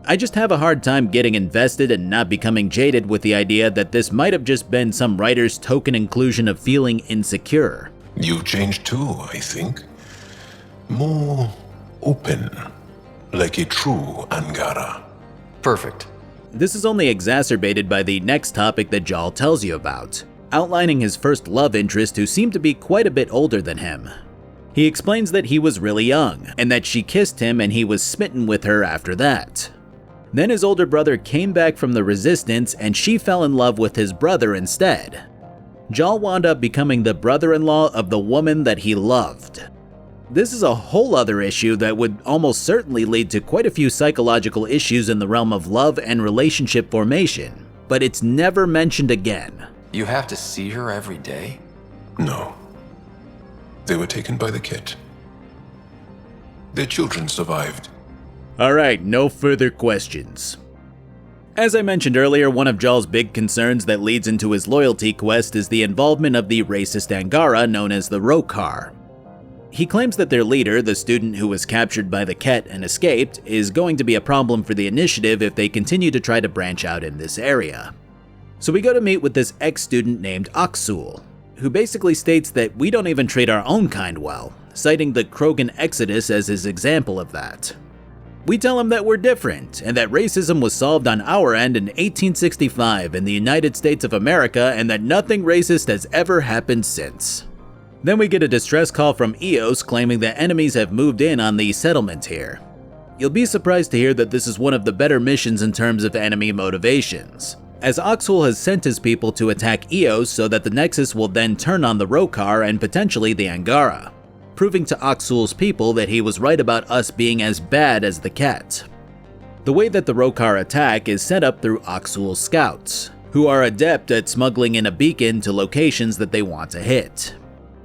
I just have a hard time getting invested and not becoming jaded with the idea that this might have just been some writer's token inclusion of feeling insecure. You've changed too, I think. More open, like a true Angara. Perfect. This is only exacerbated by the next topic that Jaal tells you about, outlining his first love interest who seemed to be quite a bit older than him. He explains that he was really young, and that she kissed him and he was smitten with her after that. Then his older brother came back from the Resistance and she fell in love with his brother instead. Jaal wound up becoming the brother-in-law of the woman that he loved. This is a whole other issue that would almost certainly lead to quite a few psychological issues in the realm of love and relationship formation, but it's never mentioned again. You have to see her every day? No. They were taken by the Ket. Their children survived. Alright, no further questions. As I mentioned earlier, one of Jaal's big concerns that leads into his loyalty quest is the involvement of the racist Angara known as the Rokar. He claims that their leader, the student who was captured by the Ket and escaped, is going to be a problem for the initiative if they continue to try to branch out in this area. So we go to meet with this ex-student named Aksul, who basically states that we don't even treat our own kind well, citing the Krogan Exodus as his example of that. We tell him that we're different, and that racism was solved on our end in 1865 in the United States of America, and that nothing racist has ever happened since. Then we get a distress call from Eos claiming that enemies have moved in on the settlement here. You'll be surprised to hear that this is one of the better missions in terms of enemy motivations, as Aksul has sent his people to attack Eos so that the Nexus will then turn on the Rokar and potentially the Angara, proving to Aksul's people that he was right about us being as bad as the Ket. The way that the Rokar attack is set up through Aksul's scouts, who are adept at smuggling in a beacon to locations that they want to hit.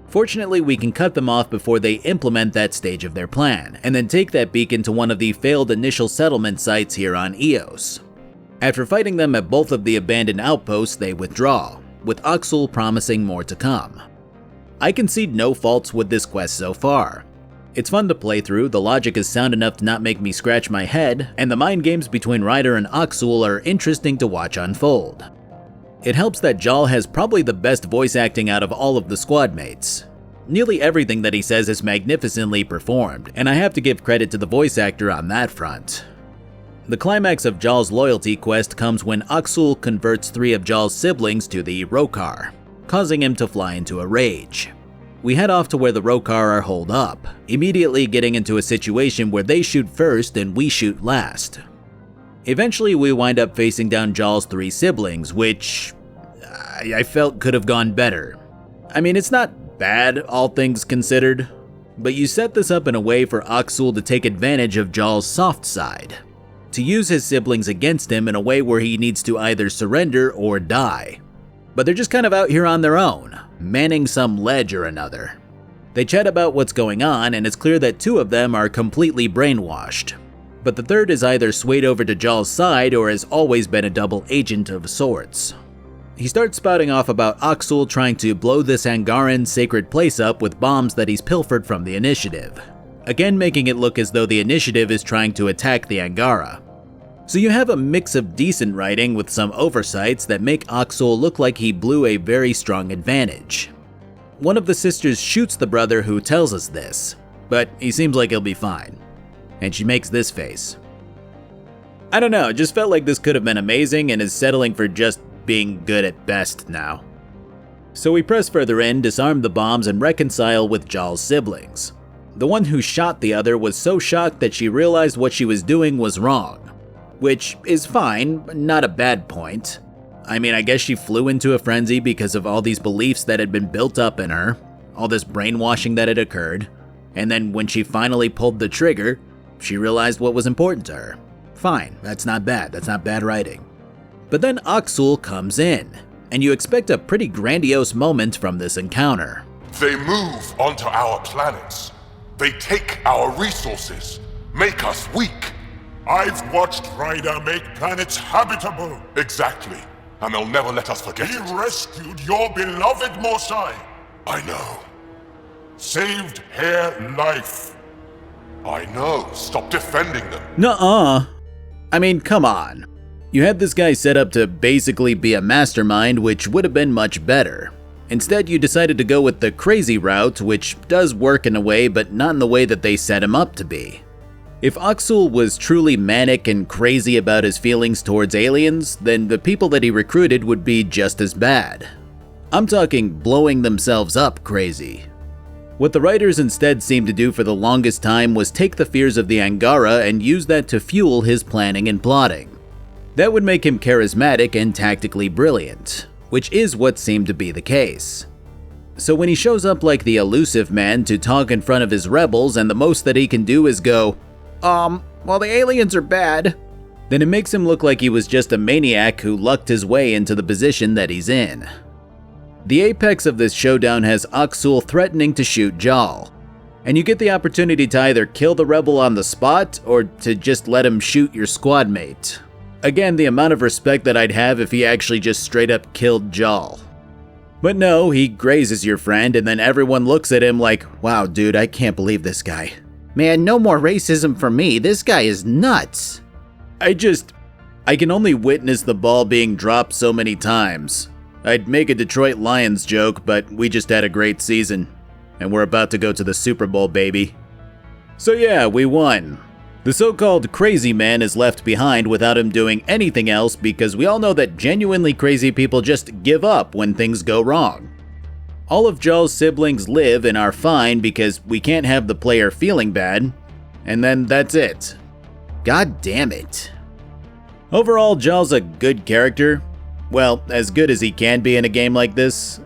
Fortunately, we can cut them off before they implement that stage of their plan, and then take that beacon to one of the failed initial settlement sites here on Eos. After fighting them at both of the abandoned outposts, they withdraw, with Aksul promising more to come. I concede no faults with this quest so far. It's fun to play through, the logic is sound enough to not make me scratch my head, and the mind games between Ryder and Aksul are interesting to watch unfold. It helps that Jaal has probably the best voice acting out of all of the squad mates. Nearly everything that he says is magnificently performed, and I have to give credit to the voice actor on that front. The climax of Jaal's loyalty quest comes when Aksul converts 3 of Jaal's siblings to the Rokar, causing him to fly into a rage. We head off to where the Rokar are holed up, immediately getting into a situation where they shoot first and we shoot last. Eventually we wind up facing down Jaal's 3 siblings, which I felt could have gone better. I mean, it's not bad, all things considered, but you set this up in a way for Aksul to take advantage of Jaal's soft side, to use his siblings against him in a way where he needs to either surrender or die. But they're just kind of out here on their own, manning some ledge or another. They chat about what's going on, and it's clear that 2 of them are completely brainwashed, but the third is either swayed over to Jaal's side or has always been a double agent of sorts. He starts spouting off about Aksul trying to blow this Angaran sacred place up with bombs that he's pilfered from the initiative, again making it look as though the initiative is trying to attack the Angara. So you have a mix of decent writing with some oversights that make Aksul look like he blew a very strong advantage. One of the sisters shoots the brother who tells us this, but he seems like he'll be fine. And she makes this face. I don't know, it just felt like this could have been amazing and is settling for just being good at best now. So we press further in, disarm the bombs, and reconcile with Jaal's siblings. The one who shot the other was so shocked that she realized what she was doing was wrong. Which is fine, but not a bad point. I mean, I guess she flew into a frenzy because of all these beliefs that had been built up in her, all this brainwashing that had occurred, and then when she finally pulled the trigger, she realized what was important to her. Fine, that's not bad, that's not bad writing. But then Oxul comes in, and you expect a pretty grandiose moment from this encounter. They move onto our planets. They take our resources, make us weak. I've watched Ryder make planets habitable. Exactly. And they'll never let us forget it. He rescued your beloved Mosai. I know. Saved her life. I know. Stop defending them. Nuh-uh. I mean, come on. You had this guy set up to basically be a mastermind, which would have been much better. Instead, you decided to go with the crazy route, which does work in a way, but not in the way that they set him up to be. If Oxul was truly manic and crazy about his feelings towards aliens, then the people that he recruited would be just as bad. I'm talking blowing themselves up crazy. What the writers instead seemed to do for the longest time was take the fears of the Angara and use that to fuel his planning and plotting. That would make him charismatic and tactically brilliant, which is what seemed to be the case. So when he shows up like the elusive man to talk in front of his rebels and the most that he can do is go, well, the aliens are bad, then it makes him look like he was just a maniac who lucked his way into the position that he's in. The apex of this showdown has Oxul threatening to shoot Jal, and you get the opportunity to either kill the rebel on the spot or to just let him shoot your squad mate. Again, the amount of respect that I'd have if he actually just straight up killed Jal. But no, he grazes your friend and then everyone looks at him like, wow dude, I can't believe this guy. Man, no more racism for me, this guy is nuts. I can only witness the ball being dropped so many times. I'd make a Detroit Lions joke, but we just had a great season, and we're about to go to the Super Bowl, baby. So yeah, we won. The so-called crazy man is left behind without him doing anything else because we all know that genuinely crazy people just give up when things go wrong. All of Jal's siblings live and are fine because we can't have the player feeling bad, and then that's it. God damn it. Overall, Jal's a good character. Well, as good as he can be in a game like this.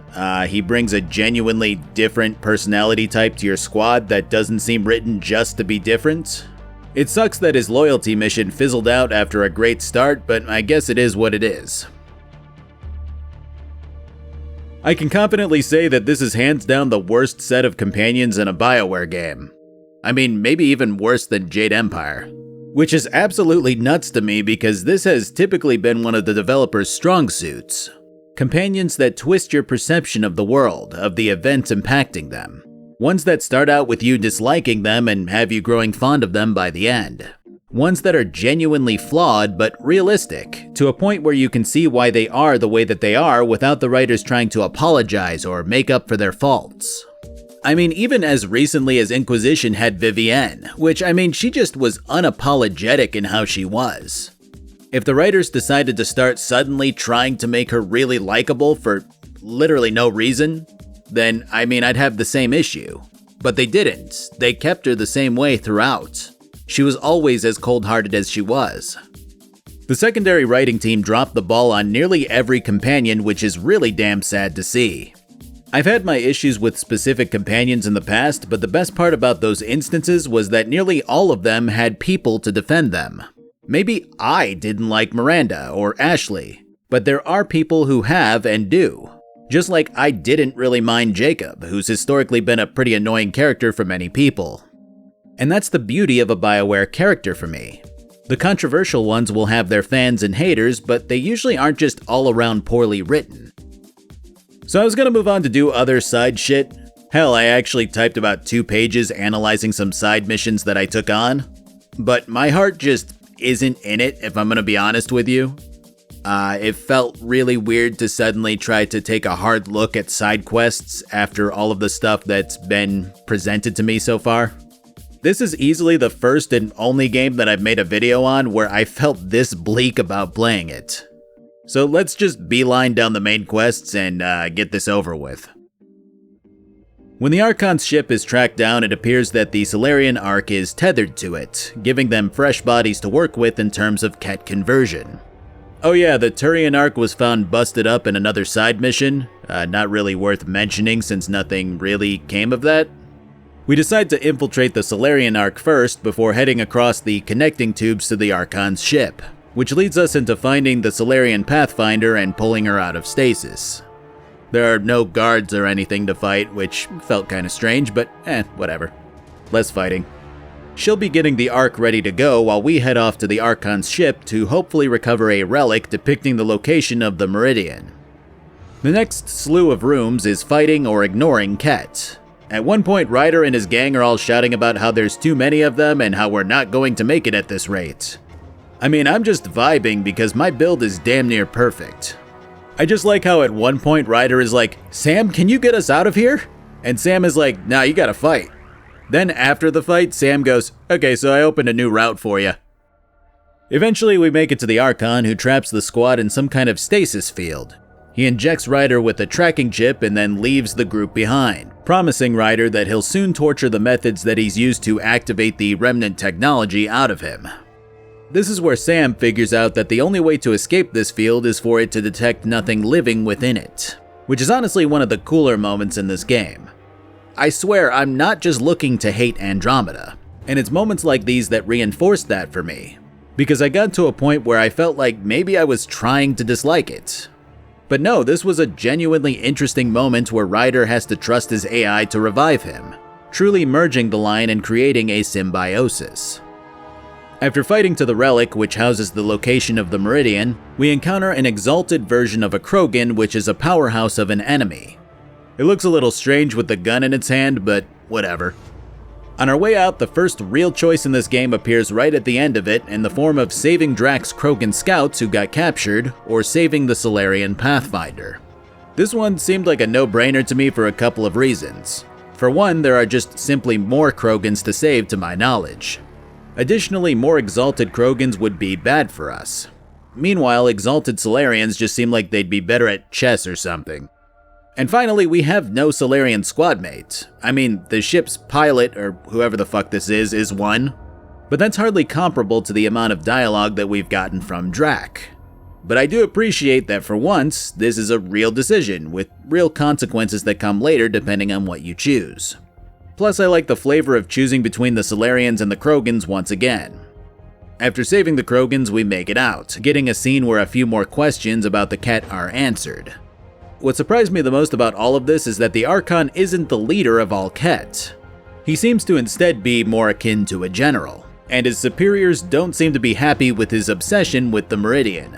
He brings a genuinely different personality type to your squad that doesn't seem written just to be different. It sucks that his loyalty mission fizzled out after a great start, but I guess it is what it is. I can confidently say that this is hands down the worst set of companions in a BioWare game. I mean, maybe even worse than Jade Empire. Which is absolutely nuts to me because this has typically been one of the developers' strong suits. Companions that twist your perception of the world, of the events impacting them. Ones that start out with you disliking them and have you growing fond of them by the end. Ones that are genuinely flawed but realistic, to a point where you can see why they are the way that they are without the writers trying to apologize or make up for their faults. I mean, even as recently as Inquisition had Vivienne, which I mean, she just was unapologetic in how she was. If the writers decided to start suddenly trying to make her really likable for literally no reason, then I mean, I'd have the same issue. But they didn't. They kept her the same way throughout. She was always as cold-hearted as she was. The secondary writing team dropped the ball on nearly every companion, which is really damn sad to see. I've had my issues with specific companions in the past, but the best part about those instances was that nearly all of them had people to defend them. Maybe I didn't like Miranda or Ashley, but there are people who have and do. Just like I didn't really mind Jacob, who's historically been a pretty annoying character for many people. And that's the beauty of a BioWare character for me. The controversial ones will have their fans and haters, but they usually aren't just all around poorly written. So I was gonna move on to do other side shit. Hell, I actually typed about 2 pages analyzing some side missions that I took on. But my heart just isn't in it, if I'm gonna be honest with you. It felt really weird to suddenly try to take a hard look at side quests after all of the stuff that's been presented to me so far. This is easily the first and only game that I've made a video on where I felt this bleak about playing it. So let's just beeline down the main quests and get this over with. When the Archon's ship is tracked down, it appears that the Solarian Ark is tethered to it, giving them fresh bodies to work with in terms of Ket conversion. Oh yeah, the Turian Ark was found busted up in another side mission. Not really worth mentioning since nothing really came of that. We decide to infiltrate the Solarian Ark first before heading across the connecting tubes to the Archon's ship, which leads us into finding the Solarian Pathfinder and pulling her out of stasis. There are no guards or anything to fight, which felt kinda strange, but whatever. Less fighting. She'll be getting the Ark ready to go while we head off to the Archon's ship to hopefully recover a relic depicting the location of the Meridian. The next slew of rooms is fighting or ignoring Ket. At one point, Ryder and his gang are all shouting about how there's too many of them and how we're not going to make it at this rate. I mean, I'm just vibing because my build is damn near perfect. I just like how at one point Ryder is like, "Sam, can you get us out of here?" And Sam is like, "Nah, you gotta fight." Then after the fight, Sam goes, "Okay, so I opened a new route for you." Eventually we make it to the Archon, who traps the squad in some kind of stasis field. He injects Ryder with a tracking chip and then leaves the group behind, promising Ryder that he'll soon torture the methods that he's used to activate the Remnant technology out of him. This is where Sam figures out that the only way to escape this field is for it to detect nothing living within it, which is honestly one of the cooler moments in this game. I swear I'm not just looking to hate Andromeda, and it's moments like these that reinforce that for me, because I got to a point where I felt like maybe I was trying to dislike it. But no, this was a genuinely interesting moment where Ryder has to trust his AI to revive him, truly merging the line and creating a symbiosis. After fighting to the relic, which houses the location of the Meridian, we encounter an exalted version of a Krogan, which is a powerhouse of an enemy. It looks a little strange with the gun in its hand, but whatever. On our way out, the first real choice in this game appears right at the end of it in the form of saving Drax's Krogan scouts who got captured, or saving the Solarian Pathfinder. This one seemed like a no-brainer to me for a couple of reasons. For one, there are just simply more Krogans to save to my knowledge. Additionally, more exalted Krogans would be bad for us. Meanwhile, exalted Solarians just seem like they'd be better at chess or something. And finally, we have no Solarian squad mate. I mean, the ship's pilot, or whoever the fuck this is one. But that's hardly comparable to the amount of dialogue that we've gotten from Drax. But I do appreciate that for once, this is a real decision, with real consequences that come later depending on what you choose. Plus, I like the flavor of choosing between the Solarians and the Krogans once again. After saving the Krogans, we make it out, getting a scene where a few more questions about the Ket are answered. What surprised me the most about all of this is that the Archon isn't the leader of all Ket. He seems to instead be more akin to a general, and his superiors don't seem to be happy with his obsession with the Meridian.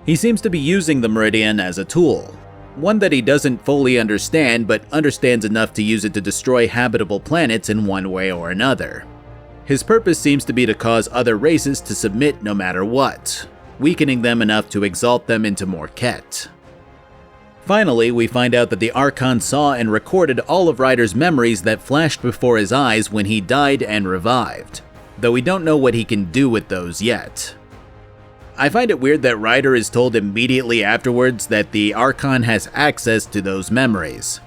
He seems to be using the Meridian as a tool, one that he doesn't fully understand but understands enough to use it to destroy habitable planets in one way or another. His purpose seems to be to cause other races to submit no matter what, weakening them enough to exalt them into more Ket. Finally, we find out that the Archon saw and recorded all of Ryder's memories that flashed before his eyes when he died and revived, though we don't know what he can do with those yet. I find it weird that Ryder is told immediately afterwards that the Archon has access to those memories.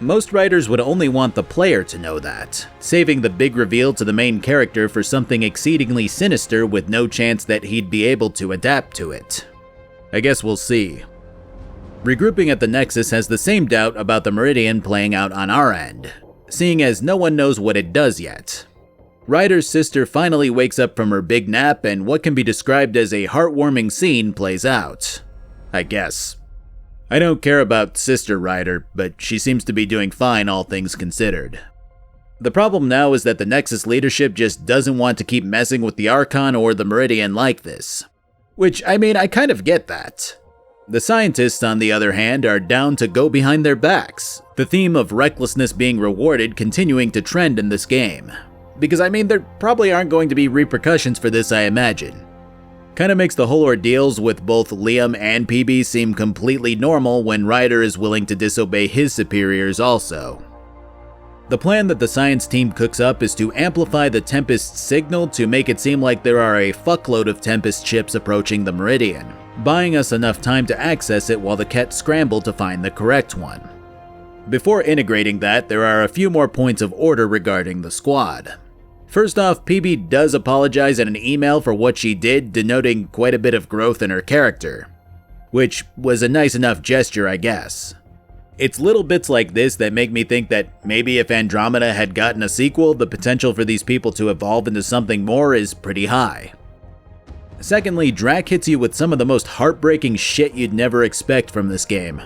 Most writers would only want the player to know that, saving the big reveal to the main character for something exceedingly sinister with no chance that he'd be able to adapt to it. I guess we'll see. Regrouping at the Nexus has the same doubt about the Meridian playing out on our end, seeing as no one knows what it does yet. Ryder's sister finally wakes up from her big nap and what can be described as a heartwarming scene plays out. I guess. I don't care about Sister Ryder, but she seems to be doing fine all things considered. The problem now is that the Nexus leadership just doesn't want to keep messing with the Archon or the Meridian like this. Which, I mean, I kind of get that. The scientists, on the other hand, are down to go behind their backs, the theme of recklessness being rewarded continuing to trend in this game. Because I mean, there probably aren't going to be repercussions for this, I imagine. Kinda makes the whole ordeals with both Liam and PB seem completely normal when Ryder is willing to disobey his superiors also. The plan that the science team cooks up is to amplify the Tempest signal to make it seem like there are a fuckload of Tempest ships approaching the Meridian, buying us enough time to access it while the Ket scramble to find the correct one. Before integrating that, there are a few more points of order regarding the squad. First off, PB does apologize in an email for what she did, denoting quite a bit of growth in her character. Which was a nice enough gesture, I guess. It's little bits like this that make me think that maybe if Andromeda had gotten a sequel, the potential for these people to evolve into something more is pretty high. Secondly, Drac hits you with some of the most heartbreaking shit you'd never expect from this game.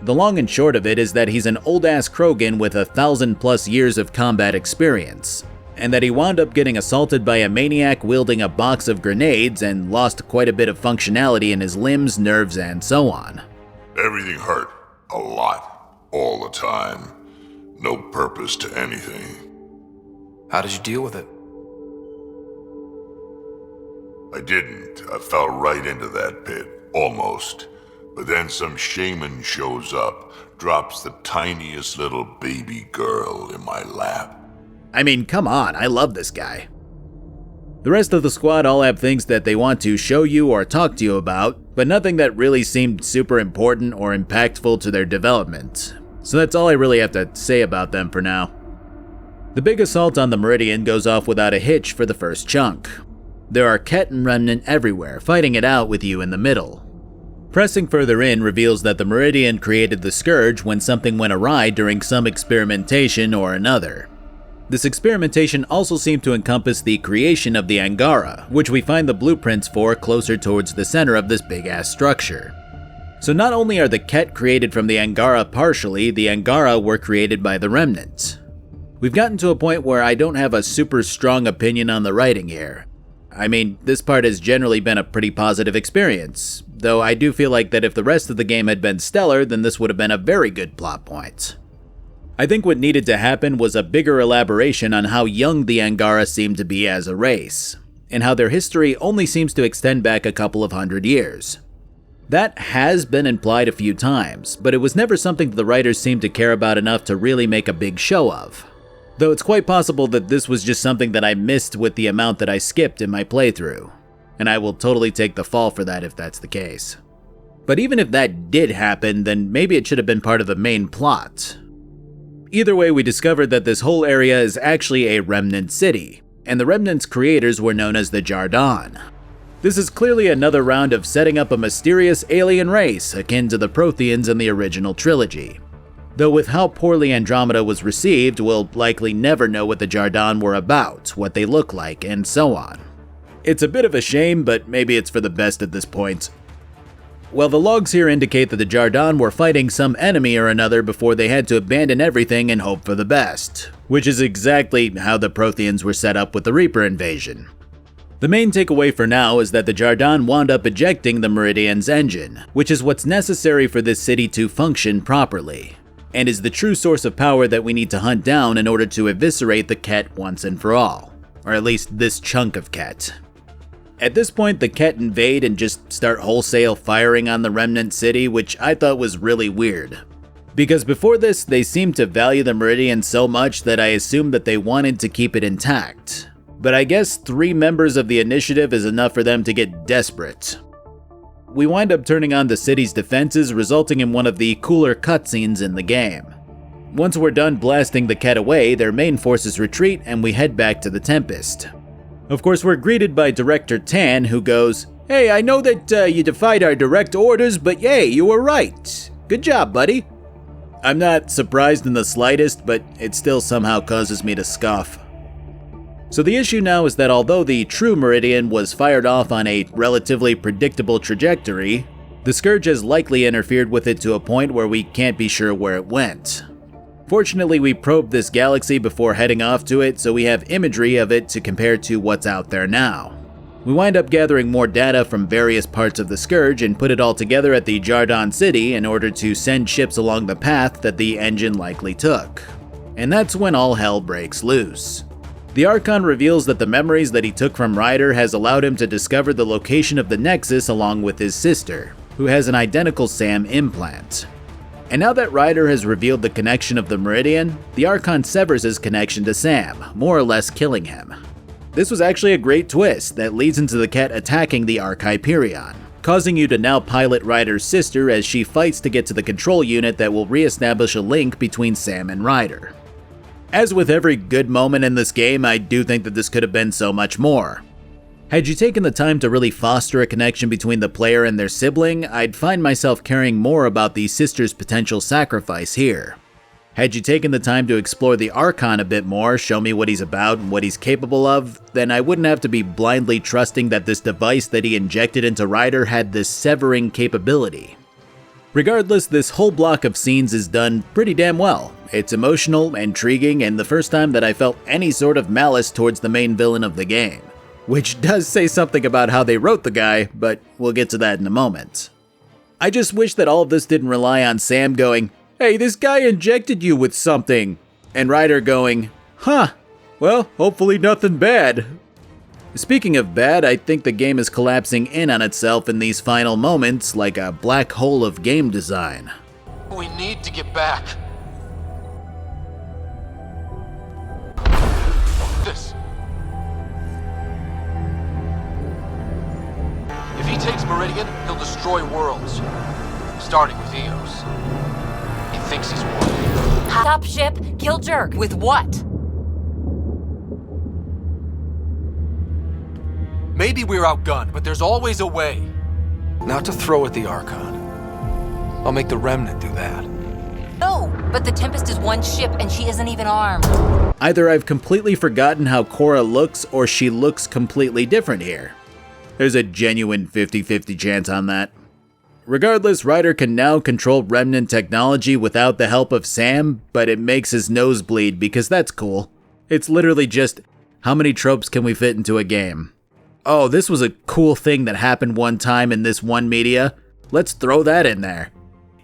The long and short of it is that he's an old-ass Krogan with 1,000+ years of combat experience, and that he wound up getting assaulted by a maniac wielding a box of grenades and lost quite a bit of functionality in his limbs, nerves, and so on. Everything hurt. A lot. All the time. No purpose to anything. How did you deal with it? I didn't. I fell right into that pit. Almost. But then some shaman shows up, drops the tiniest little baby girl in my lap. I mean, come on, I love this guy. The rest of the squad all have things that they want to show you or talk to you about, but nothing that really seemed super important or impactful to their development. So that's all I really have to say about them for now. The big assault on the Meridian goes off without a hitch for the first chunk. There are Ket and Remnant everywhere, fighting it out with you in the middle. Pressing further in reveals that the Meridian created the Scourge when something went awry during some experimentation or another. This experimentation also seemed to encompass the creation of the Angara, which we find the blueprints for closer towards the center of this big-ass structure. So not only are the Ket created from the Angara partially, the Angara were created by the Remnant. We've gotten to a point where I don't have a super strong opinion on the writing here. I mean, this part has generally been a pretty positive experience, though I do feel like that if the rest of the game had been stellar, then this would have been a very good plot point. I think what needed to happen was a bigger elaboration on how young the Angara seem to be as a race, and how their history only seems to extend back a couple of 100 years. That has been implied a few times, but it was never something that the writers seemed to care about enough to really make a big show of. Though it's quite possible that this was just something that I missed with the amount that I skipped in my playthrough, and I will totally take the fall for that if that's the case. But even if that did happen, then maybe it should have been part of the main plot. Either way, we discovered that this whole area is actually a Remnant city, and the Remnant's creators were known as the Jardan. This is clearly another round of setting up a mysterious alien race akin to the Protheans in the original trilogy. Though with how poorly Andromeda was received, we'll likely never know what the Jardan were about, what they look like, and so on. It's a bit of a shame, but maybe it's for the best at this point. Well, the logs here indicate that the Jardan were fighting some enemy or another before they had to abandon everything and hope for the best, which is exactly how the Protheans were set up with the Reaper invasion. The main takeaway for now is that the Jardan wound up ejecting the Meridian's engine, which is what's necessary for this city to function properly, and is the true source of power that we need to hunt down in order to eviscerate the Ket once and for all, or at least this chunk of Ket. At this point, the Ket invade and just start wholesale firing on the Remnant city, which I thought was really weird. Because before this, they seemed to value the Meridian so much that I assumed that they wanted to keep it intact. But I guess 3 members of the initiative is enough for them to get desperate. We wind up turning on the city's defenses, resulting in one of the cooler cutscenes in the game. Once we're done blasting the Ket away, their main forces retreat and we head back to the Tempest. Of course, we're greeted by Director Tan, who goes, "Hey, I know that you defied our direct orders, but yay, you were right. Good job, buddy." I'm not surprised in the slightest, but it still somehow causes me to scoff. So the issue now is that although the true Meridian was fired off on a relatively predictable trajectory, the Scourge has likely interfered with it to a point where we can't be sure where it went. Fortunately, we probed this galaxy before heading off to it, so we have imagery of it to compare to what's out there now. We wind up gathering more data from various parts of the Scourge and put it all together at the Jardan city in order to send ships along the path that the engine likely took. And that's when all hell breaks loose. The Archon reveals that the memories that he took from Ryder has allowed him to discover the location of the Nexus along with his sister, who has an identical SAM implant. And now that Ryder has revealed the connection of the Meridian, the Archon severs his connection to Sam, more or less killing him. This was actually a great twist that leads into the Ket attacking the Arch-Hyperion, causing you to now pilot Ryder's sister as she fights to get to the control unit that will re-establish a link between Sam and Ryder. As with every good moment in this game, I do think that this could have been so much more. Had you taken the time to really foster a connection between the player and their sibling, I'd find myself caring more about the sister's potential sacrifice here. Had you taken the time to explore the Archon a bit more, show me what he's about and what he's capable of, then I wouldn't have to be blindly trusting that this device that he injected into Ryder had this severing capability. Regardless, this whole block of scenes is done pretty damn well. It's emotional, intriguing, and the first time that I felt any sort of malice towards the main villain of the game. Which does say something about how they wrote the guy, but we'll get to that in a moment. I just wish that all of this didn't rely on Sam going, "Hey, this guy injected you with something," and Ryder going, "Huh, well, hopefully nothing bad." Speaking of bad, I think the game is collapsing in on itself in these final moments like a black hole of game design. We need to get back. This. If he takes Meridian, he'll destroy worlds. Starting with Eos. He thinks he's won. Stop ship, kill Jerk. With what? Maybe we're outgunned, but there's always a way. Not to throw at the Archon. I'll make the Remnant do that. No, but the Tempest is one ship and she isn't even armed. Either I've completely forgotten how Cora looks or she looks completely different here. There's a genuine 50-50 chance on that. Regardless, Ryder can now control Remnant technology without the help of Sam, but it makes his nose bleed because that's cool. It's literally just, how many tropes can we fit into a game? Oh, this was a cool thing that happened one time in this one media. Let's throw that in there.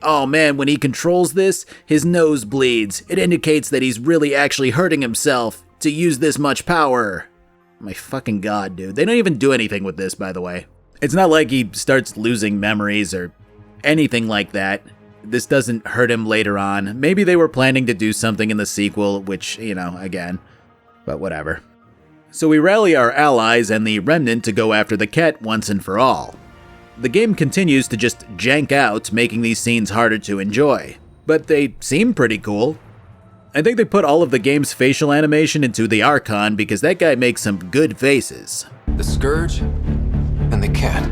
Oh man, when he controls this, his nose bleeds. It indicates that he's really actually hurting himself to use this much power. My fucking god, dude. They don't even do anything with this, by the way. It's not like he starts losing memories or anything like that. This doesn't hurt him later on. Maybe they were planning to do something in the sequel, which, again, but whatever. So we rally our allies and the Remnant to go after the Ket once and for all. The game continues to just jank out, making these scenes harder to enjoy. But they seem pretty cool. I think they put all of the game's facial animation into the Archon because that guy makes some good faces. The Scourge and the Cat.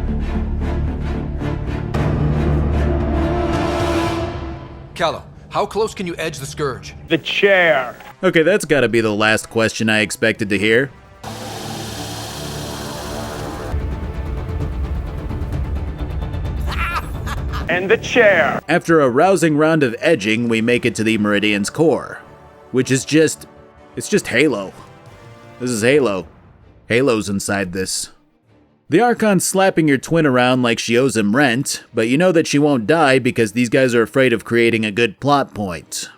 Callow, how close can you edge the Scourge? The chair. Okay, that's gotta be the last question I expected to hear. And the chair. After a rousing round of edging, we make it to the Meridian's core, which is it's just Halo. This is Halo. Halo's inside this. The Archon's slapping your twin around like she owes him rent, but you know that she won't die because these guys are afraid of creating a good plot point.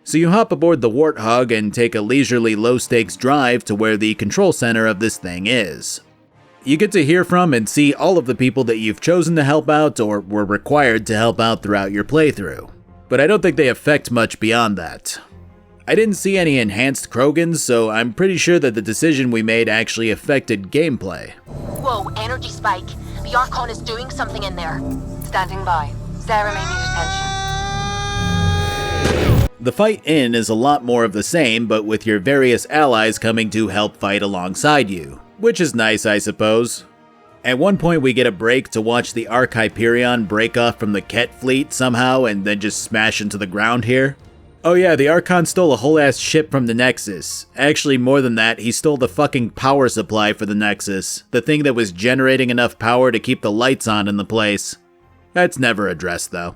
So you hop aboard the Warthog and take a leisurely low-stakes drive to where the control center of this thing is. You get to hear from and see all of the people that you've chosen to help out or were required to help out throughout your playthrough, but I don't think they affect much beyond that. I didn't see any enhanced Krogans, so I'm pretty sure that the decision we made actually affected gameplay. Whoa, energy spike. The Archon is doing something in there. Standing by. Sarah may need attention. The fight in is a lot more of the same, but with your various allies coming to help fight alongside you, which is nice, I suppose. At one point we get a break to watch the Ark Hyperion break off from the Ket fleet somehow and then just smash into the ground here. Oh yeah, the Archon stole a whole ass ship from the Nexus. Actually, more than that, he stole the fucking power supply for the Nexus. The thing that was generating enough power to keep the lights on in the place. That's never addressed though.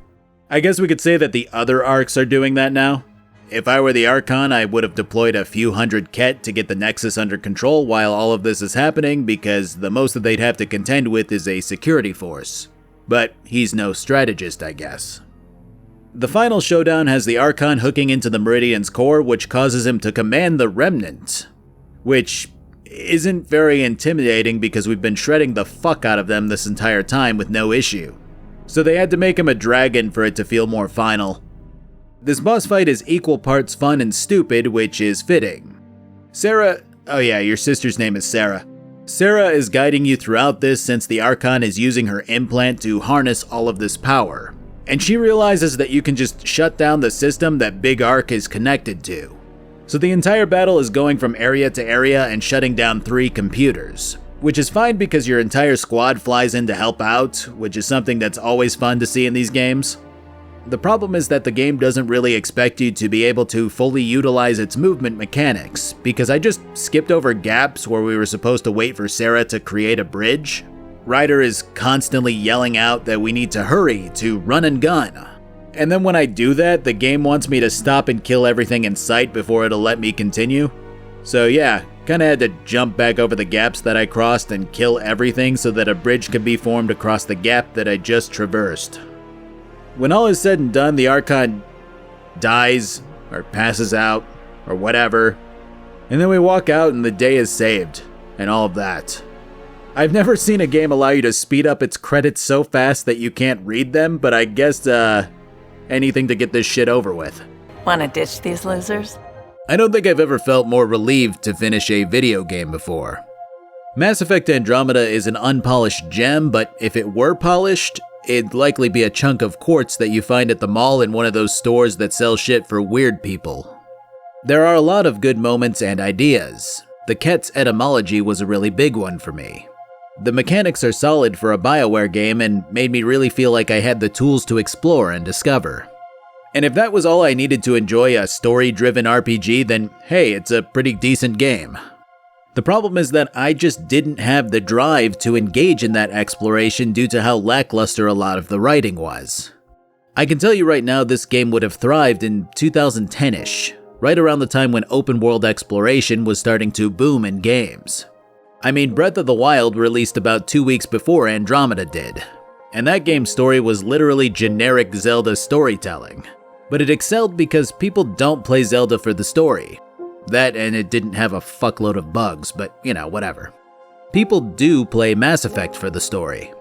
I guess we could say that the other Arks are doing that now. If I were the Archon, I would have deployed a few hundred Ket to get the Nexus under control while all of this is happening because the most that they'd have to contend with is a security force. But he's no strategist, I guess. The final showdown has the Archon hooking into the Meridian's core, which causes him to command the Remnant. Which isn't very intimidating because we've been shredding the fuck out of them this entire time with no issue. So they had to make him a dragon for it to feel more final. This boss fight is equal parts fun and stupid, which is fitting. Sarah, oh yeah, your sister's name is Sarah. Sarah is guiding you throughout this since the Archon is using her implant to harness all of this power. And she realizes that you can just shut down the system that Big Ark is connected to. So the entire battle is going from area to area and shutting down 3 computers, which is fine because your entire squad flies in to help out, which is something that's always fun to see in these games. The problem is that the game doesn't really expect you to be able to fully utilize its movement mechanics, because I just skipped over gaps where we were supposed to wait for Sarah to create a bridge. Ryder is constantly yelling out that we need to hurry to run and gun. And then when I do that, the game wants me to stop and kill everything in sight before it'll let me continue. So yeah, kinda had to jump back over the gaps that I crossed and kill everything so that a bridge could be formed across the gap that I just traversed. When all is said and done, the Archon dies, or passes out, or whatever, and then we walk out and the day is saved, and all of that. I've never seen a game allow you to speed up its credits so fast that you can't read them, but I guess, anything to get this shit over with. Wanna ditch these losers? I don't think I've ever felt more relieved to finish a video game before. Mass Effect Andromeda is an unpolished gem, but if it were polished, it'd likely be a chunk of quartz that you find at the mall in one of those stores that sell shit for weird people. There are a lot of good moments and ideas. The Ket's etymology was a really big one for me. The mechanics are solid for a BioWare game and made me really feel like I had the tools to explore and discover. And if that was all I needed to enjoy a story-driven RPG, then hey, it's a pretty decent game. The problem is that I just didn't have the drive to engage in that exploration due to how lackluster a lot of the writing was. I can tell you right now this game would have thrived in 2010-ish, right around the time when open world exploration was starting to boom in games. I mean, Breath of the Wild released about 2 weeks before Andromeda did, and that game's story was literally generic Zelda storytelling. But it excelled because people don't play Zelda for the story. That and it didn't have a fuckload of bugs, but you know, whatever. People do play Mass Effect for the story.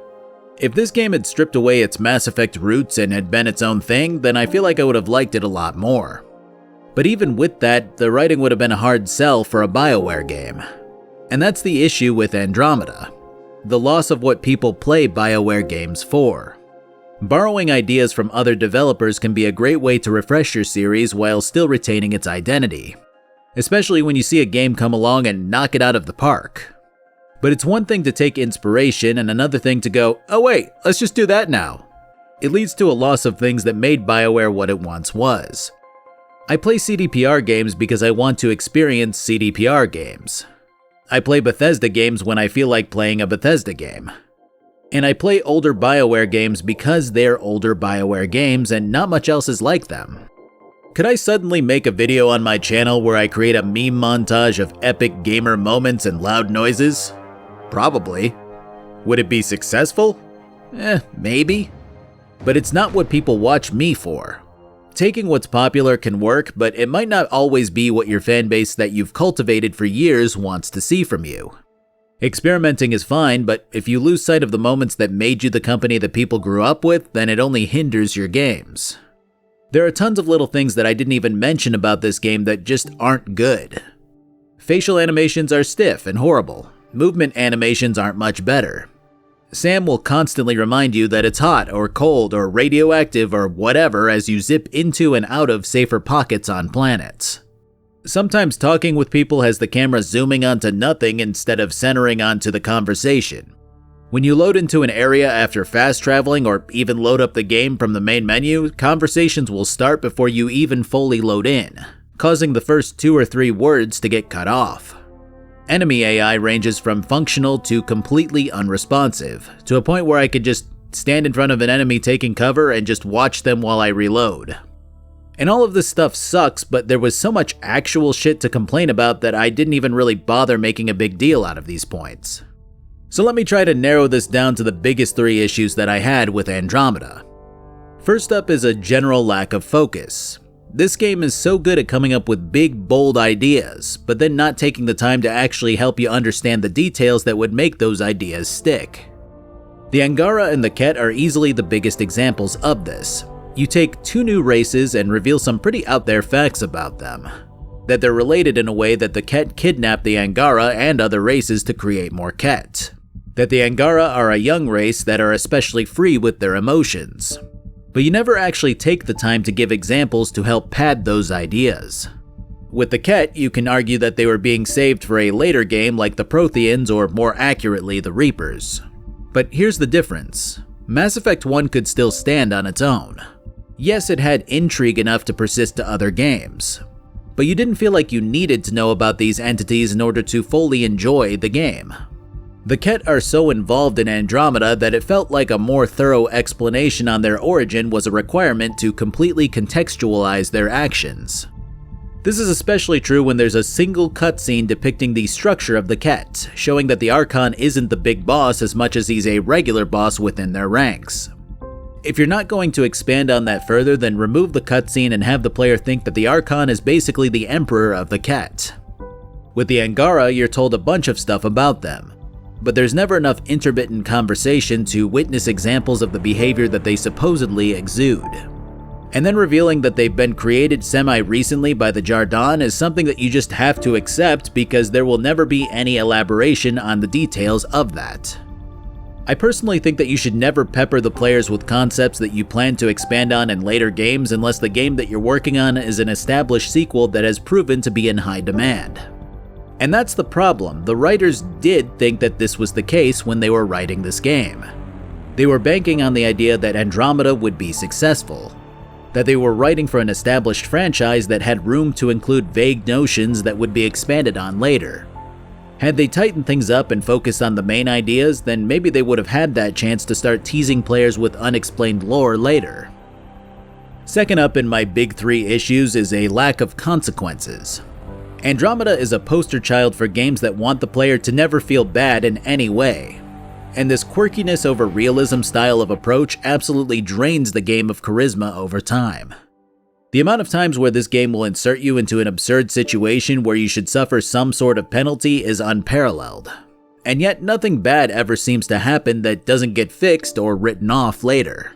If this game had stripped away its Mass Effect roots and had been its own thing, then I feel like I would have liked it a lot more. But even with that, the writing would have been a hard sell for a BioWare game. And that's the issue with Andromeda. The loss of what people play BioWare games for. Borrowing ideas from other developers can be a great way to refresh your series while still retaining its identity. Especially when you see a game come along and knock it out of the park. But it's one thing to take inspiration and another thing to go, oh wait, let's just do that now. It leads to a loss of things that made BioWare what it once was. I play CDPR games because I want to experience CDPR games. I play Bethesda games when I feel like playing a Bethesda game. And I play older BioWare games because they're older BioWare games and not much else is like them. Could I suddenly make a video on my channel where I create a meme montage of epic gamer moments and loud noises? Probably. Would it be successful? Maybe. But it's not what people watch me for. Taking what's popular can work, but it might not always be what your fanbase that you've cultivated for years wants to see from you. Experimenting is fine, but if you lose sight of the moments that made you the company that people grew up with, then it only hinders your games. There are tons of little things that I didn't even mention about this game that just aren't good. Facial animations are stiff and horrible. Movement animations aren't much better. Sam will constantly remind you that it's hot or cold or radioactive or whatever as you zip into and out of safer pockets on planets. Sometimes talking with people has the camera zooming onto nothing instead of centering onto the conversation. When you load into an area after fast traveling or even load up the game from the main menu, conversations will start before you even fully load in, causing the first 2 or 3 words to get cut off. Enemy AI ranges from functional to completely unresponsive, to a point where I could just stand in front of an enemy taking cover and just watch them while I reload. And all of this stuff sucks, but there was so much actual shit to complain about that I didn't even really bother making a big deal out of these points. So let me try to narrow this down to the biggest 3 issues that I had with Andromeda. First up is a general lack of focus. This game is so good at coming up with big, bold ideas, but then not taking the time to actually help you understand the details that would make those ideas stick. The Angara and the Ket are easily the biggest examples of this. You take 2 new races and reveal some pretty out there facts about them. That they're related in a way that the Ket kidnapped the Angara and other races to create more Ket. That the Angara are a young race that are especially free with their emotions. But you never actually take the time to give examples to help pad those ideas. With the Ket, you can argue that they were being saved for a later game like the Protheans, or more accurately, the Reapers. But here's the difference. Mass Effect 1 could still stand on its own. Yes, it had intrigue enough to persist to other games, but you didn't feel like you needed to know about these entities in order to fully enjoy the game. The Ket are so involved in Andromeda that it felt like a more thorough explanation on their origin was a requirement to completely contextualize their actions. This is especially true when there's a single cutscene depicting the structure of the Ket, showing that the Archon isn't the big boss as much as he's a regular boss within their ranks. If you're not going to expand on that further, then remove the cutscene and have the player think that the Archon is basically the Emperor of the Ket. With the Angara, you're told a bunch of stuff about them, but there's never enough intermittent conversation to witness examples of the behavior that they supposedly exude. And then revealing that they've been created semi-recently by the Jardan is something that you just have to accept because there will never be any elaboration on the details of that. I personally think that you should never pepper the players with concepts that you plan to expand on in later games unless the game that you're working on is an established sequel that has proven to be in high demand. And that's the problem. The writers did think that this was the case when they were writing this game. They were banking on the idea that Andromeda would be successful, that they were writing for an established franchise that had room to include vague notions that would be expanded on later. Had they tightened things up and focused on the main ideas, then maybe they would have had that chance to start teasing players with unexplained lore later. Second up in my big three issues is a lack of consequences. Andromeda is a poster child for games that want the player to never feel bad in any way, and this quirkiness over realism style of approach absolutely drains the game of charisma over time. The amount of times where this game will insert you into an absurd situation where you should suffer some sort of penalty is unparalleled, and yet nothing bad ever seems to happen that doesn't get fixed or written off later.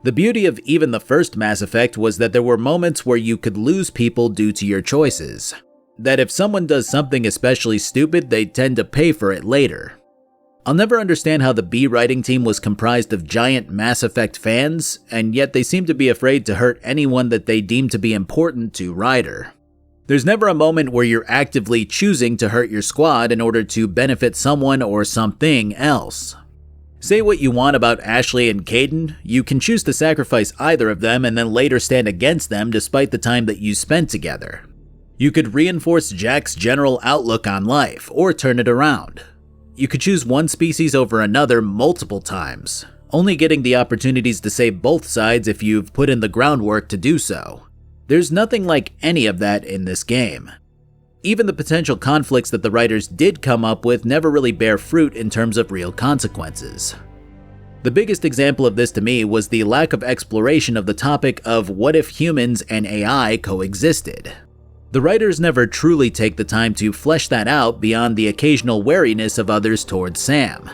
The beauty of even the first Mass Effect was that there were moments where you could lose people due to your choices, that if someone does something especially stupid, they tend to pay for it later. I'll never understand how the B writing team was comprised of giant Mass Effect fans, and yet they seem to be afraid to hurt anyone that they deem to be important to Ryder. There's never a moment where you're actively choosing to hurt your squad in order to benefit someone or something else. Say what you want about Ashley and Kaidan, you can choose to sacrifice either of them and then later stand against them despite the time that you spent together. You could reinforce Jack's general outlook on life, or turn it around. You could choose one species over another multiple times, only getting the opportunities to save both sides if you've put in the groundwork to do so. There's nothing like any of that in this game. Even the potential conflicts that the writers did come up with never really bear fruit in terms of real consequences. The biggest example of this to me was the lack of exploration of the topic of what if humans and AI coexisted. The writers never truly take the time to flesh that out beyond the occasional wariness of others towards Sam.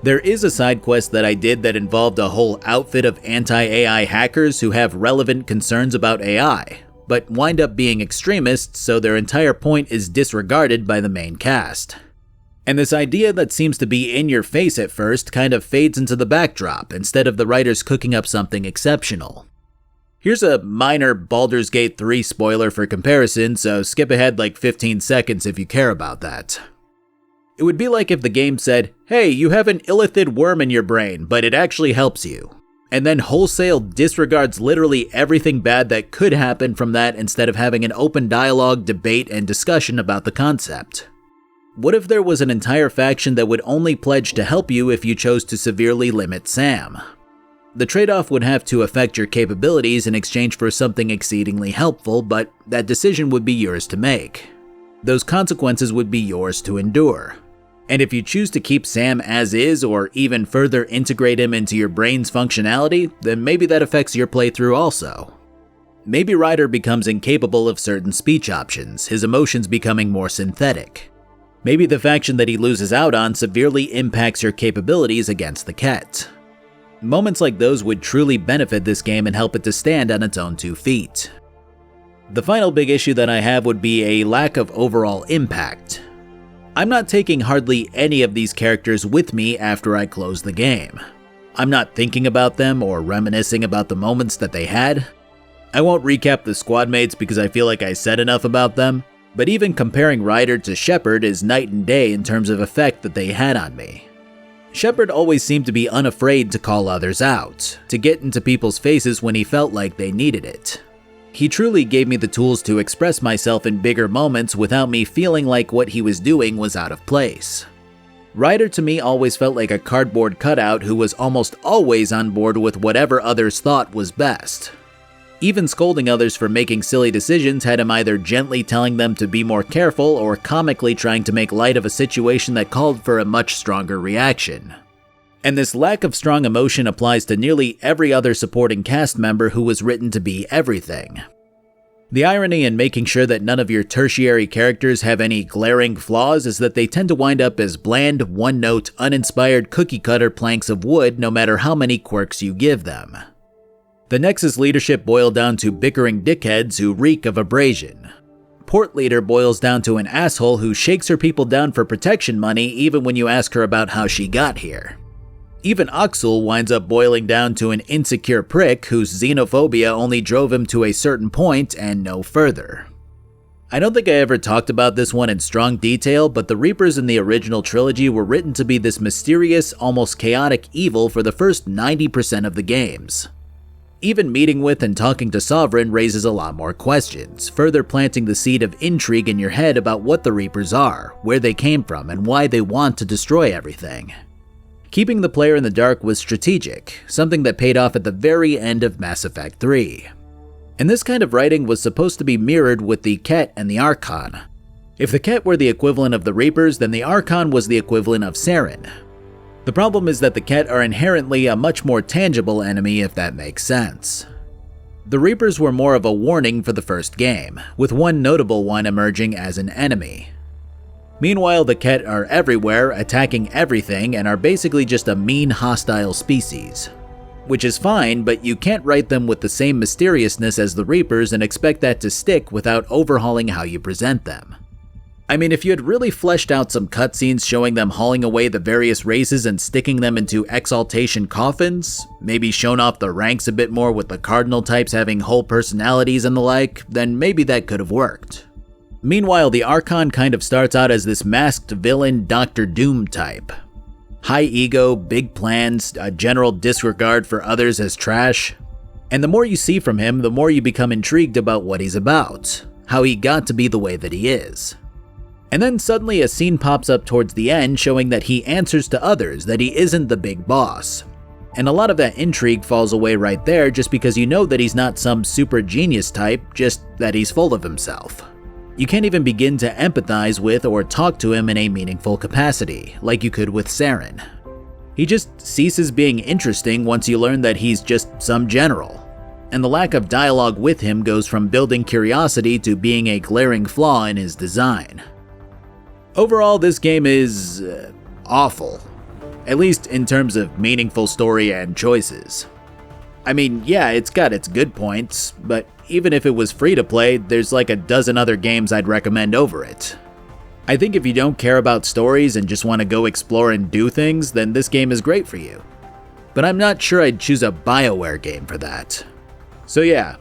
There is a side quest that I did that involved a whole outfit of anti-AI hackers who have relevant concerns about AI, but wind up being extremists, so their entire point is disregarded by the main cast. And this idea that seems to be in your face at first kind of fades into the backdrop instead of the writers cooking up something exceptional. Here's a minor Baldur's Gate 3 spoiler for comparison, so skip ahead like 15 seconds if you care about that. It would be like if the game said, hey, you have an illithid worm in your brain, but it actually helps you, and then wholesale disregards literally everything bad that could happen from that instead of having an open dialogue, debate, and discussion about the concept. What if there was an entire faction that would only pledge to help you if you chose to severely limit Sam? The trade-off would have to affect your capabilities in exchange for something exceedingly helpful, but that decision would be yours to make. Those consequences would be yours to endure. And if you choose to keep Sam as is, or even further integrate him into your brain's functionality, then maybe that affects your playthrough also. Maybe Ryder becomes incapable of certain speech options, his emotions becoming more synthetic. Maybe the faction that he loses out on severely impacts your capabilities against the Ket. Moments like those would truly benefit this game and help it to stand on its own 2 feet. The final big issue that I have would be a lack of overall impact. I'm not taking hardly any of these characters with me after I close the game. I'm not thinking about them or reminiscing about the moments that they had. I won't recap the squad mates because I feel like I said enough about them, but even comparing Ryder to Shepard is night and day in terms of effect that they had on me. Shepard always seemed to be unafraid to call others out, to get into people's faces when he felt like they needed it. He truly gave me the tools to express myself in bigger moments without me feeling like what he was doing was out of place. Ryder to me always felt like a cardboard cutout who was almost always on board with whatever others thought was best. Even scolding others for making silly decisions had him either gently telling them to be more careful or comically trying to make light of a situation that called for a much stronger reaction. And this lack of strong emotion applies to nearly every other supporting cast member who was written to be everything. The irony in making sure that none of your tertiary characters have any glaring flaws is that they tend to wind up as bland, one-note, uninspired cookie-cutter planks of wood no matter how many quirks you give them. The Nexus leadership boiled down to bickering dickheads who reek of abrasion. Port leader boils down to an asshole who shakes her people down for protection money even when you ask her about how she got here. Even Oxul winds up boiling down to an insecure prick whose xenophobia only drove him to a certain point and no further. I don't think I ever talked about this one in strong detail, but the Reapers in the original trilogy were written to be this mysterious, almost chaotic evil for the first 90% of the games. Even meeting with and talking to Sovereign raises a lot more questions, further planting the seed of intrigue in your head about what the Reapers are, where they came from, and why they want to destroy everything. Keeping the player in the dark was strategic, something that paid off at the very end of Mass Effect 3. And this kind of writing was supposed to be mirrored with the Ket and the Archon. If the Ket were the equivalent of the Reapers, then the Archon was the equivalent of Saren. The problem is that the Ket are inherently a much more tangible enemy, if that makes sense. The Reapers were more of a warning for the first game, with one notable one emerging as an enemy. Meanwhile, the Ket are everywhere, attacking everything, and are basically just a mean, hostile species. Which is fine, but you can't write them with the same mysteriousness as the Reapers and expect that to stick without overhauling how you present them. I mean, if you had really fleshed out some cutscenes showing them hauling away the various races and sticking them into exaltation coffins, maybe shown off the ranks a bit more with the Cardinal types having whole personalities and the like, then maybe that could have worked. Meanwhile, the Archon kind of starts out as this masked villain Dr. Doom type. High ego, big plans, a general disregard for others as trash. And the more you see from him, the more you become intrigued about what he's about, how he got to be the way that he is. And then suddenly a scene pops up towards the end showing that he answers to others, that he isn't the big boss. And a lot of that intrigue falls away right there just because you know that he's not some super genius type, just that he's full of himself. You can't even begin to empathize with or talk to him in a meaningful capacity, like you could with Saren. He just ceases being interesting once you learn that he's just some general. And the lack of dialogue with him goes from building curiosity to being a glaring flaw in his design. Overall, this game is awful, at least in terms of meaningful story and choices. I mean, yeah, it's got its good points, but even if it was free to play, there's like a dozen other games I'd recommend over it. I think if you don't care about stories and just want to go explore and do things, then this game is great for you. But I'm not sure I'd choose a BioWare game for that. So yeah,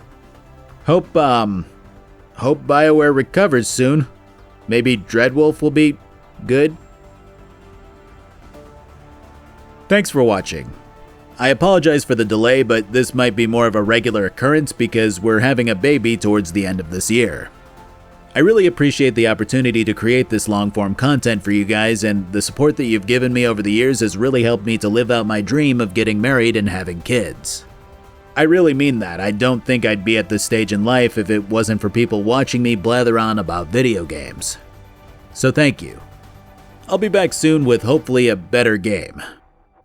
hope BioWare recovers soon. Maybe Dreadwolf will be good. Thanks for watching. I apologize for the delay, but this might be more of a regular occurrence because we're having a baby towards the end of this year. I really appreciate the opportunity to create this long-form content for you guys, and the support that you've given me over the years has really helped me to live out my dream of getting married and having kids. I really mean that. I don't think I'd be at this stage in life if it wasn't for people watching me blather on about video games. So thank you. I'll be back soon with hopefully a better game.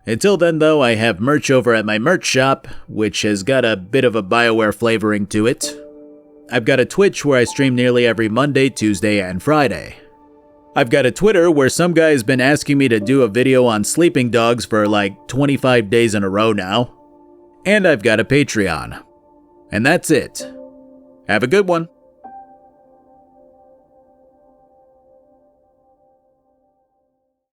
Until then though, I have merch over at my merch shop, which has got a bit of a BioWare flavoring to it. I've got a Twitch where I stream nearly every Monday, Tuesday, and Friday. I've got a Twitter where some guy's been asking me to do a video on sleeping dogs for like 25 days in a row now. And I've got a Patreon. And that's it. Have a good one.